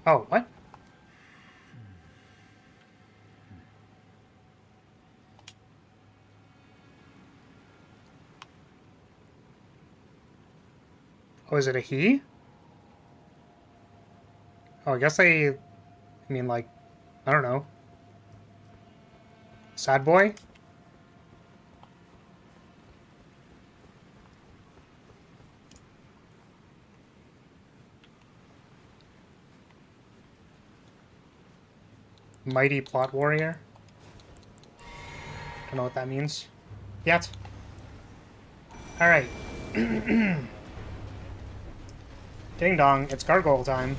Oh, what? Oh, is it a he? Oh, I guess I mean, like, I don't know. Sad boy? Mighty plot warrior? Don't know what that means. Yet. Alright. Ding dong, it's gargoyle time.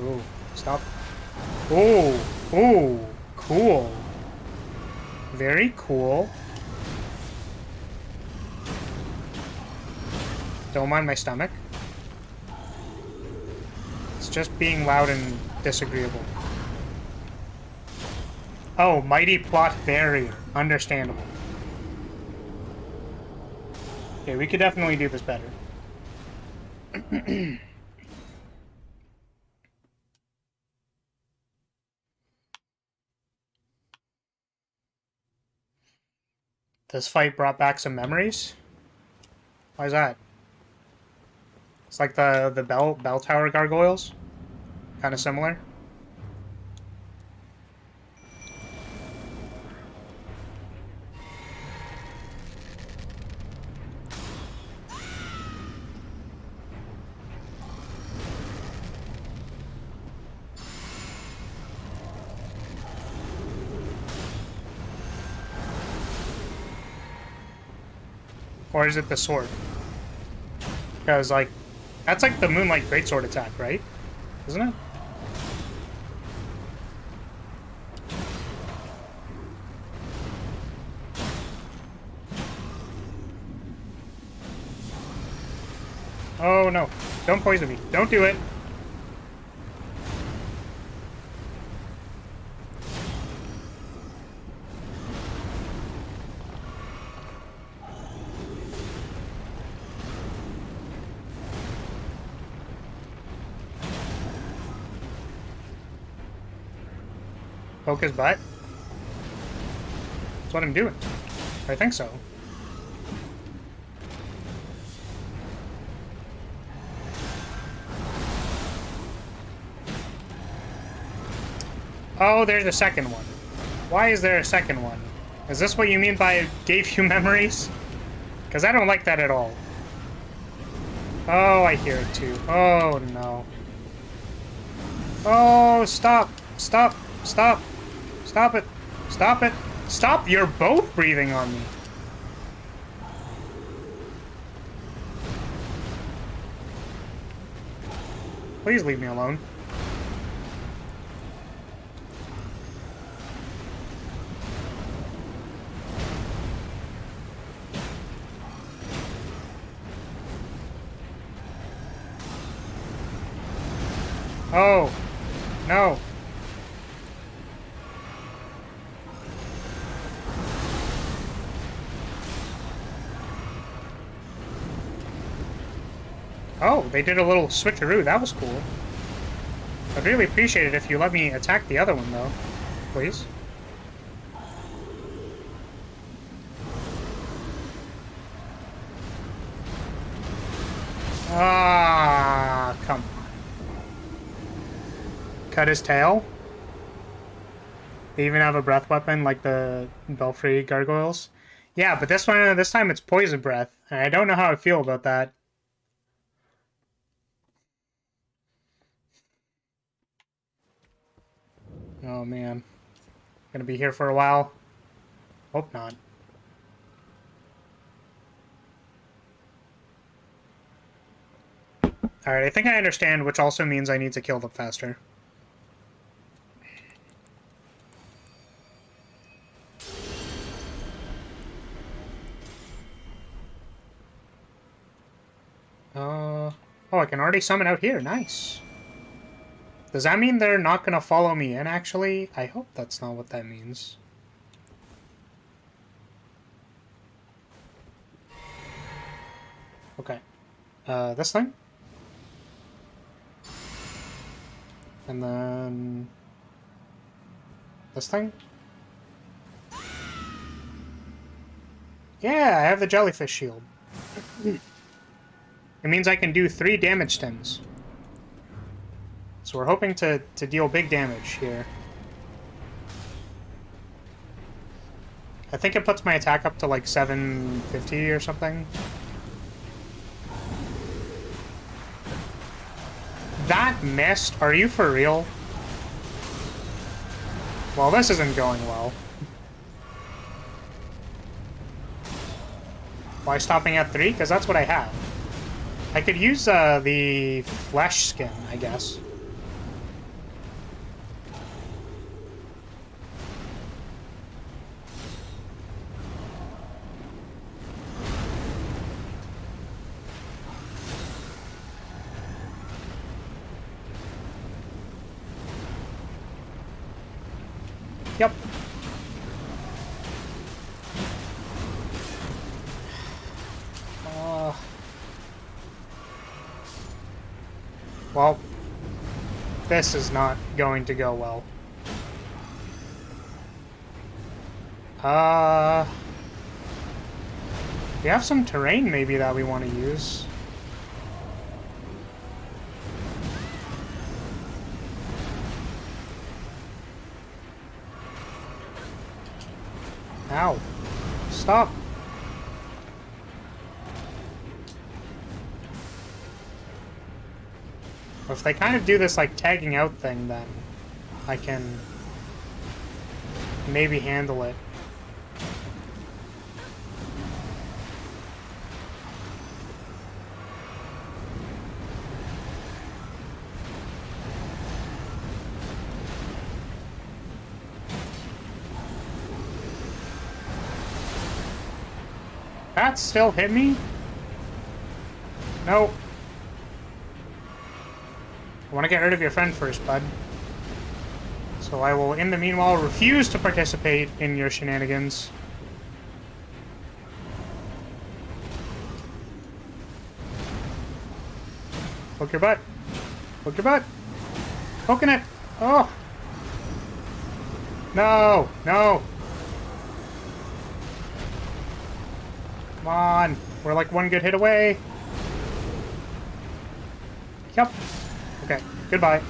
Ooh, stop. Ooh, ooh, cool. Very cool. Don't mind my stomach. It's just being loud and disagreeable. Oh, mighty plot barrier. Understandable. Okay, we could definitely do this better. This fight brought back some memories. Why is that? It's like the bell tower gargoyles. Kind of similar. Or is it the sword? Because, like, that's like the Moonlight Greatsword attack, right? Isn't it? Oh no. Don't poison me. Don't do it. Poke his butt? That's what I'm doing. I think so. Oh, there's a second one. Why is there a second one? Is this what you mean by gave you memories? Because I don't like that at all. Oh, I hear it too. Oh, no. Oh, stop. Stop. Stop. Stop it. Stop it. Stop. You're both breathing on me. Please leave me alone. Oh. No. Oh, they did a little switcheroo. That was cool. I'd really appreciate it if you let me attack the other one, though. Please. Ah, come on. Cut his tail? They even have a breath weapon like the Belfry gargoyles? Yeah, but this time it's poison breath. And I don't know how I feel about that. Oh man. Gonna be here for a while. Hope not. Alright, I think I understand, which also means I need to kill them faster. Oh, I can already summon out here. Nice. Does that mean they're not gonna follow me in, actually? I hope that's not what that means. Okay. This thing? And then... this thing? Yeah, I have the jellyfish shield. It means I can do 3 damage stems. So we're hoping to deal big damage here. I think it puts my attack up to like 750 or something. That missed? Are you for real? Well, this isn't going well. Why stopping at 3? Because that's what I have. I could use the flesh skin, I guess. Yep. Well, this is not going to go well. We have some terrain maybe that we want to use. Ow. Stop. If they kind of do this, like, tagging out thing, then I can maybe handle it. That still hit me? No. I want to get rid of your friend first, bud. So I will, in the meanwhile, refuse to participate in your shenanigans. Poke your butt. Poke your butt. Poking it. Oh. No. No. Come on. We're like one good hit away. Yep. Okay. Goodbye.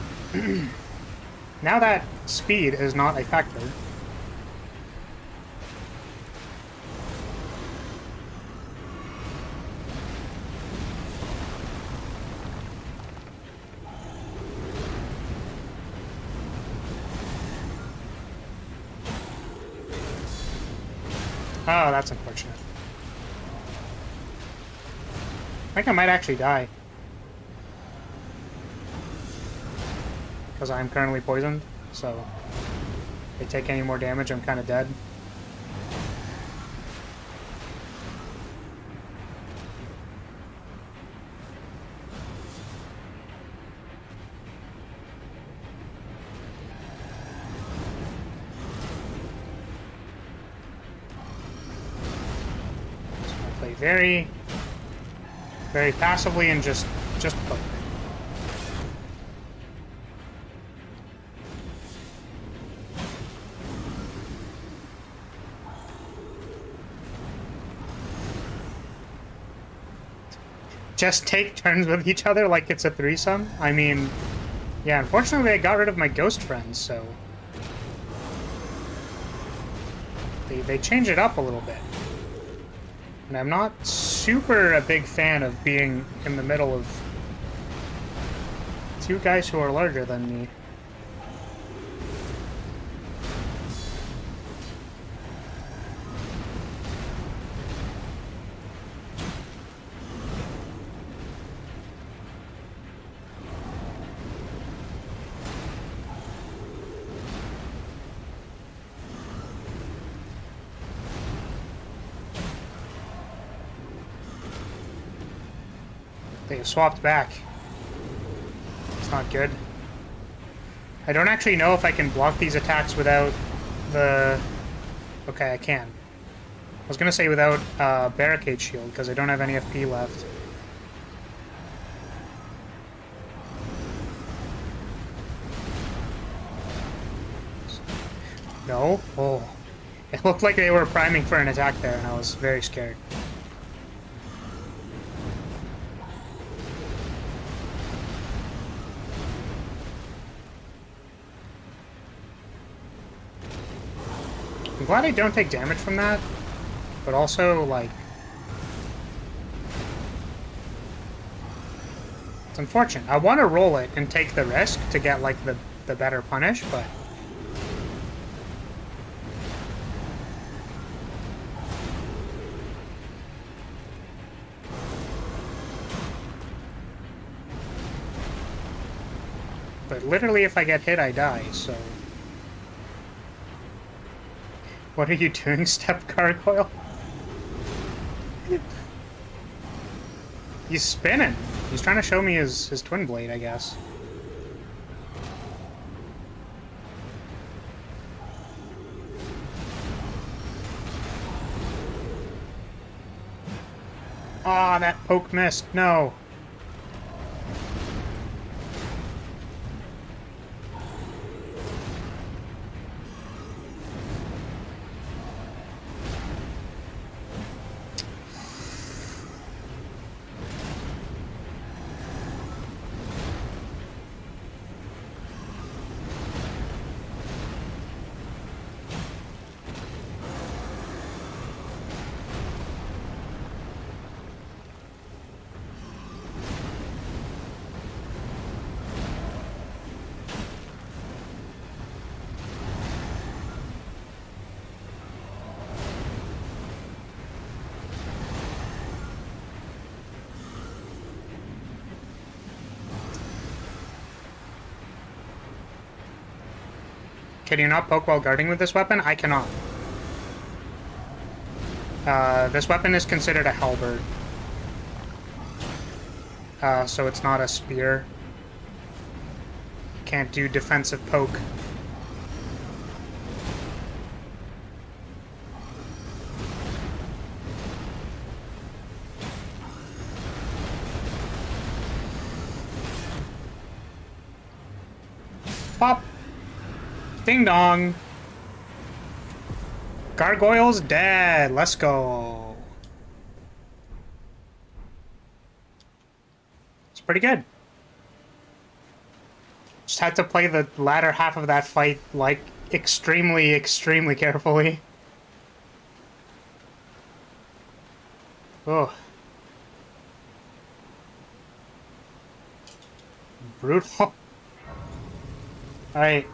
Now that speed is not a factor. Oh, that's unfortunate. I think I might actually die. Because I'm currently poisoned, so if they take any more damage, I'm kind of dead. So I play very, very passively and just poke. Just take turns with each other like it's a threesome? I mean, yeah, unfortunately I got rid of my ghost friends, so... They change it up a little bit. And I'm not super a big fan of being in the middle of two guys who are larger than me. They swapped back. It's not good. I don't actually know if I can block these attacks without the... Okay, I can. I was gonna say without barricade shield, because I don't have any FP left. No? Oh. It looked like they were priming for an attack there, and I was very scared. I'm glad I don't take damage from that, but also, like... It's unfortunate. I want to roll it and take the risk to get, like, the better punish, but... But literally, if I get hit, I die, so... What are you doing, Step Gargoyle? He's spinning. He's trying to show me his twin blade, I guess. Ah, that poke missed. No. Can you not poke while guarding with this weapon? I cannot. This weapon is considered a halberd. So it's not a spear. can't do defensive poke. Pop! Ding dong! Gargoyle's dead! Let's go! It's pretty good. Just had to play the latter half of that fight, like, extremely, extremely carefully. Oh. Brutal. Alright.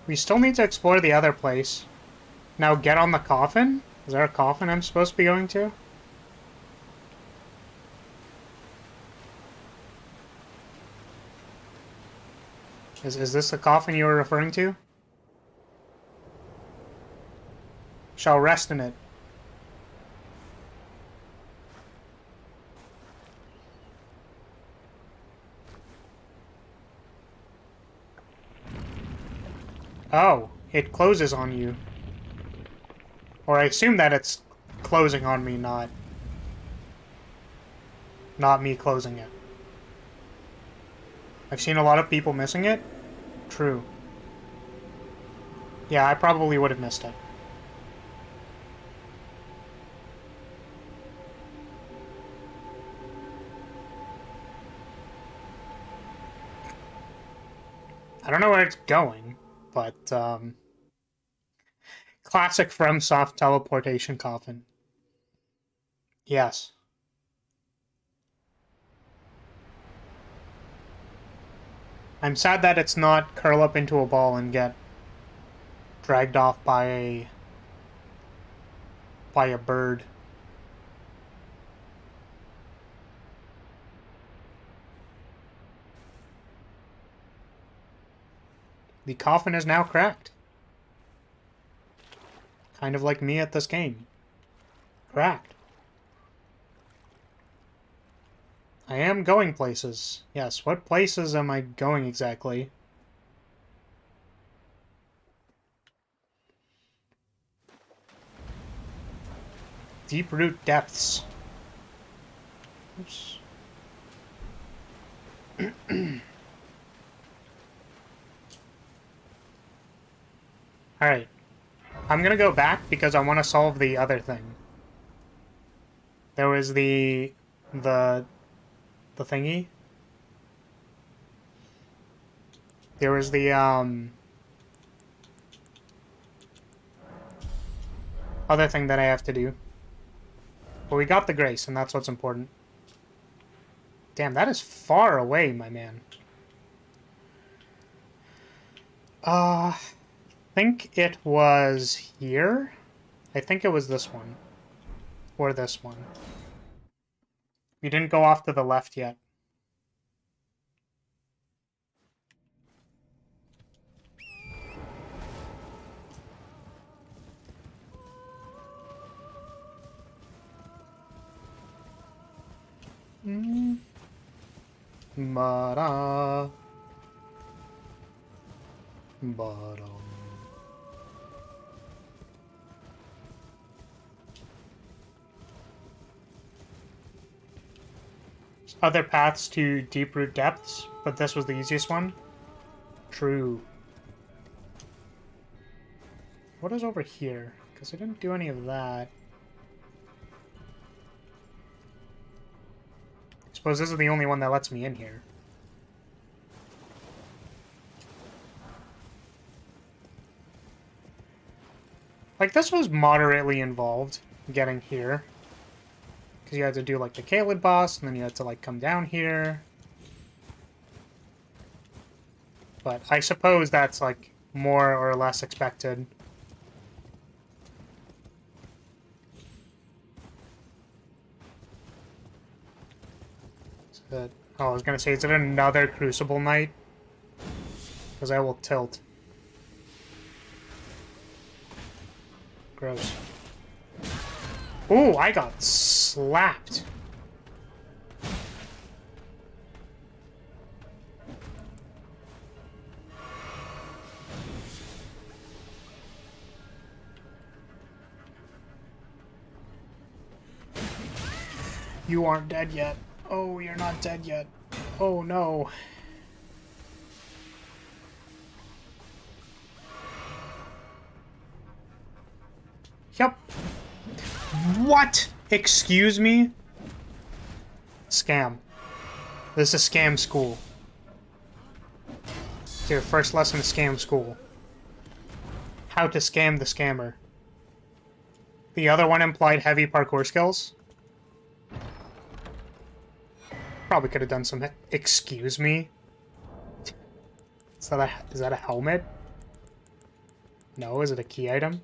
We still need to explore the other place. Now get on the coffin? Is there a coffin I'm supposed to be going to? Is this the coffin you were referring to? Shall rest in it. Oh, it closes on you. Or I assume that it's closing on me, not me closing it. I've seen a lot of people missing it. True. Yeah, I probably would have missed it. I don't know where it's going, but, classic FromSoft teleportation coffin. Yes. I'm sad that it's not curl up into a ball and get dragged off by a bird. The coffin is now cracked. Kind of like me at this game. Cracked. I am going places. Yes, what places am I going exactly? Deep root depths. Oops. Alright. I'm gonna go back because I want to solve the other thing. There was the thingy. There was the, other thing that I have to do. But we got the grace, and that's what's important. Damn, that is far away, my man. I think it was here? I think it was this one. Or this one. We didn't go off to the left yet. Ba-da. Ba-da. Other paths to deep root depths, but this was the easiest one. True. What is over here? Because I didn't do any of that. I suppose this is the only one that lets me in here. Like, this was moderately involved, getting here. Because you had to do, like, the Caelid boss, and then you had to, like, come down here. But I suppose that's, like, more or less expected. Oh, I was gonna say, is it another Crucible Knight? Because I will tilt. Gross. Ooh, I got slapped. You aren't dead yet. Oh, you're not dead yet. Oh, no. Yep. What? Excuse me? Scam. This is scam school. It's your first lesson in scam school. How to scam the scammer. The other one implied heavy parkour skills. Probably could have done some... Excuse me? Is that a helmet? No, is it a key item?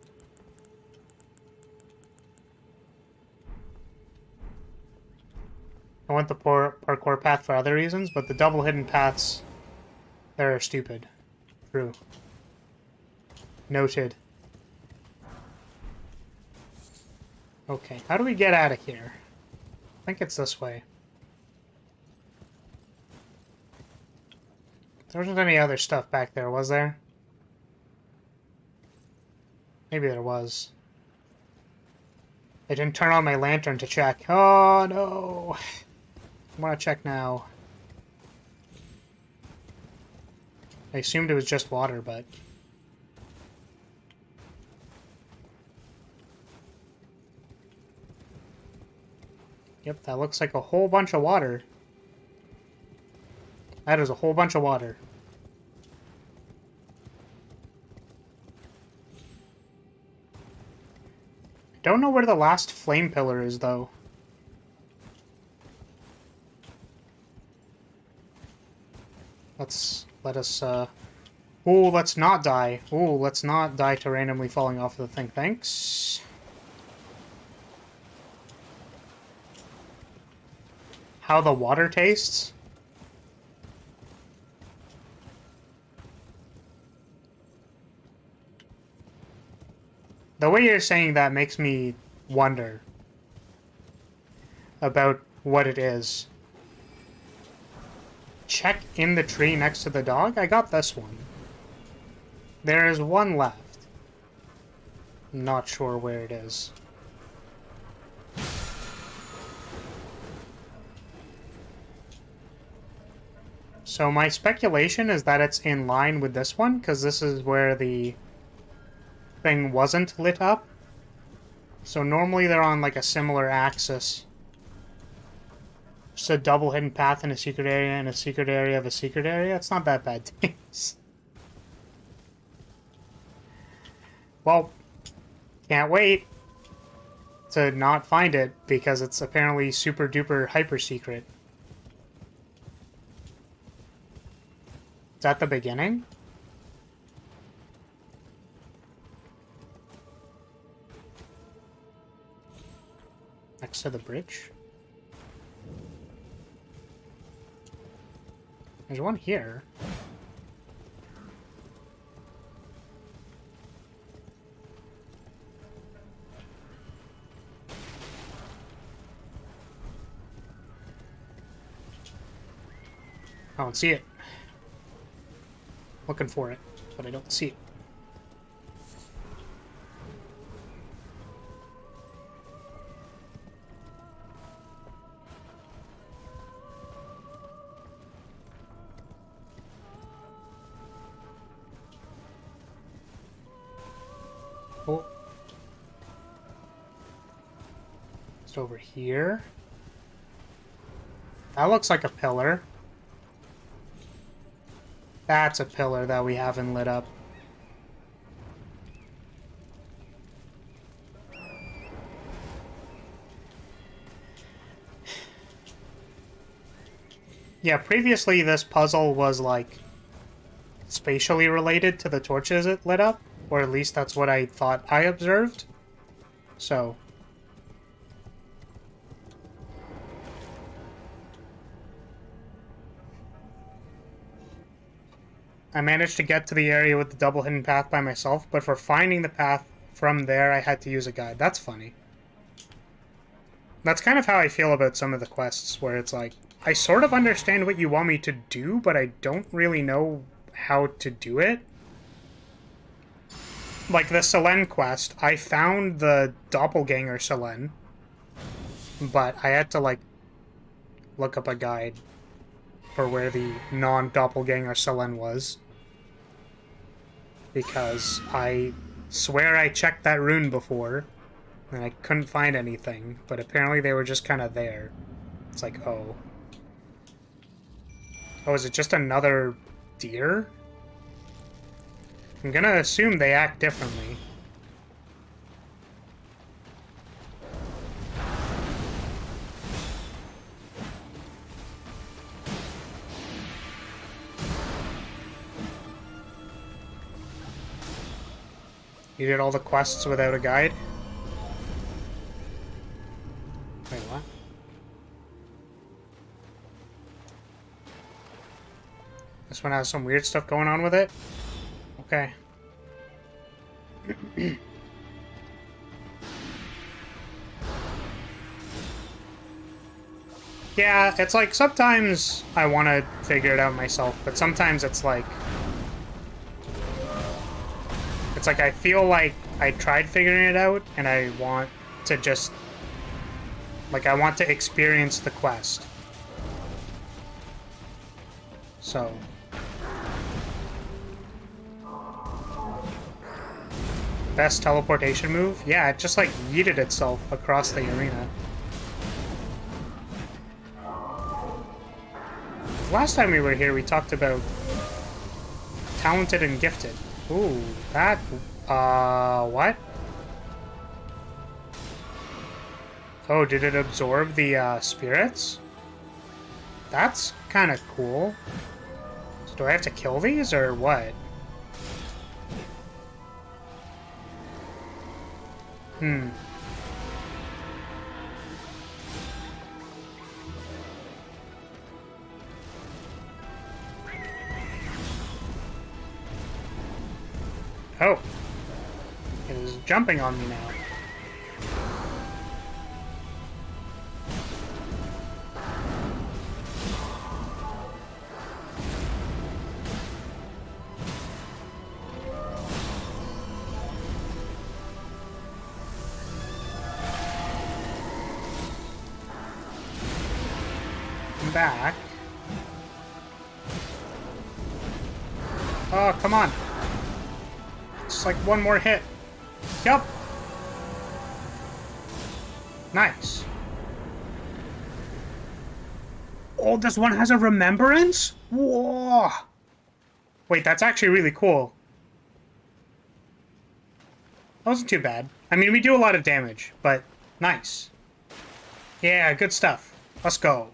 I want the parkour path for other reasons, but the double hidden paths, they're stupid. True. Noted. Okay, how do we get out of here? I think it's this way. There wasn't any other stuff back there, was there? Maybe there was. I didn't turn on my lantern to check. Oh, no! I want to check now. I assumed it was just water, but... Yep, that looks like a whole bunch of water. That is a whole bunch of water. I don't know where the last flame pillar is, though. Let us, Ooh, let's not die. Ooh, let's not die to randomly falling off of the thing. Thanks. How the water tastes? The way you're saying that makes me wonder about what it is. Check in the tree next to the dog? I got this one. There is one left. Not sure where it is. So my speculation is that it's in line with this one, because this is where the thing wasn't lit up. So normally they're on like a similar axis. Just a double hidden path in a secret area and a secret area of a secret area. It's not that bad, things. Well, can't wait to not find it because it's apparently super duper hyper secret. Is that the beginning? Next to the bridge? There's one here. I don't see it. Looking for it, but I don't see it. Oh. It's over here. That looks like a pillar. That's a pillar that we haven't lit up. Yeah, previously this puzzle was like spatially related to the torches it lit up, or at least that's what I thought I observed. So I managed to get to the area with the double hidden path by myself, but for finding the path from there, I had to use a guide. That's funny. That's kind of how I feel about some of the quests, where it's like, I sort of understand what you want me to do, but I don't really know how to do it. Like the Selene quest, I found the doppelganger Selene, but I had to, like, look up a guide for where the non-doppelganger Selen was. Because I swear I checked that rune before, and I couldn't find anything, but apparently they were just kind of there. It's like, oh. Oh, is it just another deer? I'm gonna assume they act differently. You did all the quests without a guide? Wait, what? This one has some weird stuff going on with it? Okay. Yeah, it's like sometimes I want to figure it out myself, but sometimes it's like I feel like I tried figuring it out and I want to just like I want to experience the quest. So best teleportation move? Yeah, it just like yeeted itself across the arena. Last time we were here, we talked about talented and gifted. Ooh, that... what? Oh, did it absorb the, spirits? That's kind of cool. So do I have to kill these, or what? Hmm. Oh. It is jumping on me now. I'm back. Oh, come on. It's like one more hit. Yup. Nice. Oh, this one has a remembrance? Whoa. Wait, that's actually really cool. That wasn't too bad. I mean, we do a lot of damage, but nice. Yeah, good stuff. Let's go.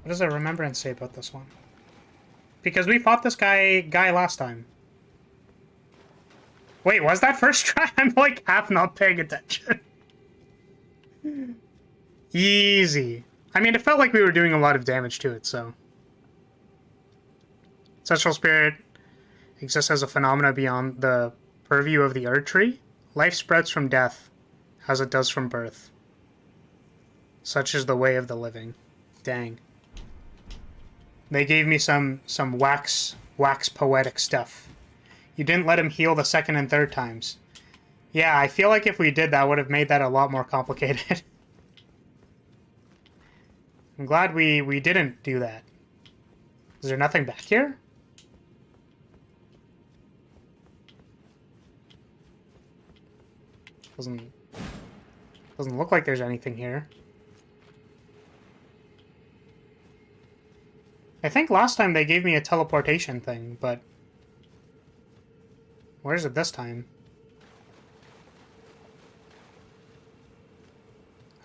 What does a remembrance say about this one? Because we fought this guy last time. Wait, was that first try? I'm like half not paying attention. Easy. I mean, it felt like we were doing a lot of damage to it, so. Ancestral spirit exists as a phenomena beyond the purview of the Erd Tree. Life sprouts from death, as it does from birth. Such is the way of the living. Dang. They gave me some wax poetic stuff. You didn't let him heal the second and third times. Yeah, I feel like if we did, that would have made that a lot more complicated. I'm glad we didn't do that. Is there nothing back here? Doesn't look like there's anything here. I think last time they gave me a teleportation thing, but where is it this time?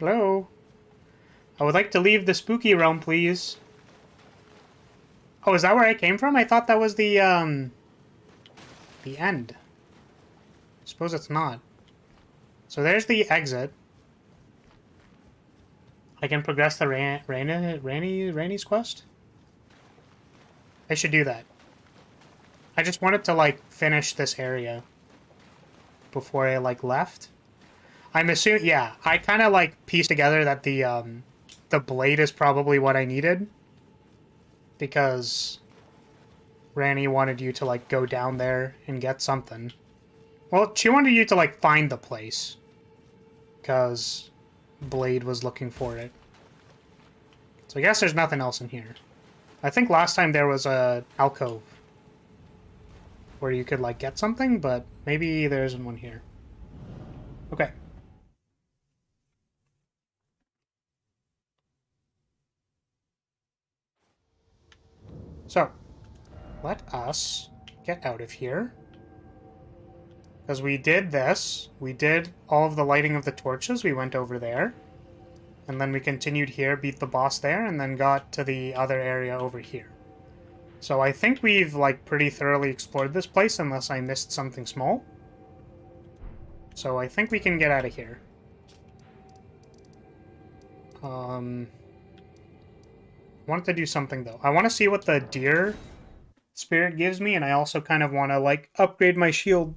Hello? I would like to leave the spooky realm, please. Oh, is that where I came from? I thought that was the end. Suppose it's not. So there's the exit. I can progress the Ranny's quest? I should do that. I just wanted to, like, finish this area before I, like, left. I'm assuming, yeah, I kind of, like, pieced together that the blade is probably what I needed. Because Ranny wanted you to, like, go down there and get something. Well, she wanted you to, like, find the place. Because blade was looking for it. So I guess there's nothing else in here. I think last time there was a alcove where you could, like, get something, but maybe there isn't one here. Okay. So, let us get out of here. Because we did this. We did all of the lighting of the torches. We went over there. And then we continued here, beat the boss there, and then got to the other area over here. So I think we've, like, pretty thoroughly explored this place, unless I missed something small. So I think we can get out of here. I wanted to do something, though. I want to see what the deer spirit gives me, and I also kind of want to, like, upgrade my shield.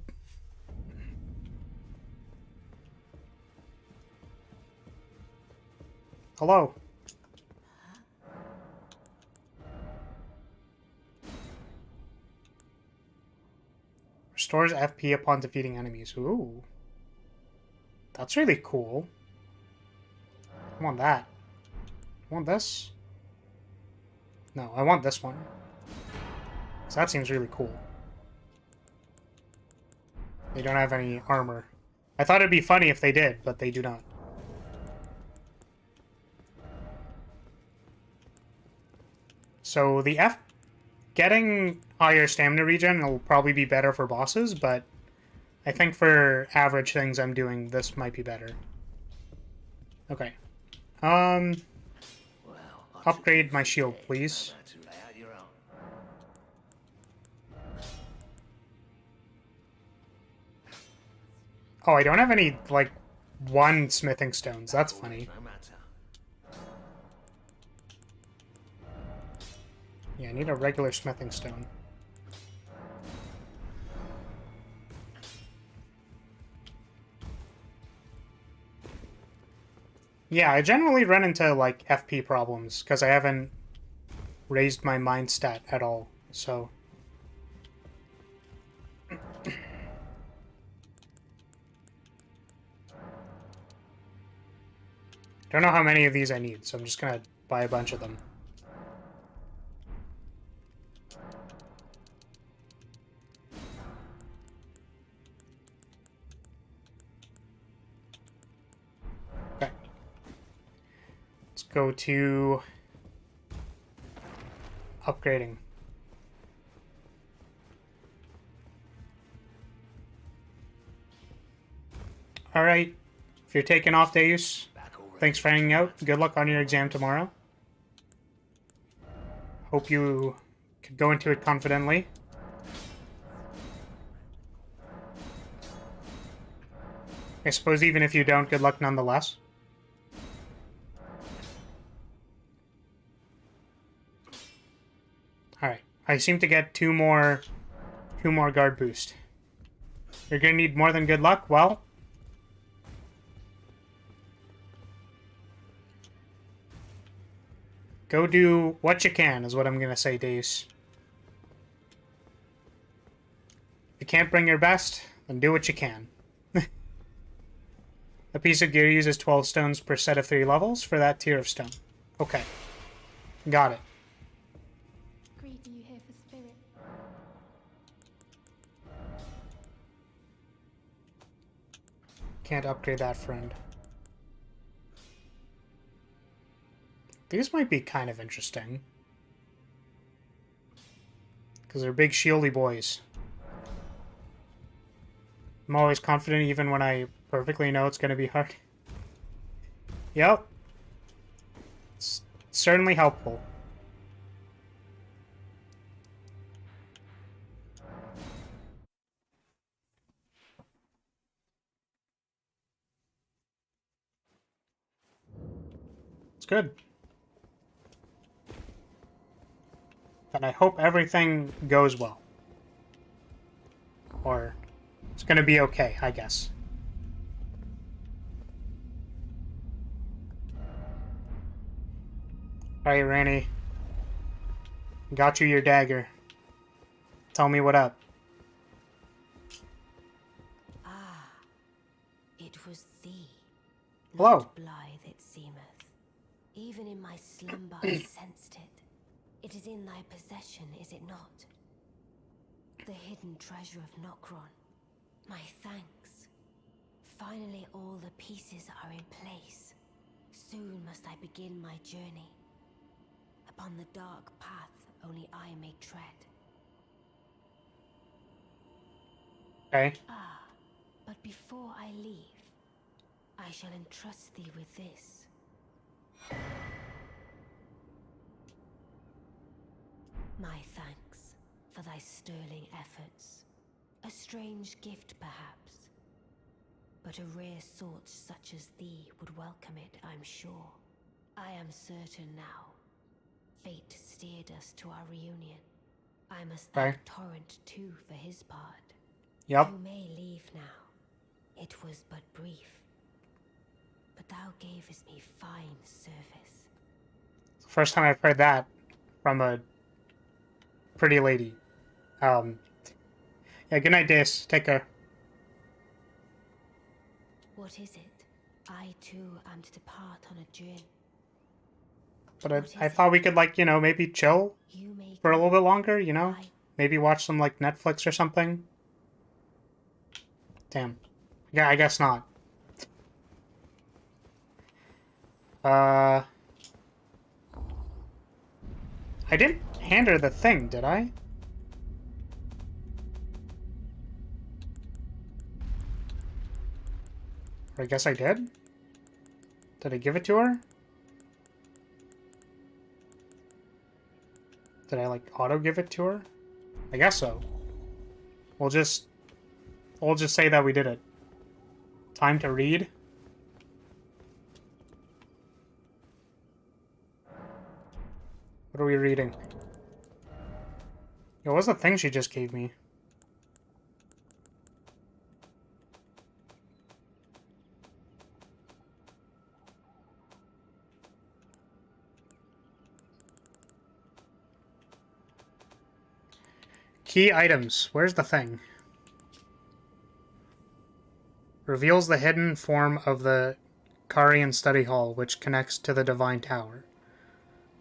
Hello. Restores FP upon defeating enemies. Ooh. That's really cool. I want that. I want this. No, I want this one. So that seems really cool. They don't have any armor. I thought it'd be funny if they did, but they do not. So the getting higher stamina regen will probably be better for bosses, but I think for average things I'm doing, this might be better. Okay. Upgrade my shield, please. Oh, I don't have any, like, one smithing stones. That's funny. Yeah, I need a regular smithing stone. Yeah, I generally run into, like, FP problems, because I haven't raised my mind stat at all, so... Don't know how many of these I need, so I'm just gonna buy a bunch of them. Okay. Let's go to upgrading. Alright. If you're taking off, Deus, thanks for hanging out. Good luck on your exam tomorrow. Hope you could go into it confidently. I suppose even if you don't, good luck nonetheless. Alright. I seem to get two more guard boost. You're gonna need more than good luck? Well, go do what you can, is what I'm gonna say, Deus. If you can't bring your best, then do what you can. A piece of gear uses 12 stones per set of 3 levels for that tier of stone. Okay. Got it. Greedy you here for spirit. Can't upgrade that, friend. These might be kind of interesting. Because they're big shieldy boys. I'm always confident even when I perfectly know it's going to be hard. Yep. It's certainly helpful. It's good. Then I hope everything goes well. Or it's going to be okay, I guess. Alright, Ranny. Got you your dagger. Tell me what up. Ah, it was thee. Hello. Lord Blythe Even in my slumber I sensed it. It is in thy possession, is it not? The hidden treasure of Nokron. My thanks. Finally all the pieces are in place. Soon must I begin my journey. Upon the dark path only I may tread. Okay. Ah, but before I leave, I shall entrust thee with this. My thanks for thy sterling efforts. A strange gift, perhaps. But a rare sort such as thee would welcome it, I'm sure. I am certain now. Fate steered us to our reunion. I must thank Torrent too for his part. Yep. You may leave now. It was but brief. But thou gavest me fine service. First time I've heard that from a pretty lady. Yeah, good night, Dace. Take care. What is it? I too am to depart on a journey. But I thought we could, like, you know, maybe chill You may for a go. little bit longer, you know? I Maybe watch some, like, Netflix or something. Damn. Yeah, I guess not. I didn't hand her the thing, did I? Or I guess I did? Did I give it to her? Did I, like, auto-give it to her? I guess so. We'll just say that we did it. Time to read. What are we reading? Yo, what's the thing she just gave me? Key items. Where's the thing? Reveals the hidden form of the Karian study hall, which connects to the Divine Tower.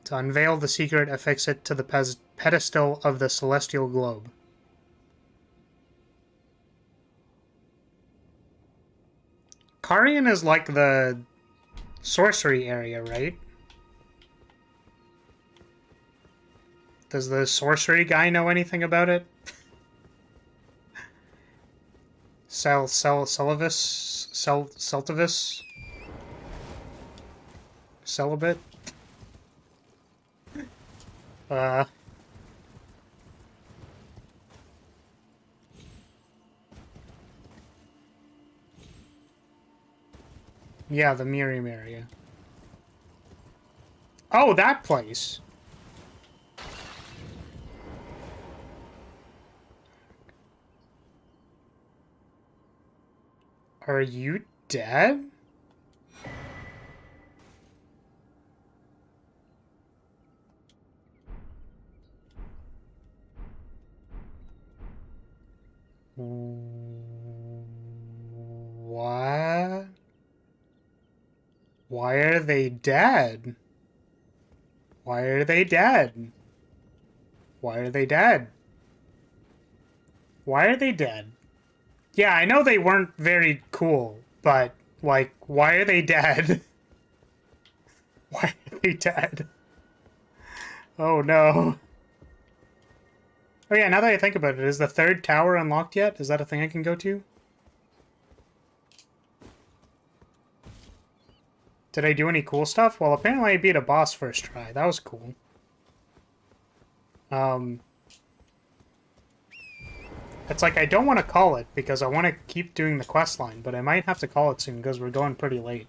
To unveil the secret, affix it to the pedestal of the celestial globe. Karian is like the sorcery area, right? Does the sorcery guy know anything about it? Celtivus? Celibate? Yeah, the Miriam area. Oh, that place! Are you dead? What? Why are they dead? Why are they dead? Why are they dead? Why are they dead? Yeah, I know they weren't very cool, but, like, why are they dead? Why are they dead? Oh no. Oh yeah, now that I think about it, is the third tower unlocked yet? Is that a thing I can go to? Did I do any cool stuff? Well, apparently I beat a boss first try. That was cool. It's like I don't want to call it because I want to keep doing the quest line, but I might have to call it soon because we're going pretty late.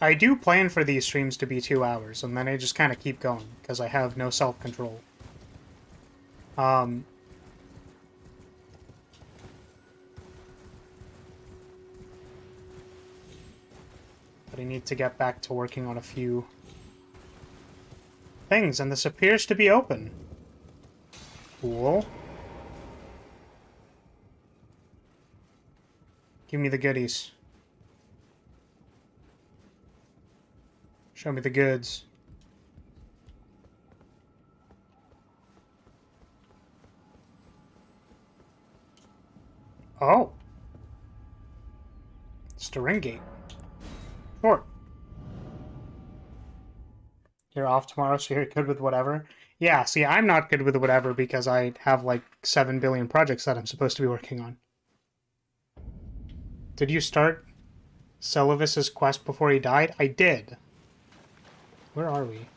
I do plan for these streams to be 2 hours, and then I just kind of keep going because I have no self-control. But I need to get back to working on a few things, and this appears to be open. Cool. Give me the goodies. Show me the goods. Oh. It's the ring gate. Sure. You're off tomorrow, so you're good with whatever. Yeah, see, I'm not good with whatever because I have like 7 billion projects that I'm supposed to be working on. Did you start Celivis's quest before he died? I did. Where are we?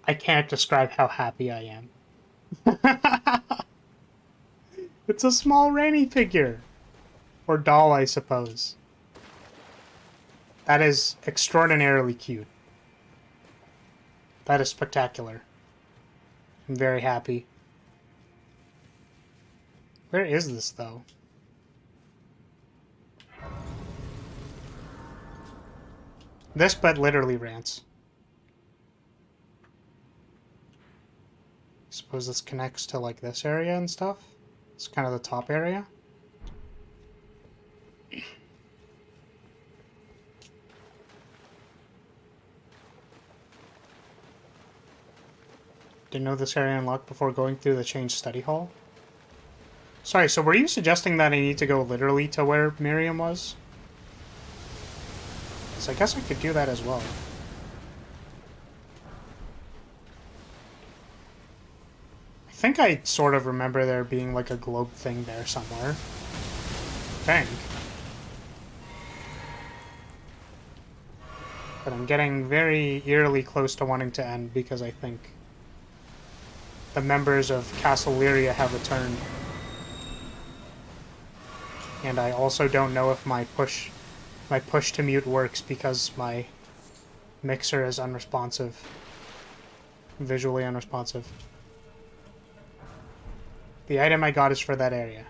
I can't describe how happy I am. It's a small Rainy figure. Or doll, I suppose. That is extraordinarily cute. That is spectacular. I'm very happy. Where is this, though? This bed literally rants. Suppose this connects to, like, this area and stuff? It's kind of the top area. Didn't know this area unlocked before going through the change study hall. Sorry, so were you suggesting that I need to go literally to where Miriam was? So I guess I could do that as well. I think I sort of remember there being like a globe thing there somewhere. I think. But I'm getting very eerily close to wanting to end because I think the members of Castle Lyria have returned. And I also don't know if my push to mute works because my mixer is unresponsive. Visually unresponsive. The item I got is for that area.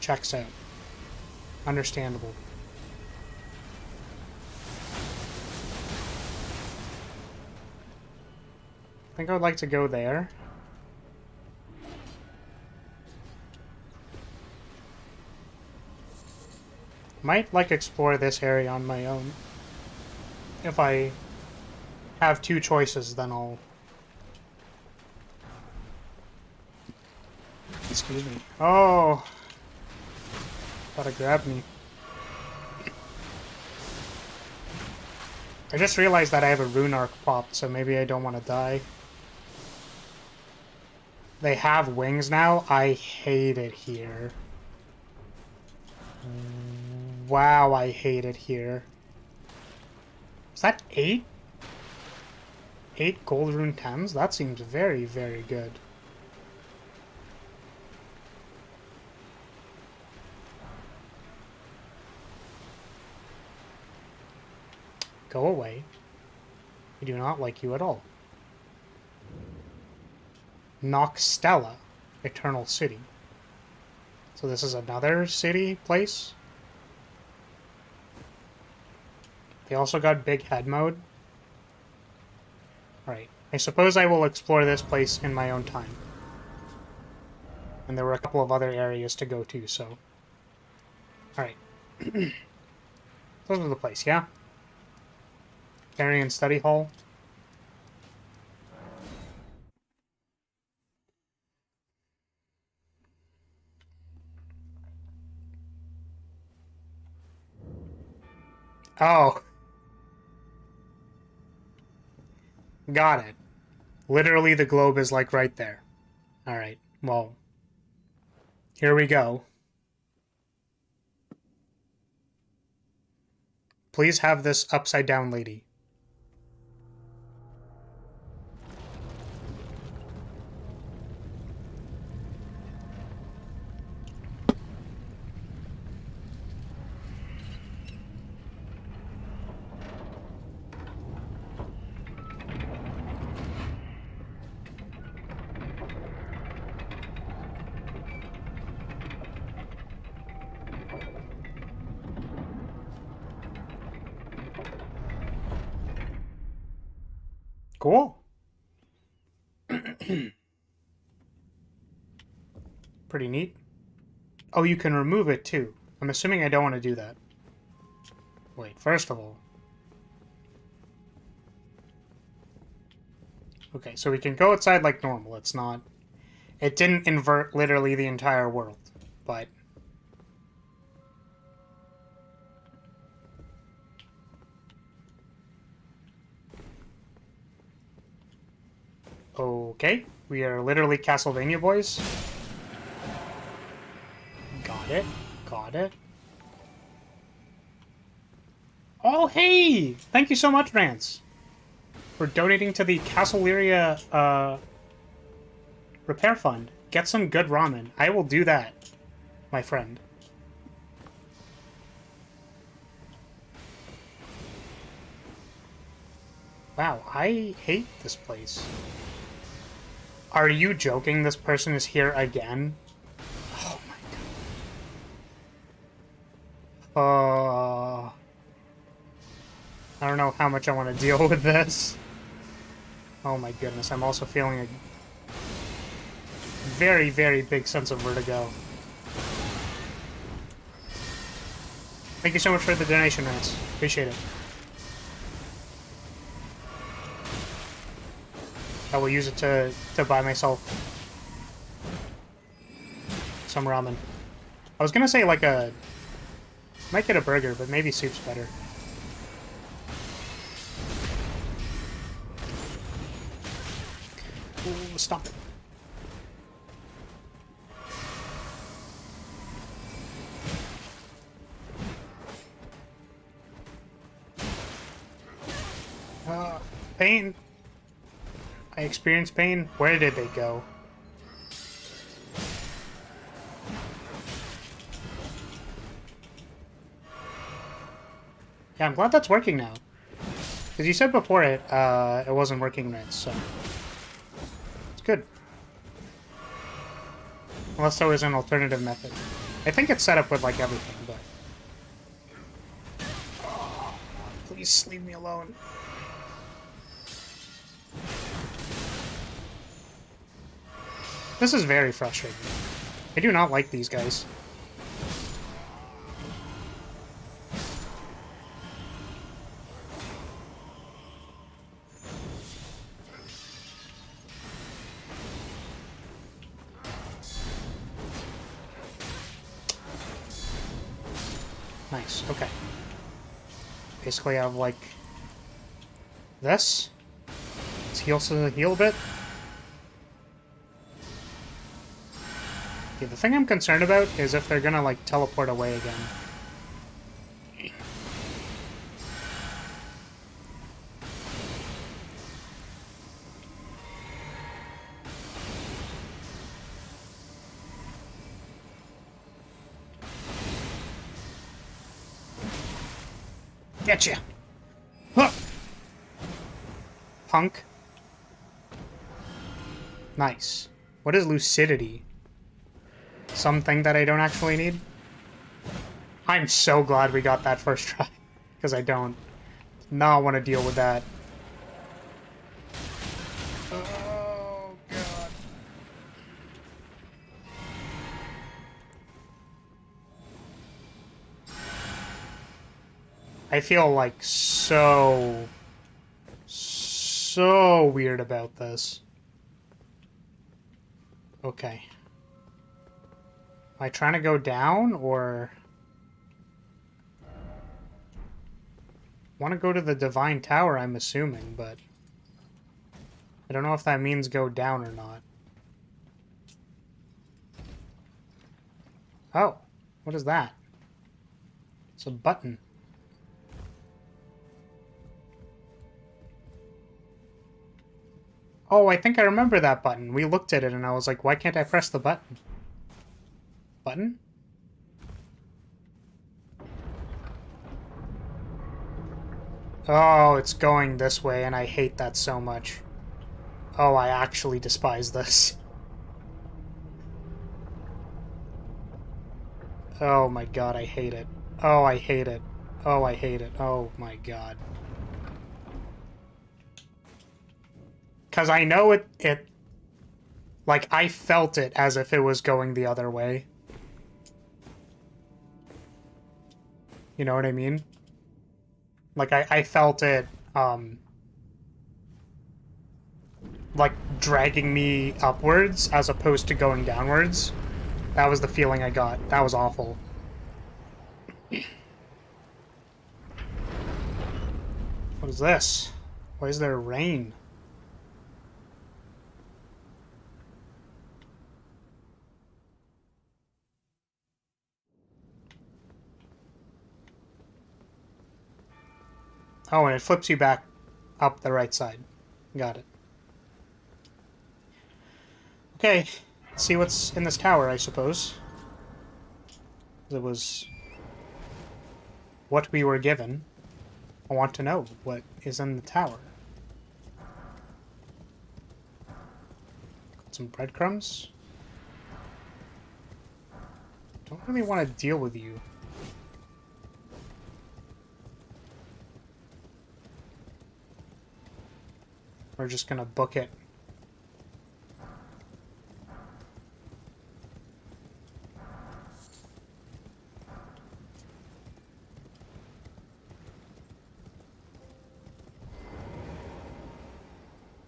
Checks out. Understandable. I think I would like to go there. Might like explore this area on my own. If I have two choices, then I'll... Excuse me. Oh! Thought it grabbed me. I just realized that I have a rune arc popped, so maybe I don't want to die. They have wings now? I hate it here. Wow, I hate it here. Is that 8? 8 gold rune 10s? That seems very, very good. Go away. I do not like you at all. Noxtella, Eternal City. So this is another city place? They also got big head mode. Right. I suppose I will explore this place in my own time. And there were a couple of other areas to go to, so... Alright. Those are the place, yeah? Carrion Study Hall. Oh. Got it. Literally, the globe is, like, right there. Alright, well. Here we go. Please have this upside-down lady. Cool. Pretty neat. Oh, you can remove it too. I'm assuming I don't want to do that. Wait, first of all. Okay, so we can go outside like normal. It's not... It didn't invert literally the entire world, but... Okay, we are literally Castlevania boys. Got it. Got it. Oh, hey! Thank you so much, Rance, for donating to the House Lyria repair fund. Get some good ramen. I will do that, my friend. Wow, I hate this place. Are you joking? This person is here again? Oh my god. I don't know how much I want to deal with this. Oh my goodness, I'm also feeling a very, very big sense of vertigo. Thank you so much for the donation, Rance. Appreciate it. I will use it to buy myself some ramen. I was gonna say like a... Might get a burger, but maybe soup's better. Ooh, stop it. Pain. I experienced pain. Where did they go? Yeah, I'm glad that's working now. Because you said before it wasn't working right, so... It's good. Unless there was an alternative method. I think it's set up with, like, everything, but... Oh, please leave me alone. This is very frustrating. I do not like these guys. Nice, okay. Basically I have like this. Let's heal a bit. Okay, the thing I'm concerned about is if they're gonna like teleport away again. Getcha! Huh. Punk. Nice. What is lucidity? Something that I don't actually need? I'm so glad we got that first try. Because I don't not want to deal with that. Oh, God. I feel like so weird about this. Okay. Am I trying to go down, or... want to go to the Divine Tower, I'm assuming, but... I don't know if that means go down or not. Oh, what is that? It's a button. Oh, I think I remember that button. We looked at it and I was like, why can't I press the button? Button? Oh, it's going this way and I hate that so much. Oh, I actually despise this. Oh my god, I hate it. Oh, I hate it. Oh, I hate it. Oh my god. Because I know it... Like, I felt it as if it was going the other way. You know what I mean? Like, I felt it, like, dragging me upwards as opposed to going downwards. That was the feeling I got. That was awful. What is this? Why is there rain? Oh, and it flips you back up the right side. Got it. Okay, let's see what's in this tower, I suppose. It was what we were given. I want to know what is in the tower. Got some breadcrumbs. Don't really want to deal with you. We're just gonna book it.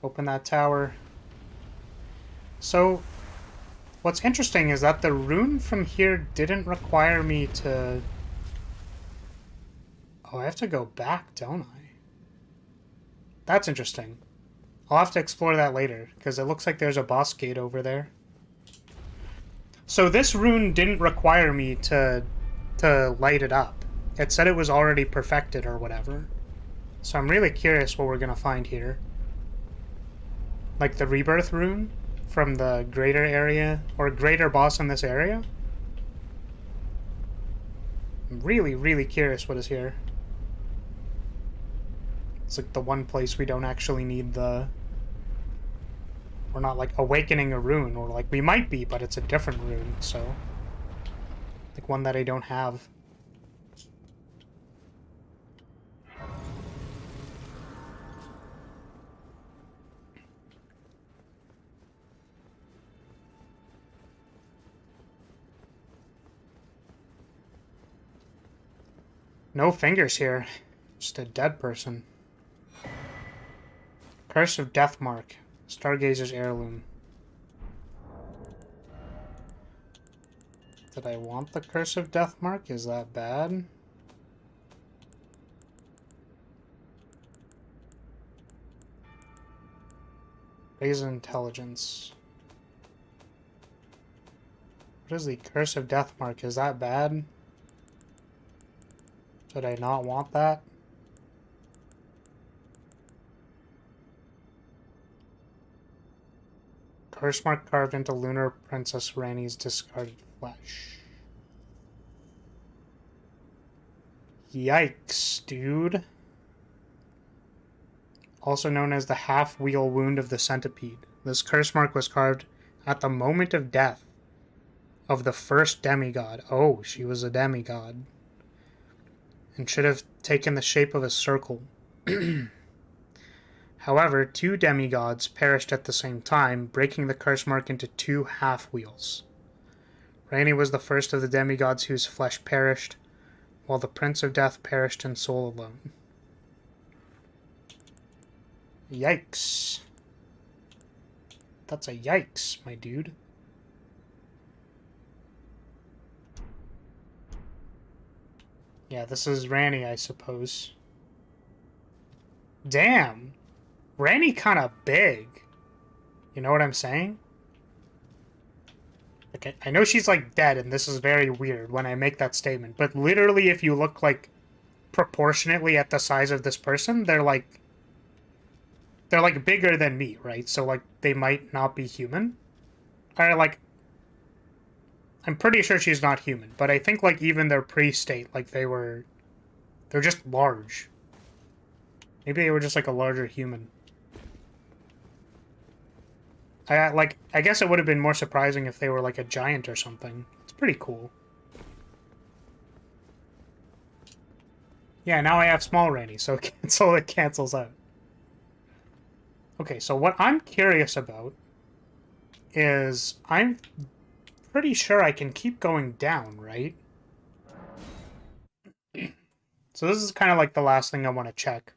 Open that tower. So, what's interesting is that the rune from here didn't require me to... Oh, I have to go back, don't I? That's interesting. I'll have to explore that later, because it looks like there's a boss gate over there. So this rune didn't require me to light it up. It said it was already perfected or whatever. So I'm really curious what we're going to find here. Like the rebirth rune from the greater area, or greater boss in this area. I'm really, really curious what is here. It's like the one place we don't actually need the... We're not like awakening a rune, or like we might be, but it's a different rune, so... Like one that I don't have. No fingers here. Just a dead person. Curse of Deathmark. Stargazer's heirloom. Did I want the Curse of Deathmark? Is that bad? Raise intelligence. What is the Curse of Deathmark? Is that bad? Did I not want that? Curse mark carved into Lunar Princess Rani's discarded flesh. Yikes, dude. Also known as the half-wheel wound of the centipede. This curse mark was carved at the moment of death of the first demigod. Oh, she was a demigod. And should have taken the shape of a circle. However, 2 demigods perished at the same time, breaking the curse mark into 2 half-wheels. Rani was the first of the demigods whose flesh perished, while the Prince of Death perished in soul alone. Yikes. That's a yikes, my dude. Yeah, this is Rani, I suppose. Damn! Rani kinda big. You know what I'm saying? Okay, I know she's like dead, and this is very weird when I make that statement, but literally if you look like proportionately at the size of this person, they're like bigger than me, right? So like they might not be human. Or like I'm pretty sure she's not human, but I think like even their pre-state, like they're just large. Maybe they were just like a larger human. I guess it would have been more surprising if they were like a giant or something. It's pretty cool. Yeah, now I have small Rani, so it cancels out. Okay, so what I'm curious about is I'm pretty sure I can keep going down, right? So this is kind of like the last thing I want to check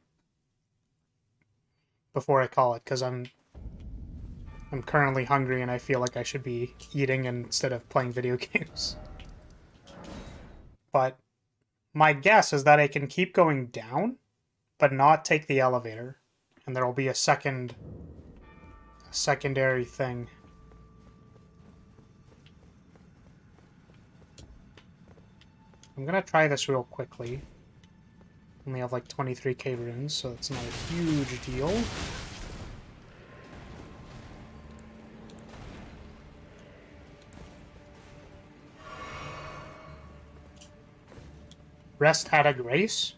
before I call it, because I'm currently hungry and I feel like I should be eating instead of playing video games. But my guess is that I can keep going down, but not take the elevator, and there will be a secondary thing. I'm gonna try this real quickly. Only have like 23k runes, so it's not a huge deal. Rest at a grace?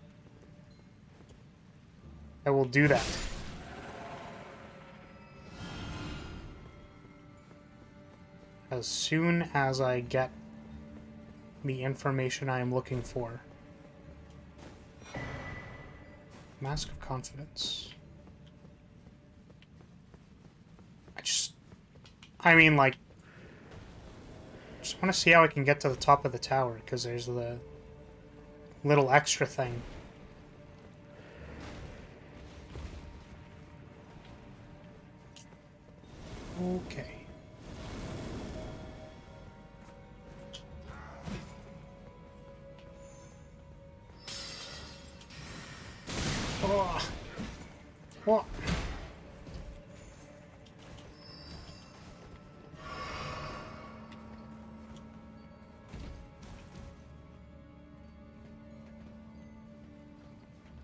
I will do that. As soon as I get the information I am looking for. Mask of Confidence. I mean, like, just want to see how I can get to the top of the tower, because there's the little extra thing. Okay. Oh. What?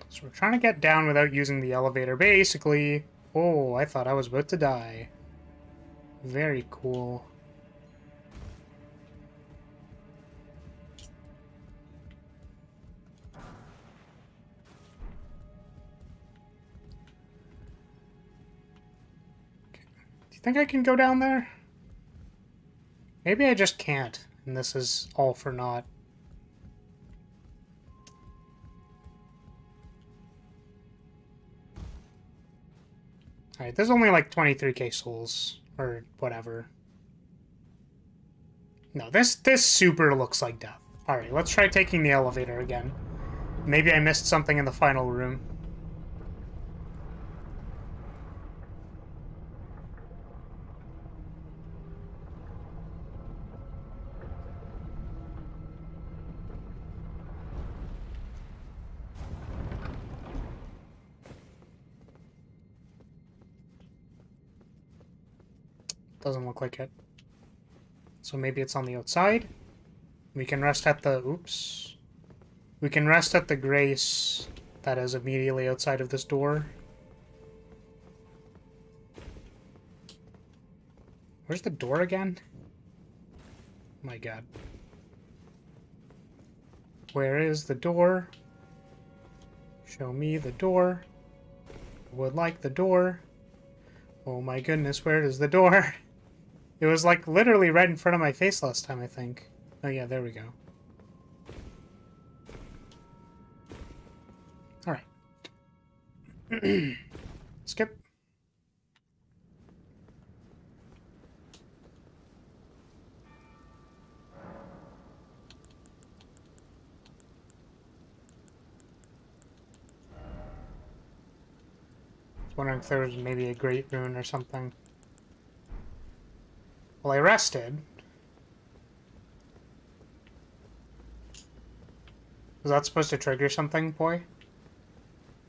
So we're trying to get down without using the elevator, basically. Oh, I thought I was about to die. Very cool. Okay. Do you think I can go down there? Maybe I just can't, and this is all for naught. Alright, there's only like 23k souls, or whatever. No, this super looks like death. Alright, let's try taking the elevator again. Maybe I missed something in the final room. Doesn't look like it. So maybe it's on the outside. We can rest at the... Oops. We can rest at the grace that is immediately outside of this door. Where's the door again? My god. Where is the door? Show me the door. Would like the door. Oh my goodness, where is the door? It was like literally right in front of my face last time, I think. Oh yeah, there we go. Alright. Skip. Wondering if there was maybe a great rune or something. Well, I rested. Was that supposed to trigger something, boy?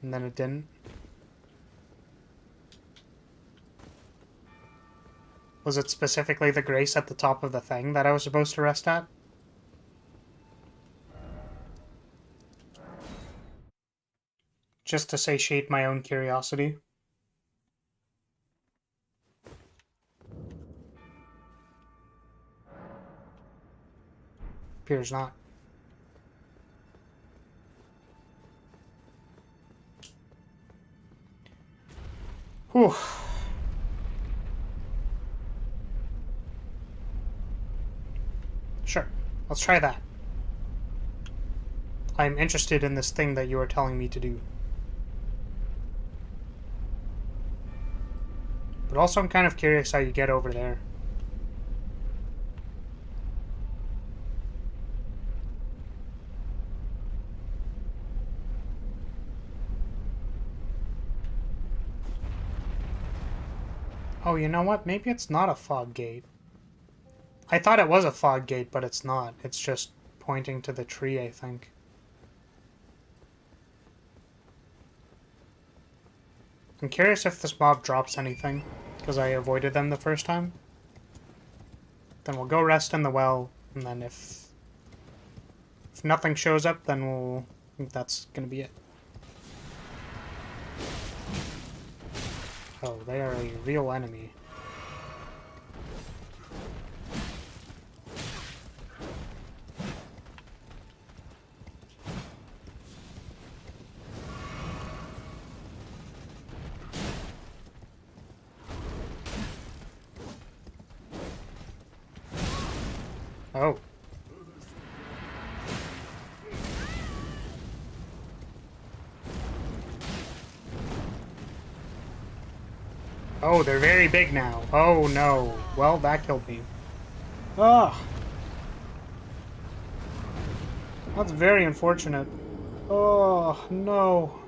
And then it didn't. Was it specifically the grace at the top of the thing that I was supposed to rest at? Just to satiate my own curiosity. Appears not. Whew. Sure, let's try that. I'm interested in this thing that you are telling me to do. But also I'm kind of curious how you get over there. Oh, you know what? Maybe it's not a fog gate. I thought it was a fog gate, but it's not. It's just pointing to the tree, I think. I'm curious if this mob drops anything, because I avoided them the first time. Then we'll go rest in the well, and then if nothing shows up, then we'll... I think that's gonna be it. Oh, they are a real enemy. Oh. Oh, they're very big now. Oh no. Well, that killed me. Ah. That's very unfortunate. Oh, no.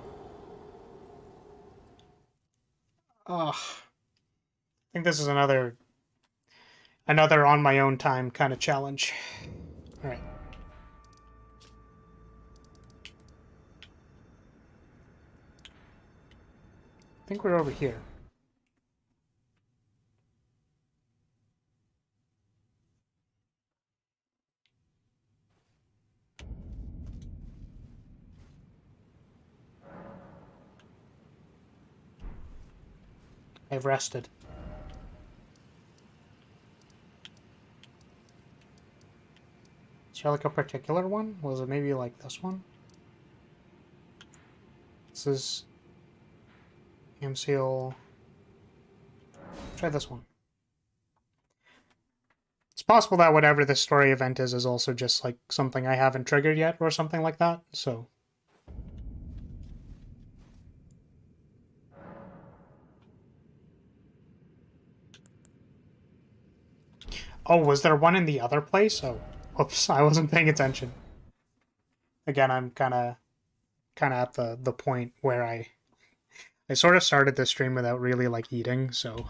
Ah. I think this is another on my own time kind of challenge. All right. I think we're over here. I've rested. Is there like a particular one? Was it maybe like this one? This is MCL. Try this one. It's possible that whatever this story event is also just like something I haven't triggered yet or something like that, so. Oh, was there one in the other place? Oh, whoops, I wasn't paying attention. Again, I'm kind of at the point where I sort of started the stream without really like eating, so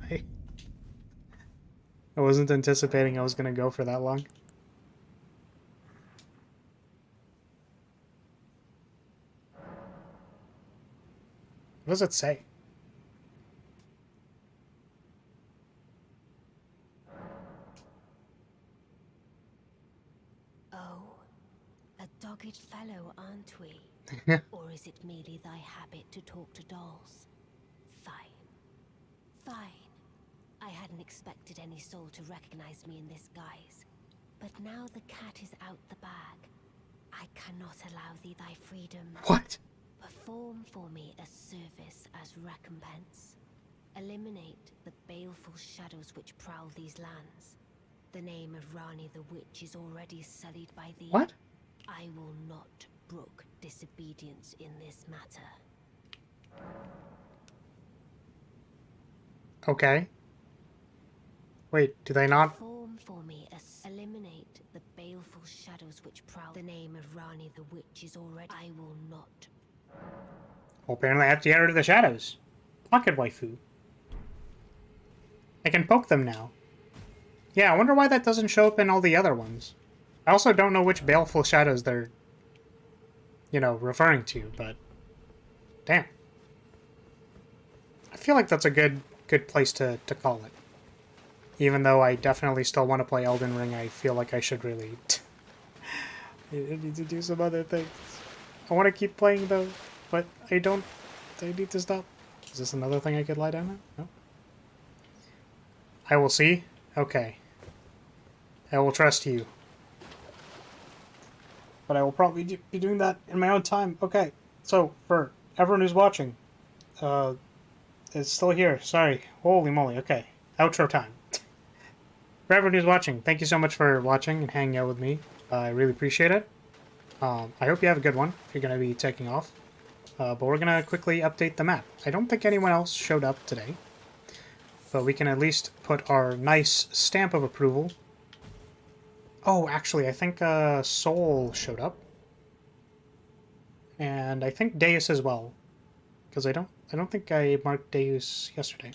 I wasn't anticipating I was going to go for that long. What does it say? Oh, a dogged fellow, aren't we? Or is it merely thy habit to talk to dolls? Fine. Fine. I hadn't expected any soul to recognize me in this guise. But now the cat is out the bag. I cannot allow thee thy freedom. What? Perform for me a service as recompense. Eliminate the baleful shadows which prowl these lands. The name of Rani the Witch is already sullied by thee. What? I will not brook disobedience in this matter. Okay. Wait, do they not? Perform for me eliminate the baleful shadows which prowl. The name of Rani the Witch is already. I will not. Well, apparently I have to get rid of the shadows. Pocket waifu. I can poke them now. Yeah, I wonder why that doesn't show up in all the other ones. I also don't know which baleful shadows they're, you know, referring to, but damn. I feel like that's a good place to call it. Even though I definitely still want to play Elden Ring, I feel like I should really I need to do some other things. I want to keep playing though, but I don't. I need to stop. Is this another thing I could lie down on? No. I will see. Okay. I will trust you. But I will probably be doing that in my own time. Okay. So, for everyone who's watching, it's still here. Sorry. Holy moly. Okay. Outro time. For everyone who's watching, thank you so much for watching and hanging out with me. I really appreciate it. I hope you have a good one if you're going to be taking off. But we're going to quickly update the map. I don't think anyone else showed up today. But we can at least put our nice stamp of approval. Oh, actually, I think Soul showed up. And I think Deus as well. Because I don't think I marked Deus yesterday.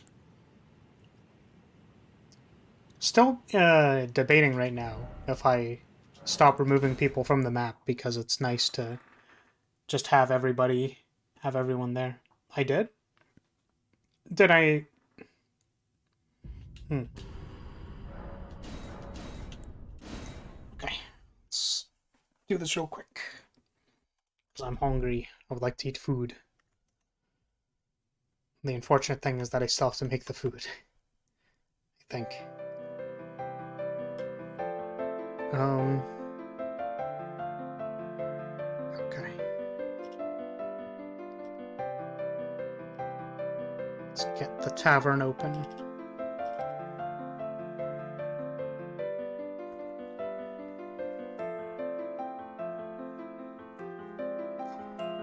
Still debating right now if I stop removing people from the map because it's nice to just have everyone there. I did? Did I? Okay, let's do this real quick. Because I'm hungry. I would like to eat food. The unfortunate thing is that I still have to make the food. I think. Okay. Let's get the tavern open.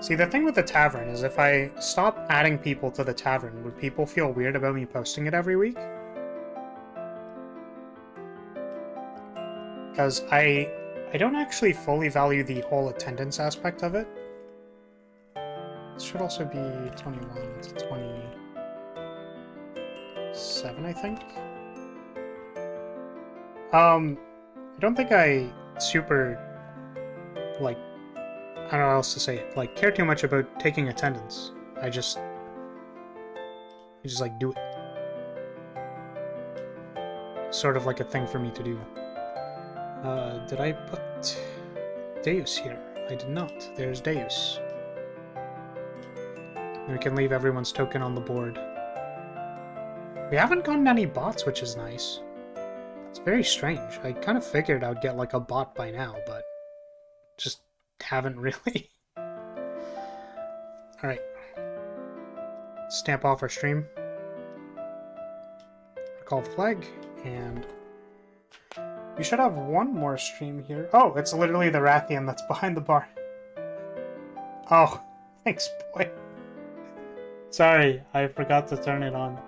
See, the thing with the tavern is if I stop adding people to the tavern, would people feel weird about me posting it every week? Because I don't actually fully value the whole attendance aspect of it. It should also be 21 to 27, I think. I don't think I super, like, I don't know how else to say it, like, care too much about taking attendance. I just like, do it. Sort of like a thing for me to do. Did I put Deus here? I did not. There's Deus. And we can leave everyone's token on the board. We haven't gotten any bots, which is nice. It's very strange. I kind of figured I'd get like a bot by now, but just haven't really. Alright. Stamp off our stream. Recall the flag, and we should have one more stream here. Oh, it's literally the Rathian that's behind the bar. Oh, thanks, boy. Sorry, I forgot to turn it on.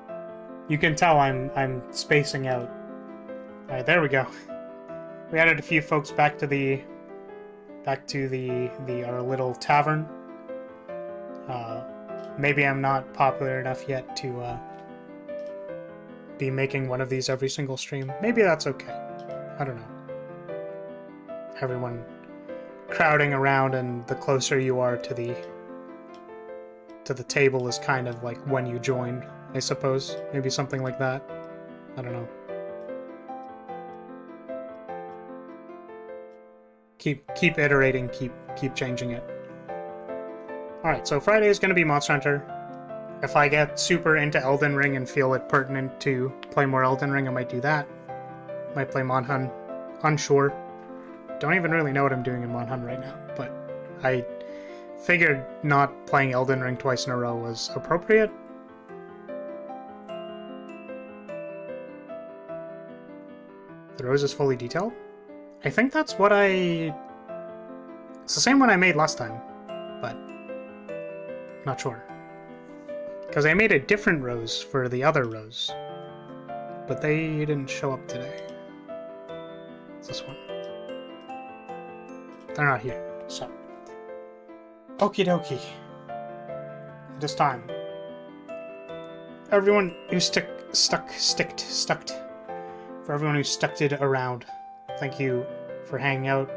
You can tell I'm spacing out. Alright, there we go. We added a few folks back to our little tavern. Maybe I'm not popular enough yet to be making one of these every single stream. Maybe that's okay. I don't know. Everyone crowding around, and the closer you are to the table is kind of like when you join, I suppose. Maybe something like that. I don't know. Keep iterating, keep changing it. Alright, so Friday is going to be Monster Hunter. If I get super into Elden Ring and feel it pertinent to play more Elden Ring, I might do that. Might play Monhun. Unsure. Don't even really know what I'm doing in Monhun right now, but I figured not playing Elden Ring twice in a row was appropriate. The rose is fully detailed? I think that's what it's the same one I made last time, but not sure. Because I made a different rose for the other rose, but they didn't show up today. It's this one. They're not here, so. Okie dokie. It is time. Everyone who stuck. For everyone who stuck it around, thank you for hanging out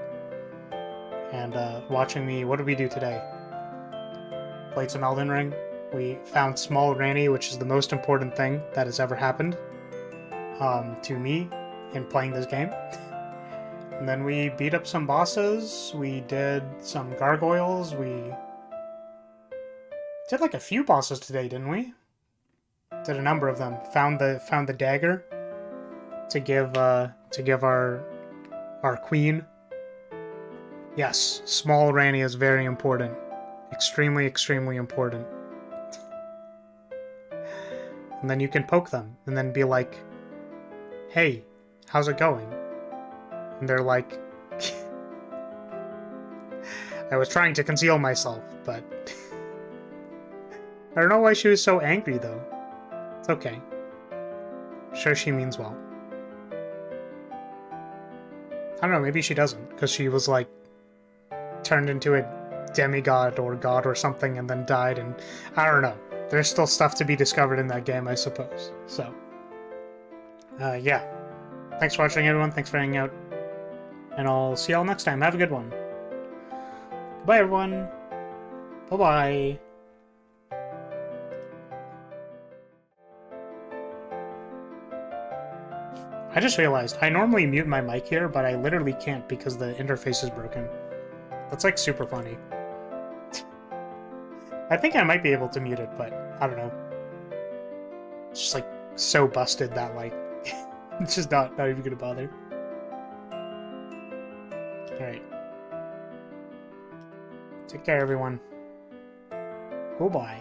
and watching me. What did we do today? Played some Elden Ring. We found Small Ranny, which is the most important thing that has ever happened to me in playing this game. And then we beat up some bosses. We did some gargoyles. We did like a few bosses today, didn't we? Did a number of them. Found the dagger to give our queen. Yes, Small Ranny is very important. Extremely, extremely important. And then you can poke them, and then be like, hey, how's it going? And they're like, I was trying to conceal myself, but I don't know why she was so angry, though. It's okay. sure she means well. I don't know, maybe she doesn't, because she was, like, turned into a demigod or god or something and then died, and I don't know. There's still stuff to be discovered in that game, I suppose. So, yeah. Thanks for watching, everyone. Thanks for hanging out. And I'll see y'all next time. Have a good one. Bye, everyone. Bye-bye. I just realized, I normally mute my mic here, but I literally can't because the interface is broken. That's, like, super funny. I think I might be able to mute it, but I don't know. It's just, like, so busted that, like, it's just not even gonna bother. Alright. Take care, everyone. Goodbye.